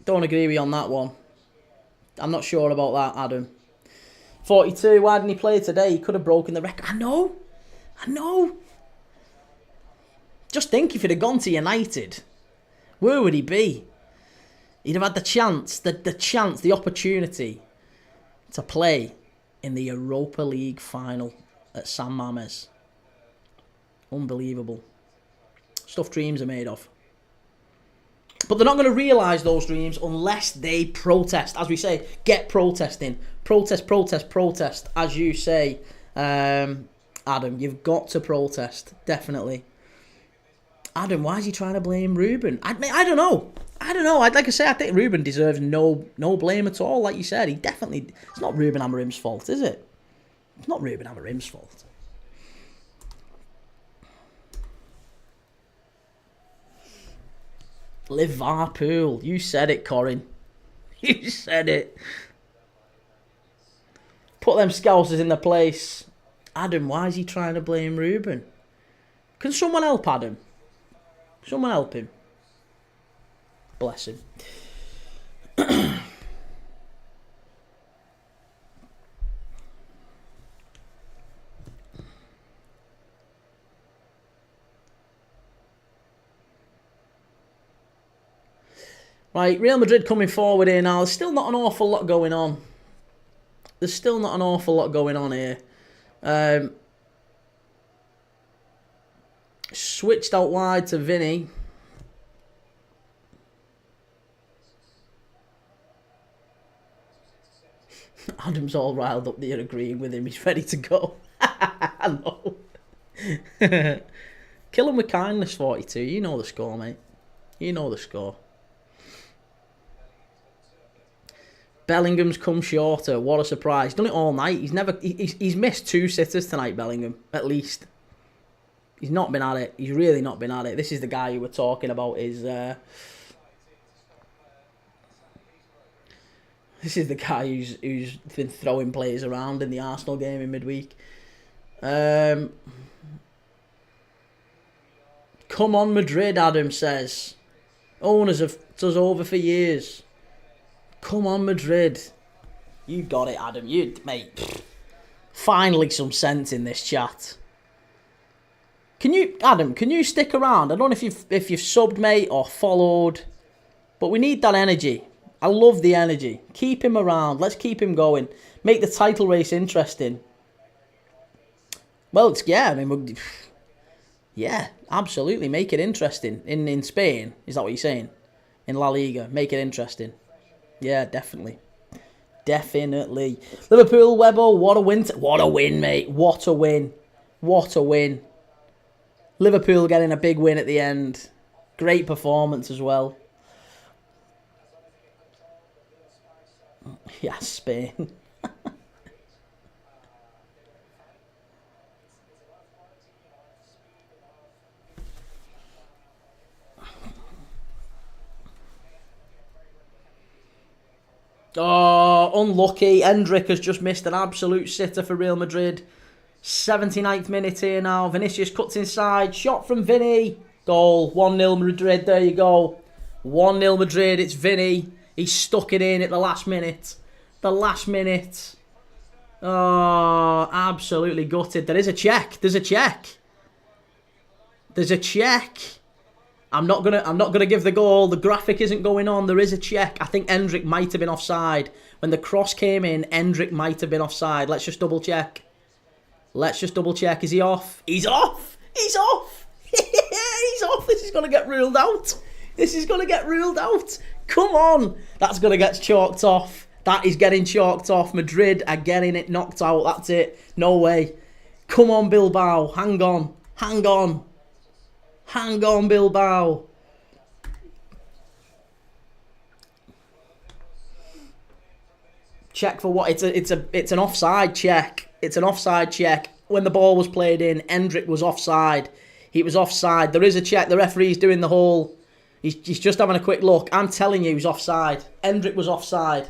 Don't agree with you on that one. I'm not sure about that, Adam. 42. Why didn't he play today? He could have broken the record. I know. Just think if he'd have gone to United, where would he be? He'd have had the chance, the opportunity to play in the Europa League final at San Mamés. Unbelievable. Stuff dreams are made of. But they're not going to realise those dreams unless they protest. As we say, get protesting. Protest, as you say, Adam. You've got to protest, definitely. Adam, why is he trying to blame Ruben? I don't know. Like I say, I think Ruben deserves no blame at all. Like you said, it's not Ruben Amorim's fault, is it? It's not Ruben Amorim's fault. Liverpool. You said it, Corin. You said it. Put them scousers in their place. Adam, why is he trying to blame Ruben? Can someone help Adam? Someone help him. Bless him. Right, Real Madrid coming forward here now. There's still not an awful lot going on. Here. Switched out wide to Vinny. Adam's all riled up there agreeing with him. He's ready to go. I know. Kill him with kindness, 42. You know the score, mate. You know the score. Bellingham's come shorter. What a surprise. He's done it all night. He's missed 2 sitters tonight, Bellingham, at least. He's not been at it. He's really not been at it. This is the guy who we're talking about. This is the guy who's been throwing players around in the Arsenal game in midweek. Come on, Madrid, Adam says. Owners have us over for years. Come on, Madrid. You got it, Adam. Mate. Finally some sense in this chat. Adam, can you stick around? I don't know if you've subbed, mate, or followed, but we need that energy. I love the energy. Keep him around. Let's keep him going. Make the title race interesting. Well, yeah, absolutely. Make it interesting. In Spain, is that what you're saying? In La Liga, make it interesting. Yeah, definitely. Definitely. Liverpool, Webbo, what a win. What a win, mate. What a win. What a win. Liverpool getting a big win at the end. Great performance as well. Yeah, Spain. Oh, unlucky. Endrick has just missed an absolute sitter for Real Madrid. 79th minute here now. Vinicius cuts inside. Shot from Vinny. Goal. 1-0 Madrid. There you go. 1-0 Madrid. It's Vinny. He stuck it in at the last minute. The last minute. Oh, absolutely gutted. There is a check. There's a check. There's a check. I'm not gonna give the goal. The graphic isn't going on. There is a check. I think Endrick might have been offside. When the cross came in, Endrick might have been offside. Let's just double check. Let's just double check. Is he off? He's off. He's off. He's off. This is gonna get ruled out. This is gonna get ruled out. Come on. That's gonna get chalked off. That is getting chalked off. Madrid are getting it knocked out. That's it. No way. Come on, Bilbao. Hang on. Hang on. Hang on, Bilbao. Check for what? It's an offside check. It's an offside check. When the ball was played in, Endrick was offside. He was offside. There is a check. The referee's doing the whole. He's just having a quick look. I'm telling you, he's offside. Endrick was offside.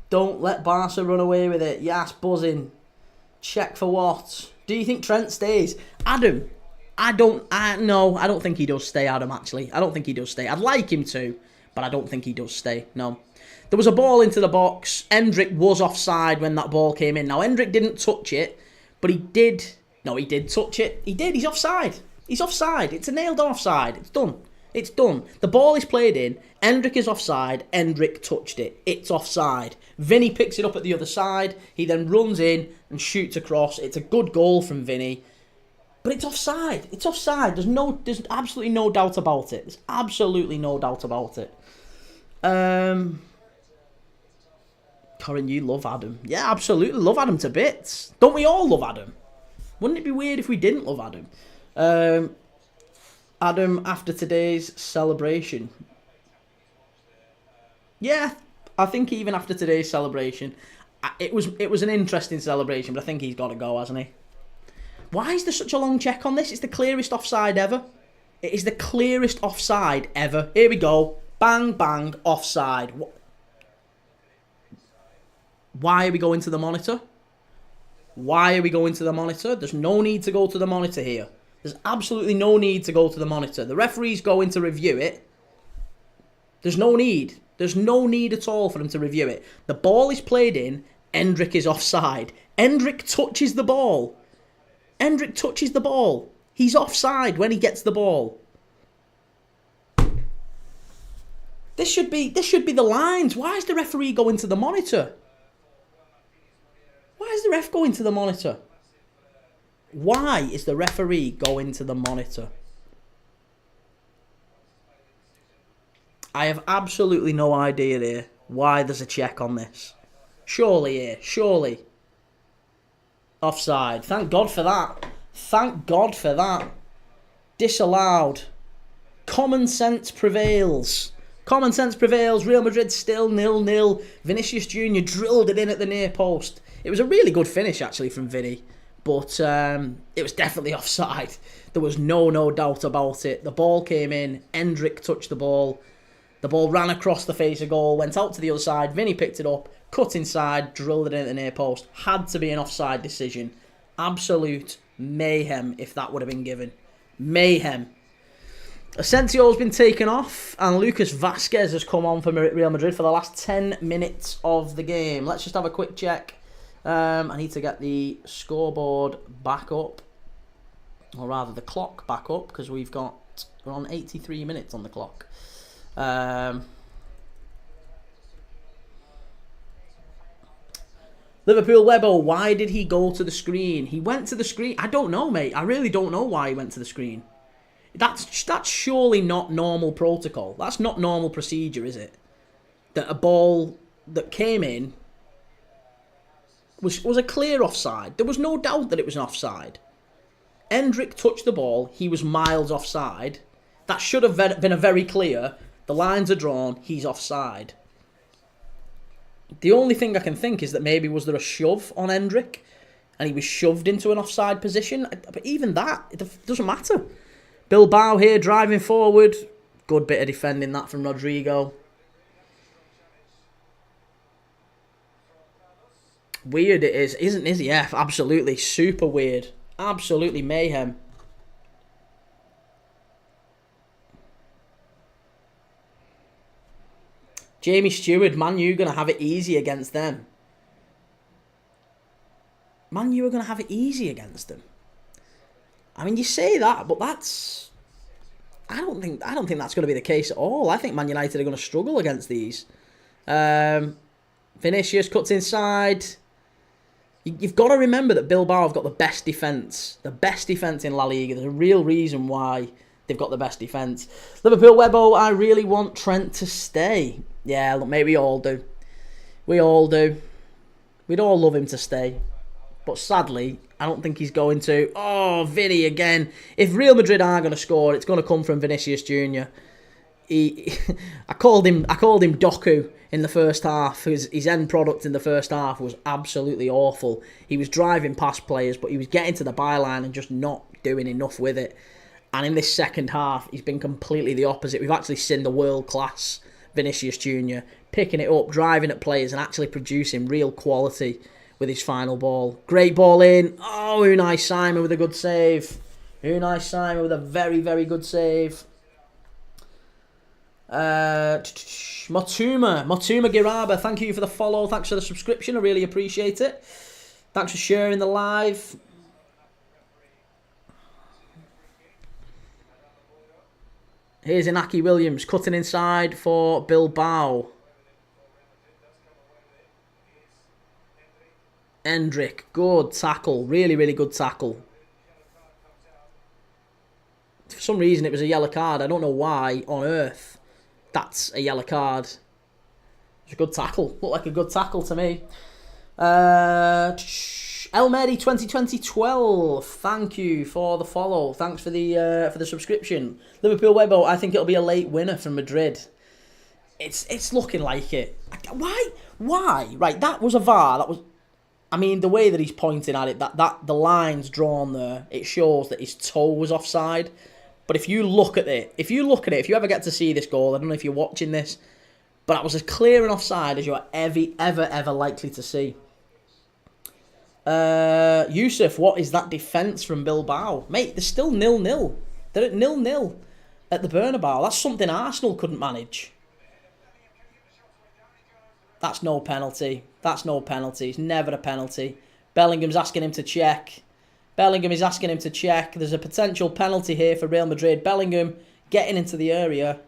Don't let Barca run away with it. Yes, buzzing. Check for what? Do you think Trent stays? Adam, I don't think he does stay, Adam, actually. I don't think he does stay. I'd like him to, but I don't think he does stay, no. There was a ball into the box. Endrick was offside when that ball came in. Now, Endrick didn't touch it, but he did. No, he did touch it. He did. He's offside. He's offside. It's a nailed-on offside. It's done. It's done. The ball is played in. Endrick is offside. Endrick touched it. It's offside. Vinny picks it up at the other side. He then runs in and shoots across. It's a good goal from Vinny. But it's offside. It's offside. There's absolutely no doubt about it. There's absolutely no doubt about it. Corin, you love Adam. Yeah, absolutely. Love Adam to bits. Don't we all love Adam? Wouldn't it be weird if we didn't love Adam? Adam, after today's celebration. Yeah, I think even after today's celebration, it was an interesting celebration, but I think he's got to go, hasn't he? Why is there such a long check on this? It's the clearest offside ever. It is the clearest offside ever. Here we go. Bang, bang, offside. Why are we going to the monitor? Why are we going to the monitor? There's no need to go to the monitor here. There's absolutely no need to go to the monitor. The referee's going to review it. There's no need. There's no need at all for him to review it. The ball is played in. Endrick is offside. Endrick touches the ball. Endrick touches the ball. He's offside when he gets the ball. This should be the lines. Why is the referee going to the monitor? Why is the ref going to the monitor? Why is the referee going to the monitor? I have absolutely no idea there why there's a check on this. Surely here. Surely. Offside. Thank God for that. Thank God for that. Disallowed. Common sense prevails. Common sense prevails. Real Madrid still 0-0. Vinicius Jr. drilled it in at the near post. It was a really good finish, actually, from Vinny. But it was definitely offside. There was no doubt about it. The ball came in. Endrick touched the ball. The ball ran across the face of goal, went out to the other side. Vinny picked it up, cut inside, drilled it in at the near post. Had to be an offside decision. Absolute mayhem if that would have been given. Mayhem. Asensio's been taken off, and Lucas Vazquez has come on for Real Madrid for the last 10 minutes of the game. Let's just have a quick check. I need to get the scoreboard back up, or rather the clock back up, because we're on 83 minutes on the clock. Liverpool Webbo, why did he go to the screen? He went to the screen. I don't know, mate. I really don't know why he went to the screen. That's surely not normal protocol. That's not normal procedure, is it? That a ball that came in was a clear offside. There was no doubt that it was an offside. Endrick touched the ball. He was miles offside. That should have been a very clear. The lines are drawn. He's offside. The only thing I can think is that maybe was there a shove on Endrick and he was shoved into an offside position. But even that, it doesn't matter. Bilbao here driving forward. Good bit of defending that from Rodrigo. Weird it is, isn't it? Yeah, absolutely super weird. Absolutely mayhem. Jamie Stewart, Man U going to have it easy against them. Man U are going to have it easy against them. I mean, you say that, but that's... I don't think that's going to be the case at all. I think Man United are going to struggle against these. Vinicius cuts inside. You've got to remember that Bilbao have got the best defence. The best defence in La Liga. There's a real reason why they've got the best defence. Liverpool Webbo, I really want Trent to stay. Yeah, look, mate, we all do. We all do. We'd all love him to stay. But sadly, I don't think he's going to. Oh, Vinny again. If Real Madrid are going to score, it's going to come from Vinicius Jr. I called him Doku in the first half. His end product in the first half was absolutely awful. He was driving past players, but he was getting to the byline and just not doing enough with it. And in this second half, he's been completely the opposite. We've actually seen the world-class Vinicius Jr. picking it up, driving at players and actually producing real quality with his final ball. Great ball in. Oh, Unai Simon with a good save. Unai Simon with a very, very good save. Motuma Giraba, thank you for the follow. Thanks for the subscription. I really appreciate it. Thanks for sharing the live. Here's Inaki Williams cutting inside for Bilbao. Endrick, good tackle. Really, really good tackle. For some reason, it was a yellow card. I don't know why on earth that's a yellow card. It's a good tackle. Looked like a good tackle to me. Elmeri 2012. Thank you for the follow. Thanks for the subscription. Liverpool Webbo, I think it'll be a late winner from Madrid. It's looking like it. Why? Right, that was a VAR. That was. I mean, the way that he's pointing at it, that the line's drawn there, it shows that his toe was offside. But if you look at it, if you ever get to see this goal, I don't know if you're watching this, but that was as clear an offside as you're ever likely to see. Yusuf, what is that defence from Bilbao? Mate, they're still 0-0. They're at 0-0 at the Bernabeu. That's something Arsenal couldn't manage. That's no penalty. That's no penalty. It's never a penalty. Bellingham's asking him to check. Bellingham is asking him to check. There's a potential penalty here for Real Madrid. Bellingham getting into the area.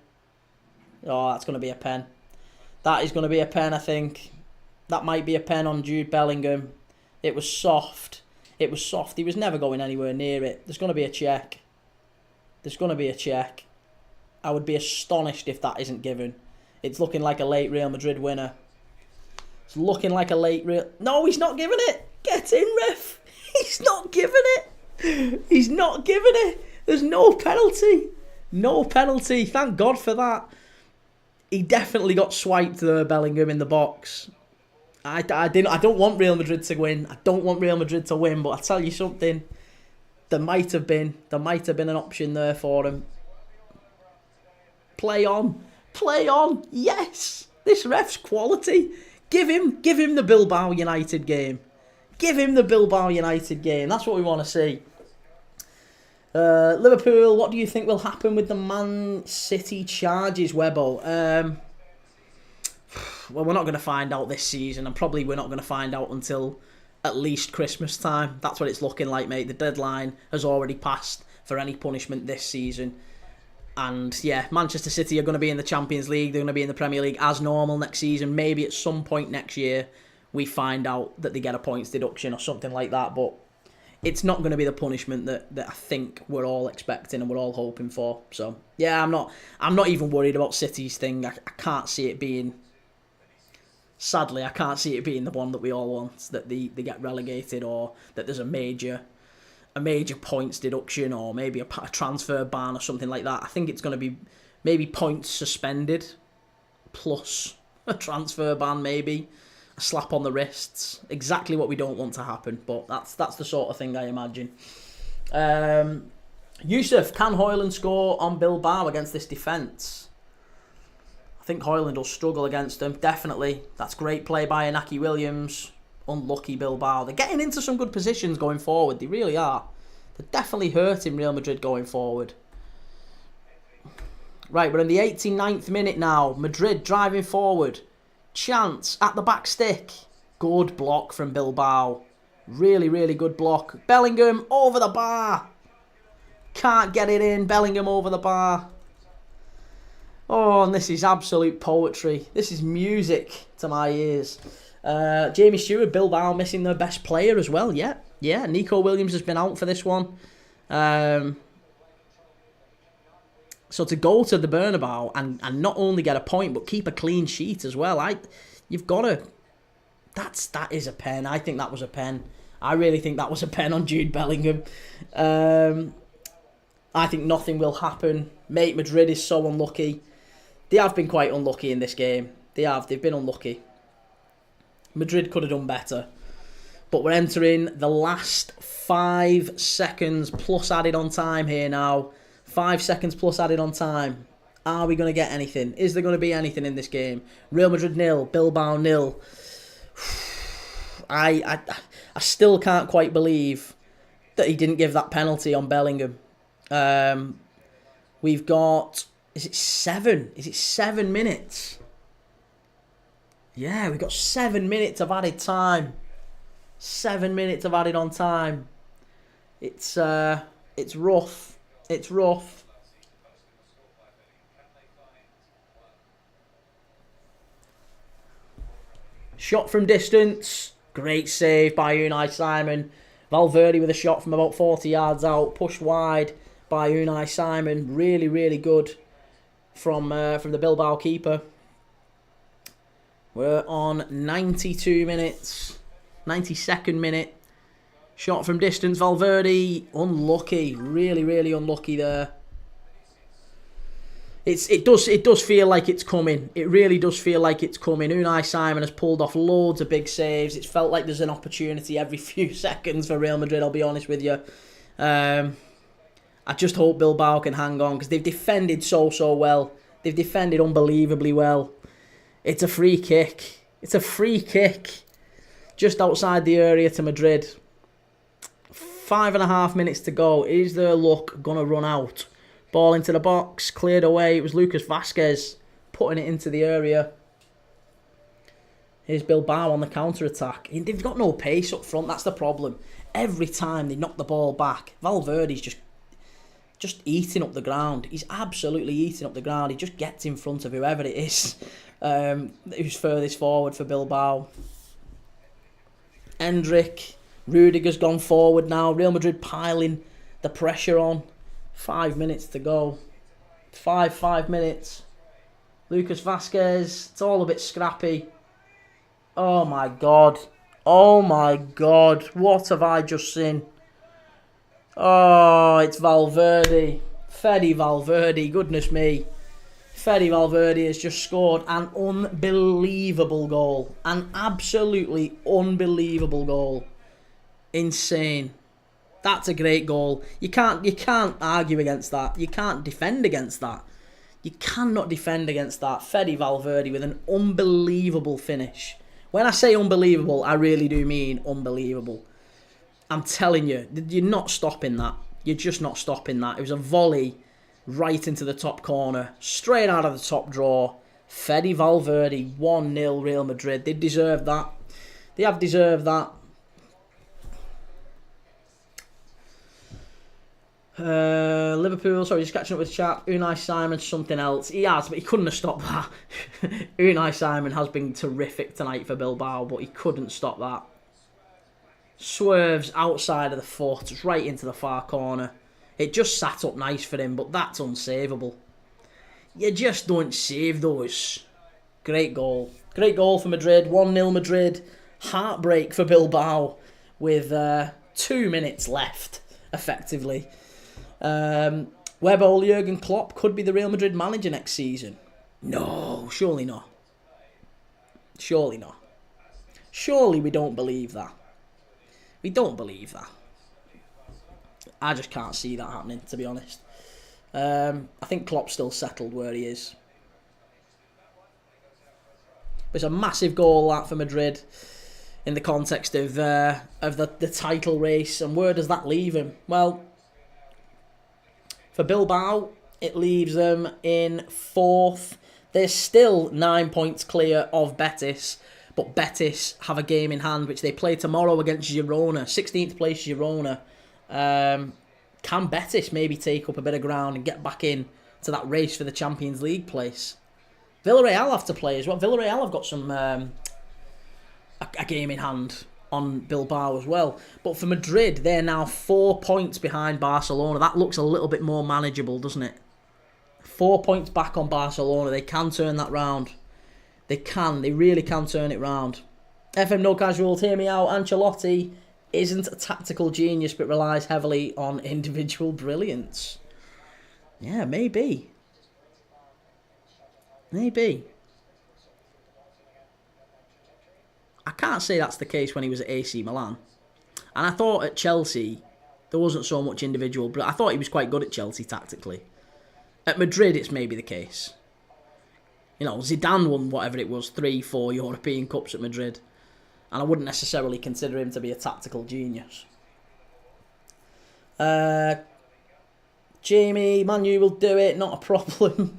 Oh, that's going to be a pen. That is going to be a pen, I think. That might be a pen on Jude Bellingham. It was soft. It was soft. He was never going anywhere near it. There's going to be a check. There's going to be a check. I would be astonished if that isn't given. It's looking like a late Real Madrid winner. It's looking like a late real. No, he's not giving it. Get in, ref. He's not giving it. He's not giving it. There's no penalty. No penalty. Thank God for that. He definitely got swiped there, Bellingham, in the box. I don't want Real Madrid to win. I don't want Real Madrid to win, but I tell you something. There might have been an option there for him. Play on. Play on. Yes. This ref's quality. Give him the Bilbao United game. Give him the Bilbao United game. That's what we want to see. Liverpool, what do you think will happen with the Man City charges, Webbo? Well, we're not going to find out this season, and probably we're not going to find out until at least Christmas time. That's what it's looking like, mate. The deadline has already passed for any punishment this season. And yeah, Manchester City are going to be in the Champions League. They're going to be in the Premier League as normal next season. Maybe at some point next year we find out that they get a points deduction or something like that. But it's not going to be the punishment that I think we're all expecting and we're all hoping for. So yeah, I'm not even worried about City's thing. I can't see it being. Sadly, I can't see it being the one that we all want, that they get relegated or that there's a major points deduction or maybe a transfer ban or something like that. I think it's going to be maybe points suspended plus a transfer ban, maybe a slap on the wrists. Exactly what we don't want to happen, but that's the sort of thing I imagine. Yusuf, can Højlund score on Bilbao against this defence? I think Højlund will struggle against them, definitely. That's great play by Inaki Williams. Unlucky Bilbao. They're getting into some good positions going forward. They really are. They're definitely hurting Real Madrid going forward. Right, we're in the 89th minute now. Madrid driving forward. Chance at the back stick. Good block from Bilbao. Really, really good block. Bellingham over the bar. Can't get it in. Bellingham over the bar. Oh, and this is absolute poetry. This is music to my ears. Jamie Stewart, Bilbao missing their best player as well. Yeah. Nico Williams has been out for this one. So to go to the Bernabeu and not only get a point but keep a clean sheet as well. You've got to. That is a pen. I think that was a pen. I really think that was a pen on Jude Bellingham. I think nothing will happen. Mate, Madrid is so unlucky. They have been quite unlucky in this game. They've been unlucky. Madrid could have done better. But we're entering the last 5 seconds plus added on time here now. 5 seconds plus added on time. Are we going to get anything? Is there going to be anything in this game? Real Madrid 0, Bilbao 0. I still can't quite believe that he didn't give that penalty on Bellingham. We've got... Is it 7? Is it 7 minutes? Yeah, we've got 7 minutes of added time. 7 minutes of added on time. It's rough. It's rough. Shot from distance. Great save by Unai Simon. Valverde with a shot from about 40 yards out. Pushed wide by Unai Simon. Really, really good from the Bilbao keeper. We're on 92 minutes. 92nd minute. Shot from distance. Valverde. Unlucky. Really, really unlucky there. It does feel like it's coming. It really does feel like it's coming. Unai Simon has pulled off loads of big saves. It's felt like there's an opportunity every few seconds for Real Madrid, I'll be honest with you. I just hope Bilbao can hang on because they've defended so well. They've defended unbelievably well. It's a free kick. It's a free kick just outside the area to Madrid. 5.5 minutes to go. Is their luck going to run out? Ball into the box, cleared away. It was Lucas Vazquez putting it into the area. Here's Bilbao on the counter-attack. They've got no pace up front, that's the problem. Every time they knock the ball back, Valverde's just eating up the ground. He's absolutely eating up the ground. He just gets in front of whoever it is who's furthest forward for Bilbao. Endrick, Rudiger's gone forward now. Real Madrid piling the pressure on. 5 minutes to go. 5 minutes. Lucas Vazquez. It's all a bit scrappy. Oh my god. Oh my god. What have I just seen? Oh, it's Valverde. Fede Valverde. Goodness me. Fede Valverde has just scored an unbelievable goal. An absolutely unbelievable goal. Insane. That's a great goal. You can't argue against that. You can't defend against that. You cannot defend against that. Fede Valverde with an unbelievable finish. When I say unbelievable, I really do mean unbelievable. I'm telling you, you're not stopping that. You're just not stopping that. It was a volley right into the top corner, straight out of the top drawer. Fede Valverde, 1-0 Real Madrid. They deserve that. They have deserved that. Liverpool, sorry, just catching up with chat. Unai Simon, something else. He has, but he couldn't have stopped that. Unai Simon has been terrific tonight for Bilbao, but he couldn't stop that. Swerves outside of the foot, right into the far corner. It just sat up nice for him, but that's unsavable. You just don't save those. Great goal. Great goal for Madrid. 1-0 Madrid. Heartbreak for Bilbao with 2 minutes left, effectively. Whether Jurgen Klopp could be the Real Madrid manager next season? No, surely not. Surely not. Surely we don't believe that. We don't believe that. I just can't see that happening, to be honest. I think Klopp's still settled where he is. It's a massive goal that for Madrid in the context of the title race. And where does that leave him? Well, for Bilbao, it leaves them in 4th. They're still 9 points clear of Betis, but Betis have a game in hand which they play tomorrow against Girona, 16th place Girona. Can Betis maybe take up a bit of ground and get back in to that race for the Champions League place? Villarreal have to play as well. Villarreal have got some a game in hand on Bilbao as well. But for Madrid, they're now 4 points behind Barcelona. That looks a little bit more manageable, doesn't it? 4 points back on Barcelona. They can turn that round. They can. They really can turn it round. FM No Casuals, hear me out. Ancelotti isn't a tactical genius, but relies heavily on individual brilliance. Yeah, maybe. Maybe. I can't say that's the case when he was at AC Milan. And I thought at Chelsea, there wasn't so much individual, but I thought he was quite good at Chelsea tactically. At Madrid, it's maybe the case. You know, Zidane won whatever it was, 3-4 European Cups at Madrid. And I wouldn't necessarily consider him to be a tactical genius. Jamie, Man U will do it, not a problem.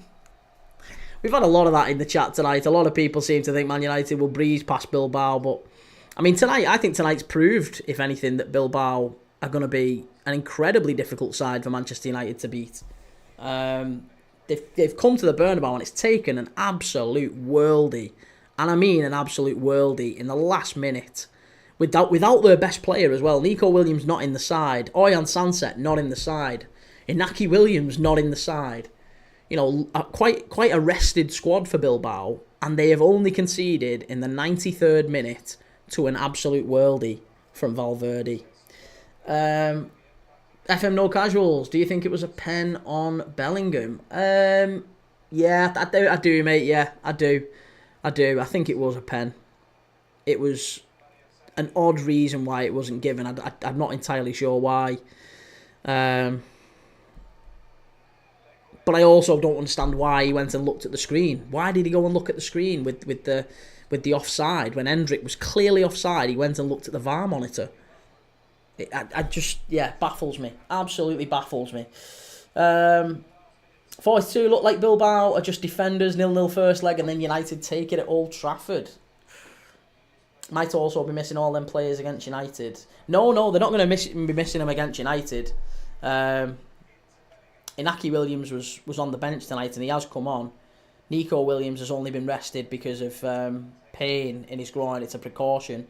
We've had a lot of that in the chat tonight. A lot of people seem to think Man United will breeze past Bilbao. But, I mean, I think tonight's proved, if anything, that Bilbao are going to be an incredibly difficult side for Manchester United to beat. They've come to the Bernabeu and it's taken an absolute worldie. And I mean an absolute worldie in the last minute. Without their best player as well. Nico Williams not in the side. Oyan Sanset not in the side. Inaki Williams not in the side. You know, quite a rested squad for Bilbao, and they have only conceded in the 93rd minute to an absolute worldie from Valverde. FM No Casuals, do you think it was a pen on Bellingham? Yeah, I do, mate. Yeah, I do. I think it was a pen. It was an odd reason why it wasn't given. I'm not entirely sure why. But I also don't understand why he went and looked at the screen. Why did he go and look at the screen with the offside when Hendrick was clearly offside? He went and looked at the VAR monitor. Baffles me. Absolutely baffles me. 42 look like Bilbao are just defenders, 0-0 first leg, and then United take it at Old Trafford. Might also be missing all them players against United. No, they're not going to be missing them against United. Inaki Williams was on the bench tonight and he has come on. Nico Williams has only been rested because of pain in his groin. It's a precaution.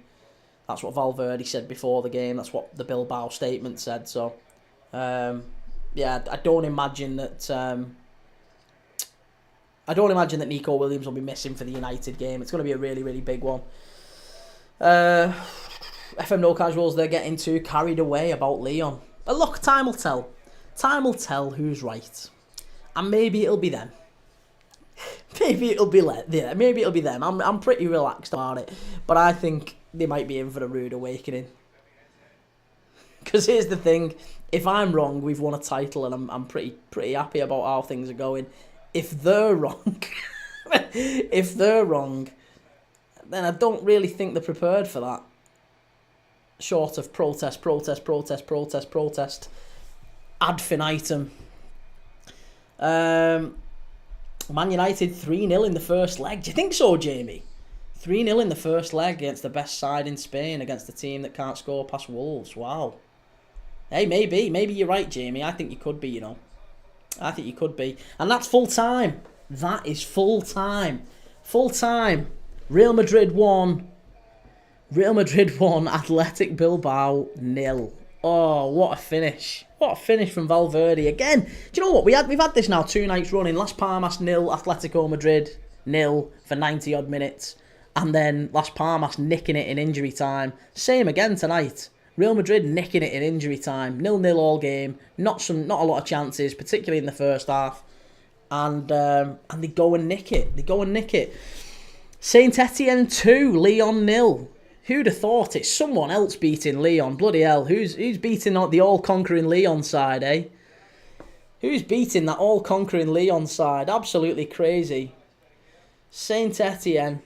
That's what Valverde said before the game. That's what the Bilbao statement said. So, I don't imagine that. I don't imagine that Nico Williams will be missing for the United game. It's going to be a really, really big one. FM No Casuals, they're getting too carried away about Leon. But look, time will tell. Time will tell who's right. And maybe it'll be them. Maybe it'll be them. I'm pretty relaxed about it. But I think they might be in for a rude awakening. Because here's the thing. If I'm wrong, we've won a title and I'm pretty happy about how things are going. If they're wrong... then I don't really think they're prepared for that. Short of protest ad infinitum. Man United 3-0 in the first leg. Do you think so, Jamie? 3-0 in the first leg against the best side in Spain, against a team that can't score past Wolves. Wow. Hey, maybe you're right, Jamie. I think you could be, I think you could be. And that's full time. That is full time. Full time. Real Madrid 1. Athletic Bilbao 0. Oh, what a finish. What a finish from Valverde. Again, do you know what? We've had this now 2 nights running. Las Palmas 0, Atletico Madrid 0 for 90 odd minutes. And then Las Palmas nicking it in injury time. Same again tonight. Real Madrid nicking it in injury time. 0-0 all game. Not a lot of chances, particularly in the first half. And they go and nick it. Saint Etienne 2, Lyon 0. Who'd have thought it? Someone else beating Lyon. Bloody hell. Who's beating the all-conquering Lyon side, eh? Who's beating that all-conquering Lyon side? Absolutely crazy. Saint Etienne,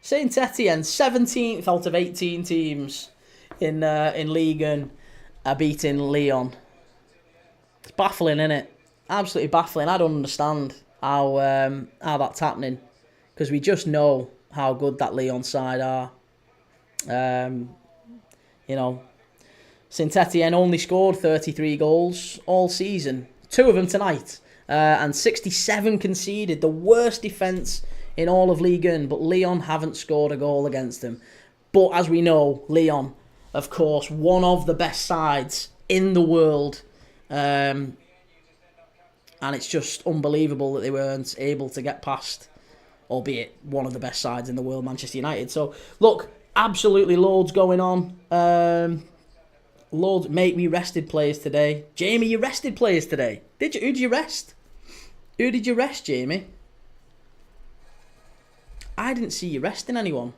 17th out of 18 teams in Liga are beating Lyon. It's baffling, isn't it? Absolutely baffling. I don't understand how that's happening, because we just know how good that Lyon side are. Saint Etienne only scored 33 goals all season, 2 of them tonight, and 67 conceded, the worst defence in all of Ligue 1, but Lyon haven't scored a goal against them. But as we know, Lyon, of course, one of the best sides in the world, and it's just unbelievable that they weren't able to get past, albeit one of the best sides in the world, Manchester United. So, look, absolutely loads going on. Loads. Mate, we rested players today. Jamie, you rested players today. Did you? Who did you rest? Who did you rest, Jamie? I didn't see you resting anyone.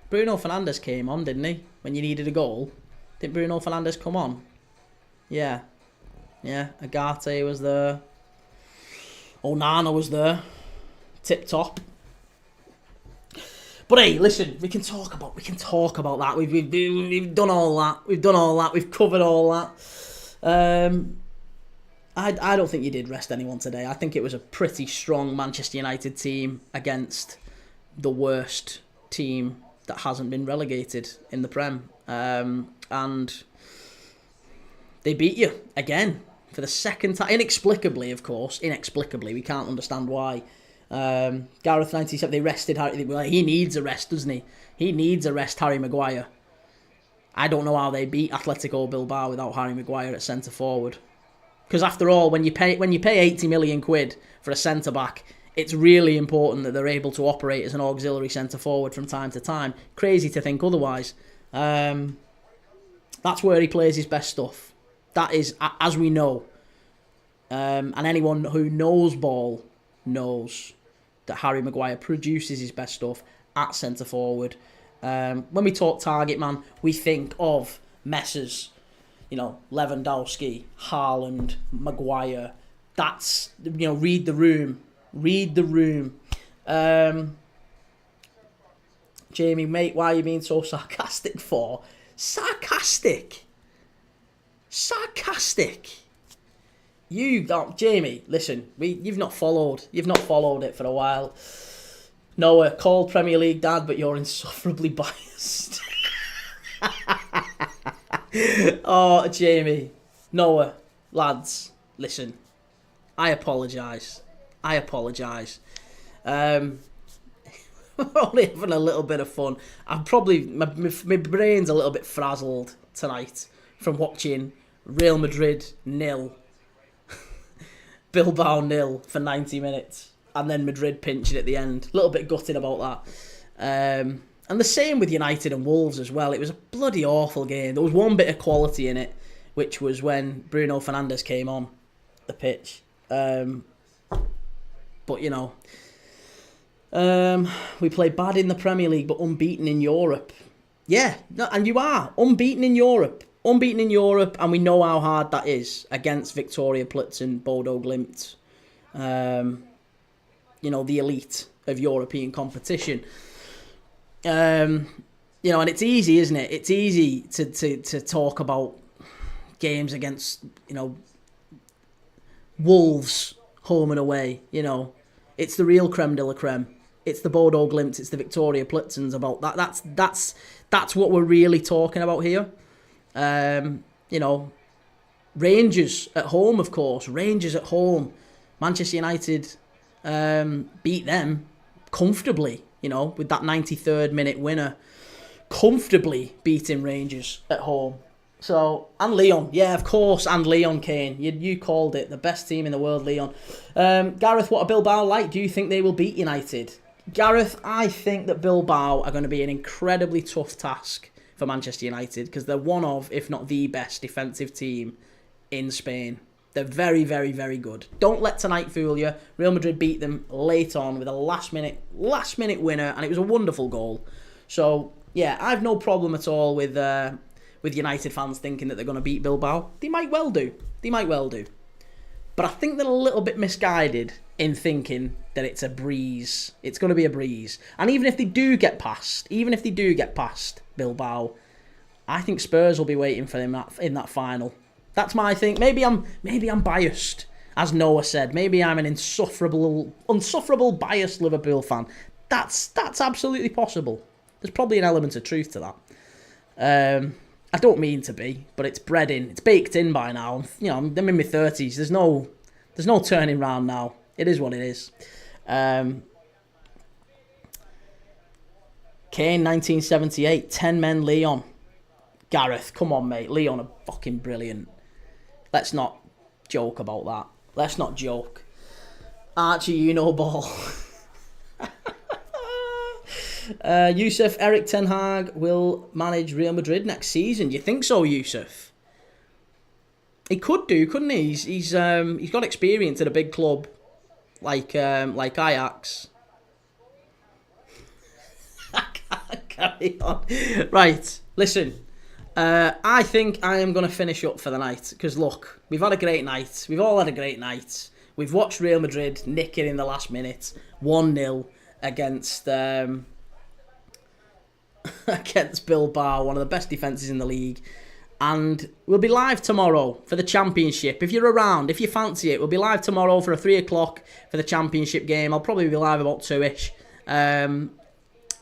Bruno Fernandes came on, didn't he? When you needed a goal. Didn't Bruno Fernandes come on? Yeah. Agate was there. Onana was there. Tip top. But hey, listen, we can talk about that. We've done all that. We've covered all that. I don't think you did rest anyone today. I think it was a pretty strong Manchester United team against the worst team that hasn't been relegated in the Prem. And they beat you again for the second time. Inexplicably, of course. We can't understand why. Gareth 97, they rested Harry. He needs a rest, doesn't he? He needs a rest, Harry Maguire. I don't know how they beat Atletico Bilbao without Harry Maguire at centre forward. Because after all, when you pay 80 million quid for a centre back, it's really important that they're able to operate as an auxiliary centre forward from time to time. Crazy to think otherwise. That's where he plays his best stuff. That is, as we know, and anyone who knows ball knows that Harry Maguire produces his best stuff at centre forward. When we talk target man, we think of Messrs, Lewandowski, Haaland, Maguire. That's, read the room. Jamie, mate, why are you being so sarcastic for? Sarcastic. Jamie, listen, you've not followed it for a while. Noah, called Premier League dad, but you're insufferably biased. Oh, Jamie, Noah, lads, listen, I apologise. We're only having a little bit of fun. I'm probably, my brain's a little bit frazzled tonight from watching Real Madrid 0, Bilbao 0 for 90 minutes, and then Madrid pinching at the end. A little bit gutted about that. And And the same with United and Wolves as well. It was a bloody awful game. There was one bit of quality in it, which was when Bruno Fernandes came on the pitch. But, you know, we played bad in the Premier League, but unbeaten in Europe. Yeah, and you are unbeaten in Europe. Unbeaten in Europe, and we know how hard that is against Victoria Plitzen, Bodo Glimt. You know, the elite of European competition. You know, and it's easy, isn't it? It's easy to talk about games against, you know, Wolves, home and away. You know, it's the real creme de la creme. It's the Bodo Glimt, it's the Victoria Plitzens. About that. That's what we're really talking about here. You know, Rangers at home, of course. Rangers at home. Manchester United beat them comfortably, you know, with that 93rd minute winner. Comfortably beating Rangers at home. So, and Lyon. Yeah, of course, and Lyon, Kane. You called it. The best team in the world, Lyon. Gareth, what are Bilbao like? Do you think they will beat United? Gareth, I think that Bilbao are going to be an incredibly tough task for Manchester United because they're one of, if not the best defensive team in Spain. They're very, very, very good. Don't let tonight fool you. Real Madrid beat them late on with a last minute winner, and it was a wonderful goal. So yeah, I've no problem at all with United fans thinking that they're going to beat Bilbao. They might well do. But I think they're a little bit misguided in thinking that it's a breeze. It's going to be a breeze. And even if they do get past Bilbao, I think Spurs will be waiting for them in that final. That's my thing. Maybe I'm biased, as Noah said. Maybe I'm an insufferable biased Liverpool fan. That's absolutely possible. There's probably an element of truth to that. I don't mean to be, but it's bred in. It's baked in by now. You know, I'm in my 30s. There's no turning round now. It is what it is. Kane, 1978, 10 men, Lyon. Gareth, come on, mate. Lyon are fucking brilliant. Let's not joke about that. Let's not joke. Archie, you know ball. Yusuf, Eric Ten Hag will manage Real Madrid next season. You think so, Yusuf? He could do, couldn't he? He's got experience at a big club like Ajax. I can't carry on. Right, listen. I think I am going to finish up for the night because look, we've had a great night. We've all had a great night. We've watched Real Madrid nick it in the last minute, 1-0 against against Bilbao, one of the best defences in the league. And we'll be live tomorrow for the Championship. If you're around, if you fancy it, we'll be live tomorrow for a 3 o'clock for the Championship game. I'll probably be live about 2-ish. And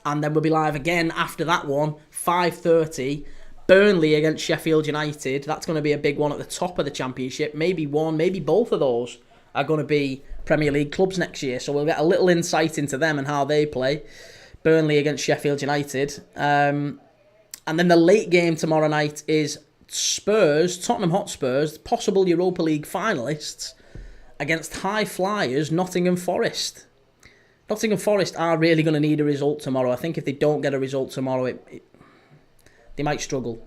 then we'll be live again after that one, 5:30. Burnley against Sheffield United. That's going to be a big one at the top of the Championship. Maybe one, maybe both of those are going to be Premier League clubs next year. So we'll get a little insight into them and how they play. Burnley against Sheffield United. And then the late game tomorrow night is Spurs, Tottenham Hotspurs, possible Europa League finalists, against high flyers Nottingham Forest. Nottingham Forest are really going to need a result tomorrow. I think if they don't get a result tomorrow, they might struggle.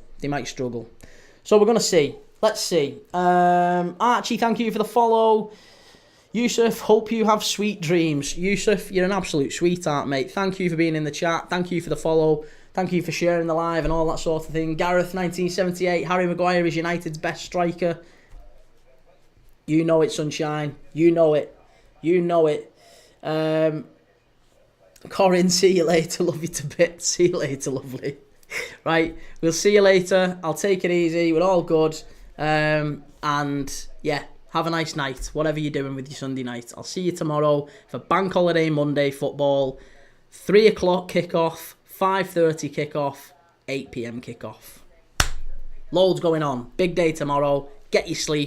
So we're going to see. Let's see. Archie, thank you for the follow. Yusuf, hope you have sweet dreams. Yusuf, you're an absolute sweetheart, mate. Thank you for being in the chat. Thank you for the follow. Thank you for sharing the live and all that sort of thing. Gareth, 1978. Harry Maguire is United's best striker. You know it, sunshine. You know it. Corinne, see you later. Love you to bits. See you later, lovely. Right, we'll see you later. I'll take it easy. We're all good. And yeah, have a nice night, whatever you're doing with your Sunday night. I'll see you tomorrow for Bank Holiday Monday football. 3 o'clock kickoff, 5:30 kickoff, 8 p.m. kickoff. Loads going on. Big day tomorrow. Get your sleep.